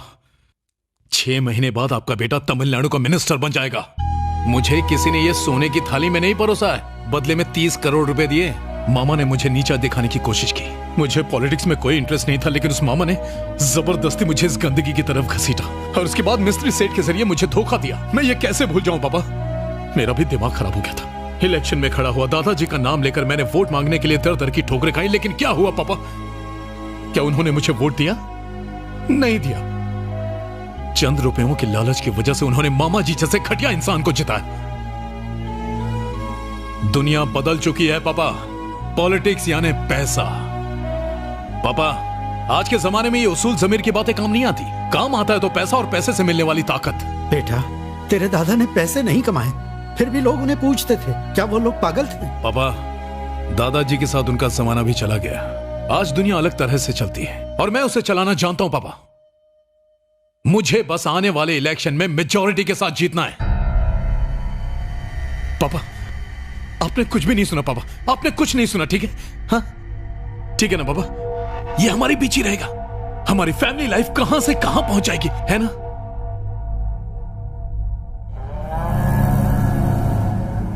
Speaker 21: 6 महीने बाद आपका बेटा तमिलनाडु का मिनिस्टर बन जाएगा। मुझे किसी ने ये सोने की थाली में नहीं परोसा है, बदले में 30 करोड़ रुपए दिए। मामा ने मुझे नीचा दिखाने की कोशिश की। मुझे पॉलिटिक्स में कोई इंटरेस्ट नहीं था, लेकिन उस मामा ने जबरदस्ती मुझे इस गंदगी की तरफ घसीटा और उसके बाद मिस्त्री सेठ के जरिए मुझे धोखा दिया। मैं ये कैसे भूल जाऊं पापा? मेरा भी दिमाग खराब हो गया था। इलेक्शन में खड़ा हुआ, दादाजी का नाम लेकर मैंने वोट मांगने के लिए दर दर की ठोकरें खाई, लेकिन क्या हुआ पापा? क्या उन्होंने मुझे वोट दिया? नहीं दिया। चंद रुपयों की लालच की वजह से उन्होंने मामा जी जैसे घटिया इंसान को जिताया। दुनिया बदल चुकी है पापा। पॉलिटिक्स यानी पैसा। पापा, आज के जमाने में ये उसूल जमीर की बातें काम नहीं आती। काम आता है तो पैसा और पैसे से मिलने वाली ताकत।
Speaker 16: बेटा, तेरे दादा ने पैसे नहीं कमाए, फिर भी लोग उन्हें पूछते थे। क्या वो लोग पागल थे?
Speaker 21: पापा, दादाजी के साथ उनका जमाना भी चला गया। आज दुनिया अलग तरह से चलती है और मैं उसे चलाना जानता हूं पापा। मुझे बस आने वाले इलेक्शन में मेजॉरिटी के साथ जीतना है। पापा, आपने कुछ भी नहीं सुना पापा, आपने कुछ नहीं सुना, ठीक है? हाँ, ठीक है ना पापा? ये हमारे बीच ही रहेगा। हमारी फैमिली लाइफ कहां से कहां पहुंच जाएगी, है ना?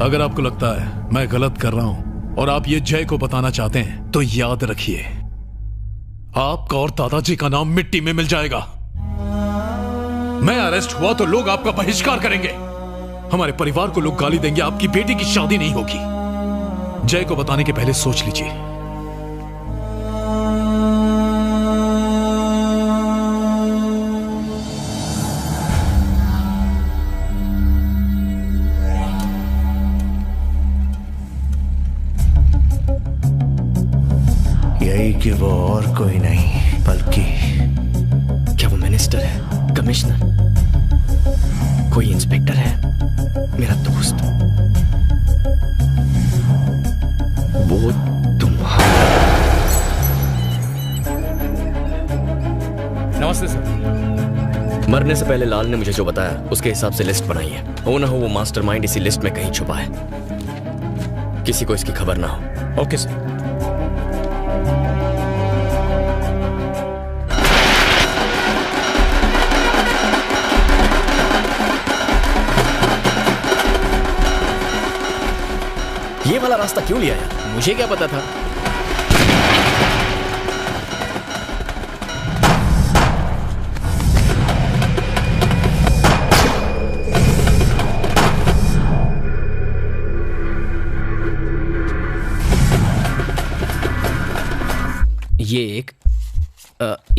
Speaker 21: अगर आपको लगता है मैं गलत कर रहा हूं और आप ये जय को बताना चाहते हैं तो याद रखिए, आपका और दादाजी का नाम मिट्टी में मिल जाएगा। मैं अरेस्ट हुआ तो लोग आपका बहिष्कार करेंगे, हमारे परिवार को लोग गाली देंगे, आपकी बेटी की शादी नहीं होगी। जय को बताने के पहले सोच लीजिए।
Speaker 3: यही कि वो और कोई नहीं बल्कि
Speaker 2: क्या वो मिनिस्टर है, कमिश्नर, कोई इंस्पेक्टर है, मेरा दोस्त? वो तुम्हारा?
Speaker 9: नमस्ते सर।
Speaker 15: मरने से पहले लाल ने मुझे जो बताया उसके हिसाब से लिस्ट बनाई है। हो ना हो वो मास्टरमाइंड इसी लिस्ट में कहीं छुपा है, किसी को इसकी खबर ना हो।
Speaker 10: Okay sir.
Speaker 2: ये वाला रास्ता क्यों लिया यार? मुझे क्या पता था?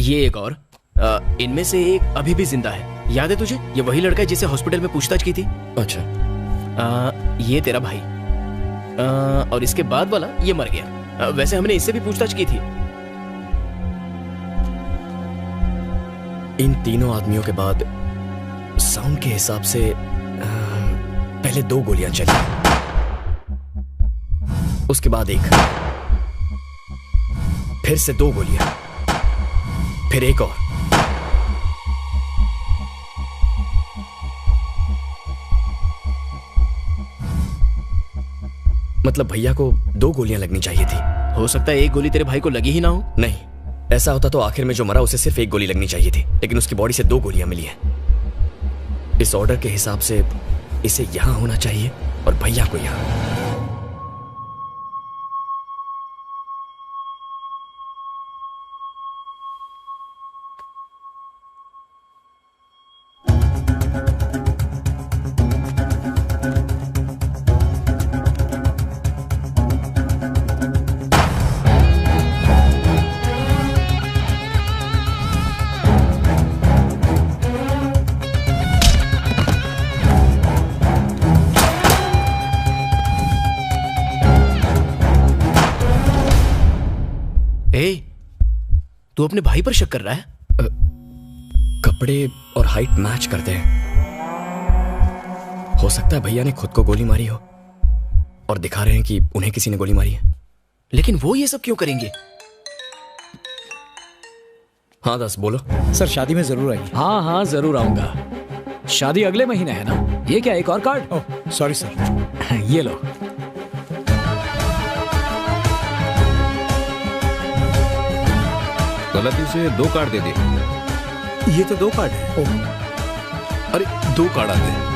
Speaker 2: ये एक और इनमें से एक अभी भी जिंदा है। याद है तुझे? ये वही लड़का है जिसे हॉस्पिटल में पूछताछ की थी।
Speaker 15: अच्छा।
Speaker 2: ये तेरा भाई और इसके बाद वाला ये मर गया। वैसे हमने इससे भी पूछताछ की थी। इन तीनों आदमियों के बाद साउंड के हिसाब से पहले 2 गोलियां चली, उसके बाद एक, फिर से 2 गोलियां, फिर एक और। मतलब भैया को 2 गोलियां लगनी चाहिए थी। हो सकता है एक गोली तेरे भाई को लगी ही ना हो।
Speaker 15: नहीं, ऐसा होता तो आखिर में जो मरा उसे सिर्फ 1 गोली लगनी चाहिए थी, लेकिन उसकी बॉडी से 2 गोलियां मिली हैं। इस ऑर्डर के हिसाब से इसे यहां होना चाहिए और भैया को यहां।
Speaker 2: तू अपने भाई पर शक कर रहा है?
Speaker 15: कपड़े और हाइट मैच करते हैं। हो सकता है भैया ने खुद को गोली मारी हो और दिखा रहे हैं कि उन्हें किसी ने गोली मारी है।
Speaker 2: लेकिन वो ये सब क्यों करेंगे?
Speaker 15: हाँ दास, बोलो।
Speaker 10: सर, शादी में जरूर आइए।
Speaker 4: हाँ हाँ, जरूर आऊंगा। शादी अगले महीने है ना? ये क्या, एक और कार्ड?
Speaker 10: Oh sorry sir.
Speaker 4: ये लो।
Speaker 23: गलती से 2 कार्ड दे दिए।
Speaker 16: ये तो 2 कार्ड है।
Speaker 21: अरे 2 कार्ड आते हैं।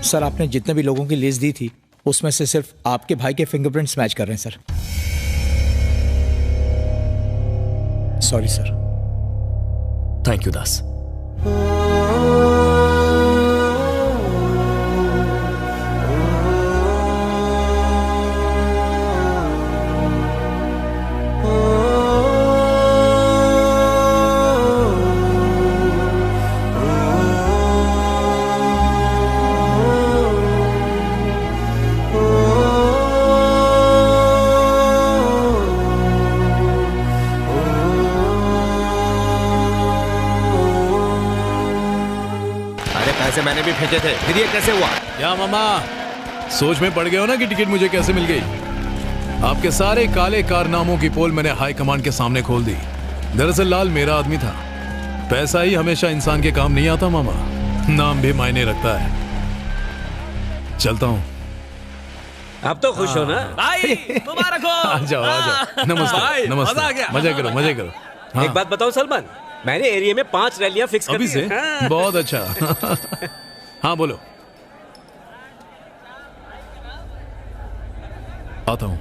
Speaker 10: सर, आपने जितने भी लोगों की लिस्ट दी थी उसमें से सिर्फ आपके भाई के फिंगरप्रिंट्स मैच कर रहे हैं sir. Sorry sir.
Speaker 15: Thank you Das.
Speaker 23: पैसे मैंने भी भेजे थे, फिर ये कैसे हुआ?
Speaker 21: क्या मामा सोच में पड़ गए हो ना कि टिकट मुझे कैसे मिल गई? आपके सारे काले कारनामों की पोल मैंने हाई कमांड के सामने खोल दी। दरअसल लाल मेरा आदमी था। पैसा ही हमेशा इंसान के काम नहीं आता मामा, नाम भी मायने रखता है। चलता हूँ।
Speaker 8: अब तो खुश हो ना
Speaker 2: भाई? मुबारक हो।
Speaker 21: आ जाओ आ जाओ। नमस्ते
Speaker 8: भाई,
Speaker 21: नमस्ते।
Speaker 8: मजा आ गया।
Speaker 21: मजे करो मजे करो। हाँ।
Speaker 8: एक बात बताओ सलमान, मैंने एरिया में 5 रैलियां फिक्स कर
Speaker 21: अभी
Speaker 8: दी
Speaker 21: से?
Speaker 8: हैं। हाँ।
Speaker 21: बहुत अच्छा। हाँ बोलो। आता हूँ।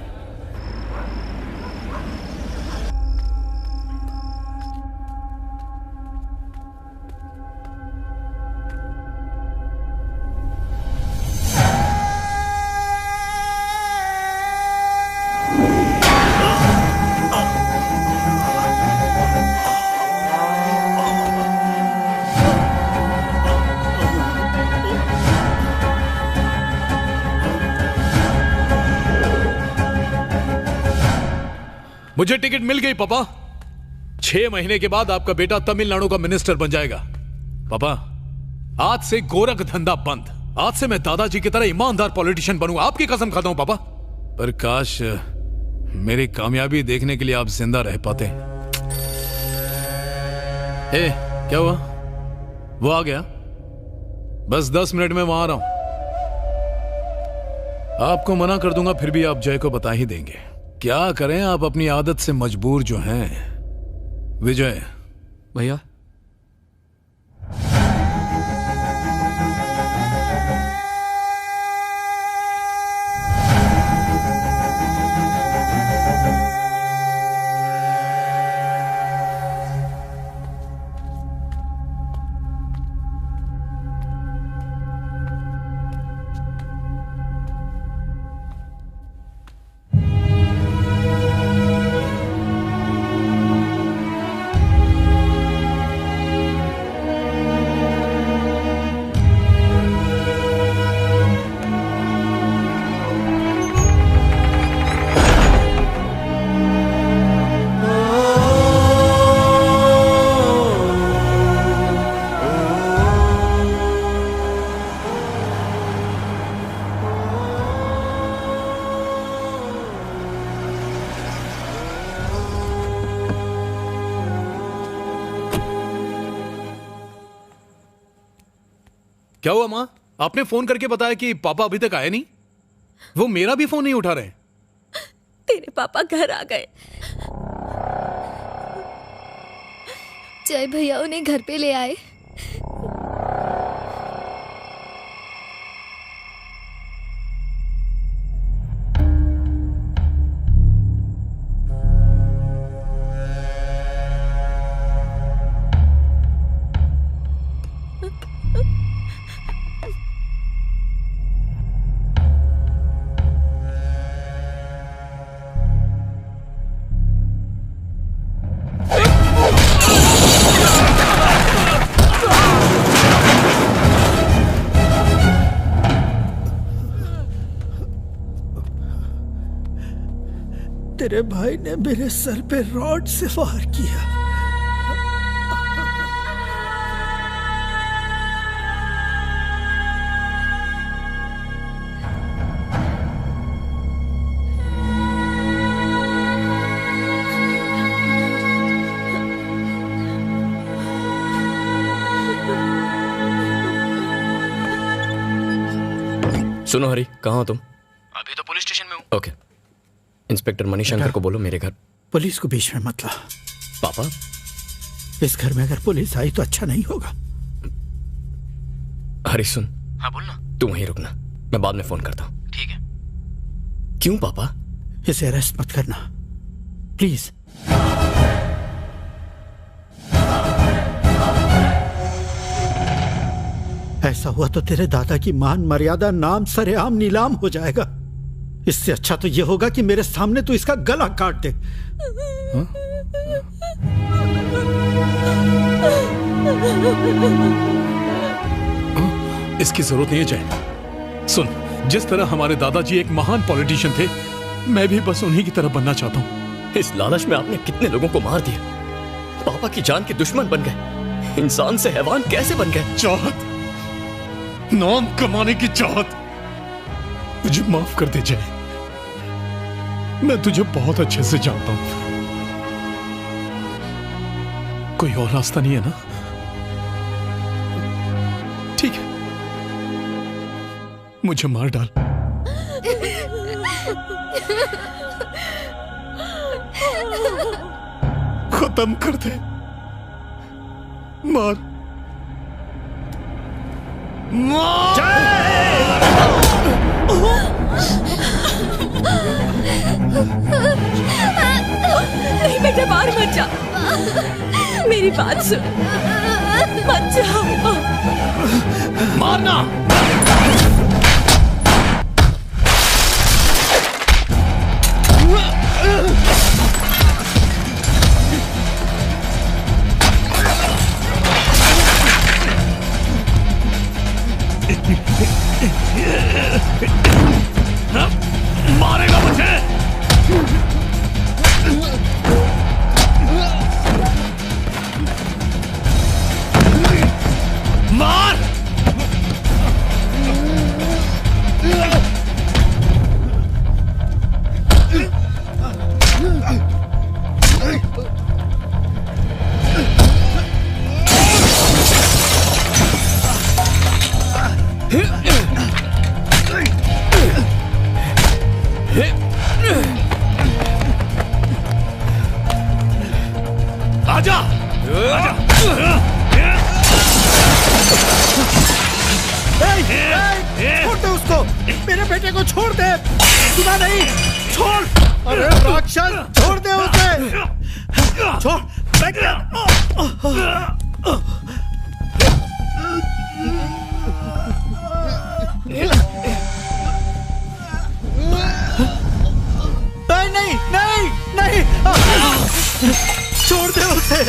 Speaker 21: मुझे टिकट मिल गई पापा। 6 महीने के बाद आपका बेटा तमिलनाडु का मिनिस्टर बन जाएगा। पापा आज से गोरख धंधा बंद। आज से मैं दादाजी की तरह ईमानदार पॉलिटिशियन बनूंगा। आपकी कसम खाता हूं पापा। पर काश मेरी कामयाबी देखने के लिए आप जिंदा रह पाते। ए, क्या हुआ? वो आ गया? बस 10 मिनट में वहां आ रहा हूं। आपको मना कर दूंगा फिर भी आप जय को बता ही देंगे। क्या करें, आप अपनी आदत से मजबूर जो हैं। विजय
Speaker 5: भैया
Speaker 21: क्या हुआ माँ? आपने फोन करके बताया कि पापा अभी तक आए नहीं। वो मेरा भी फोन नहीं उठा रहे।
Speaker 7: तेरे पापा घर आ गए।
Speaker 17: जय भैया उन्हें घर पे ले आए।
Speaker 16: तेरे भाई ने मेरे सर पे रॉड से वार किया।
Speaker 15: सुनो हरी, कहाँ हो तुम?
Speaker 2: अभी तो पुलिस स्टेशन में हूँ।
Speaker 15: ओके, इंस्पेक्टर मणिशंकर को बोलो मेरे घर।
Speaker 16: पुलिस को बीच में मत ला।
Speaker 15: पापा
Speaker 16: इस घर में अगर पुलिस आई तो अच्छा नहीं होगा।
Speaker 15: हरी सुन।
Speaker 2: हाँ बोलना।
Speaker 15: तू वहीं रुकना, मैं बाद में फोन करता हूँ।
Speaker 2: ठीक है।
Speaker 15: क्यों पापा?
Speaker 16: इसे अरेस्ट मत करना प्लीज। ऐसा हुआ तो तेरे दादा की मान मर्यादा नाम सरेआम नीलाम हो जाएगा। इससे अच्छा तो यह होगा कि मेरे सामने तू इसका गला काट दे।
Speaker 21: इसकी जरूरत नहीं है जय। सुन, जिस तरह हमारे दादाजी एक महान पॉलिटिशियन थे, मैं भी बस उन्हीं की तरह बनना चाहता हूँ।
Speaker 15: इस लालच में आपने कितने लोगों को मार दिया। पापा की जान के दुश्मन बन गए। इंसान से हैवान कैसे बन गए?
Speaker 21: चाहत नाम कमाने की चाहत। मुझे माफ कर दे जय, मैं तुझे बहुत अच्छे से जानता हूं। कोई और रास्ता नहीं है ना? ठीक है, मुझे मार डाल। खत्म कर दे, मार मार।
Speaker 7: नहीं बेटा, बाहर मत जा, मेरी बात सुन, मत जाओ।
Speaker 21: मारना। मारेगा मुझे? मार। आजा, आजा।
Speaker 16: छोड़ दे उसको, मेरे बेटे को छोड़ दे। सुना नहीं? छोड़। अरे राक्षस, छोड़ दे उसे। छोड़। नहीं नहीं नहीं, छोड़ दे उसे।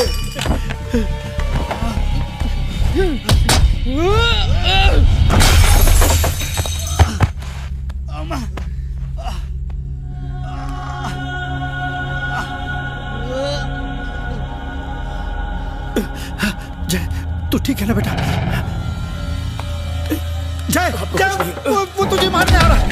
Speaker 16: जय, तू ठीक है ना बेटा? जय, जय, वो तुझे मारने आ रहा है।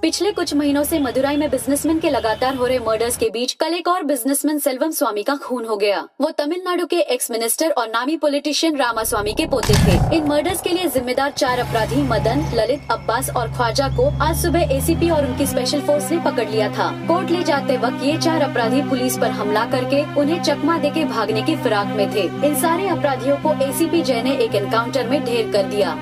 Speaker 11: पिछले कुछ महीनों से मदुराई में बिजनेसमैन के लगातार हो रहे मर्डर्स के बीच कल एक और बिजनेसमैन सेल्वम स्वामी का खून हो गया। वो तमिलनाडु के एक्स मिनिस्टर और नामी पॉलिटिशियन रामास्वामी के पोते थे। इन मर्डर्स के लिए जिम्मेदार 4 अपराधी मदन, ललित, अब्बास और ख्वाजा को आज सुबह एसीपी और उनकी स्पेशल फोर्स ने पकड़ लिया था। कोर्ट ले जाते वक्त ये 4 अपराधी पुलिस पर हमला करके उन्हें चकमा देके भागने की फिराक में थे। इन सारे अपराधियों को एसीपी जय ने एक एनकाउंटर में ढेर कर दिया।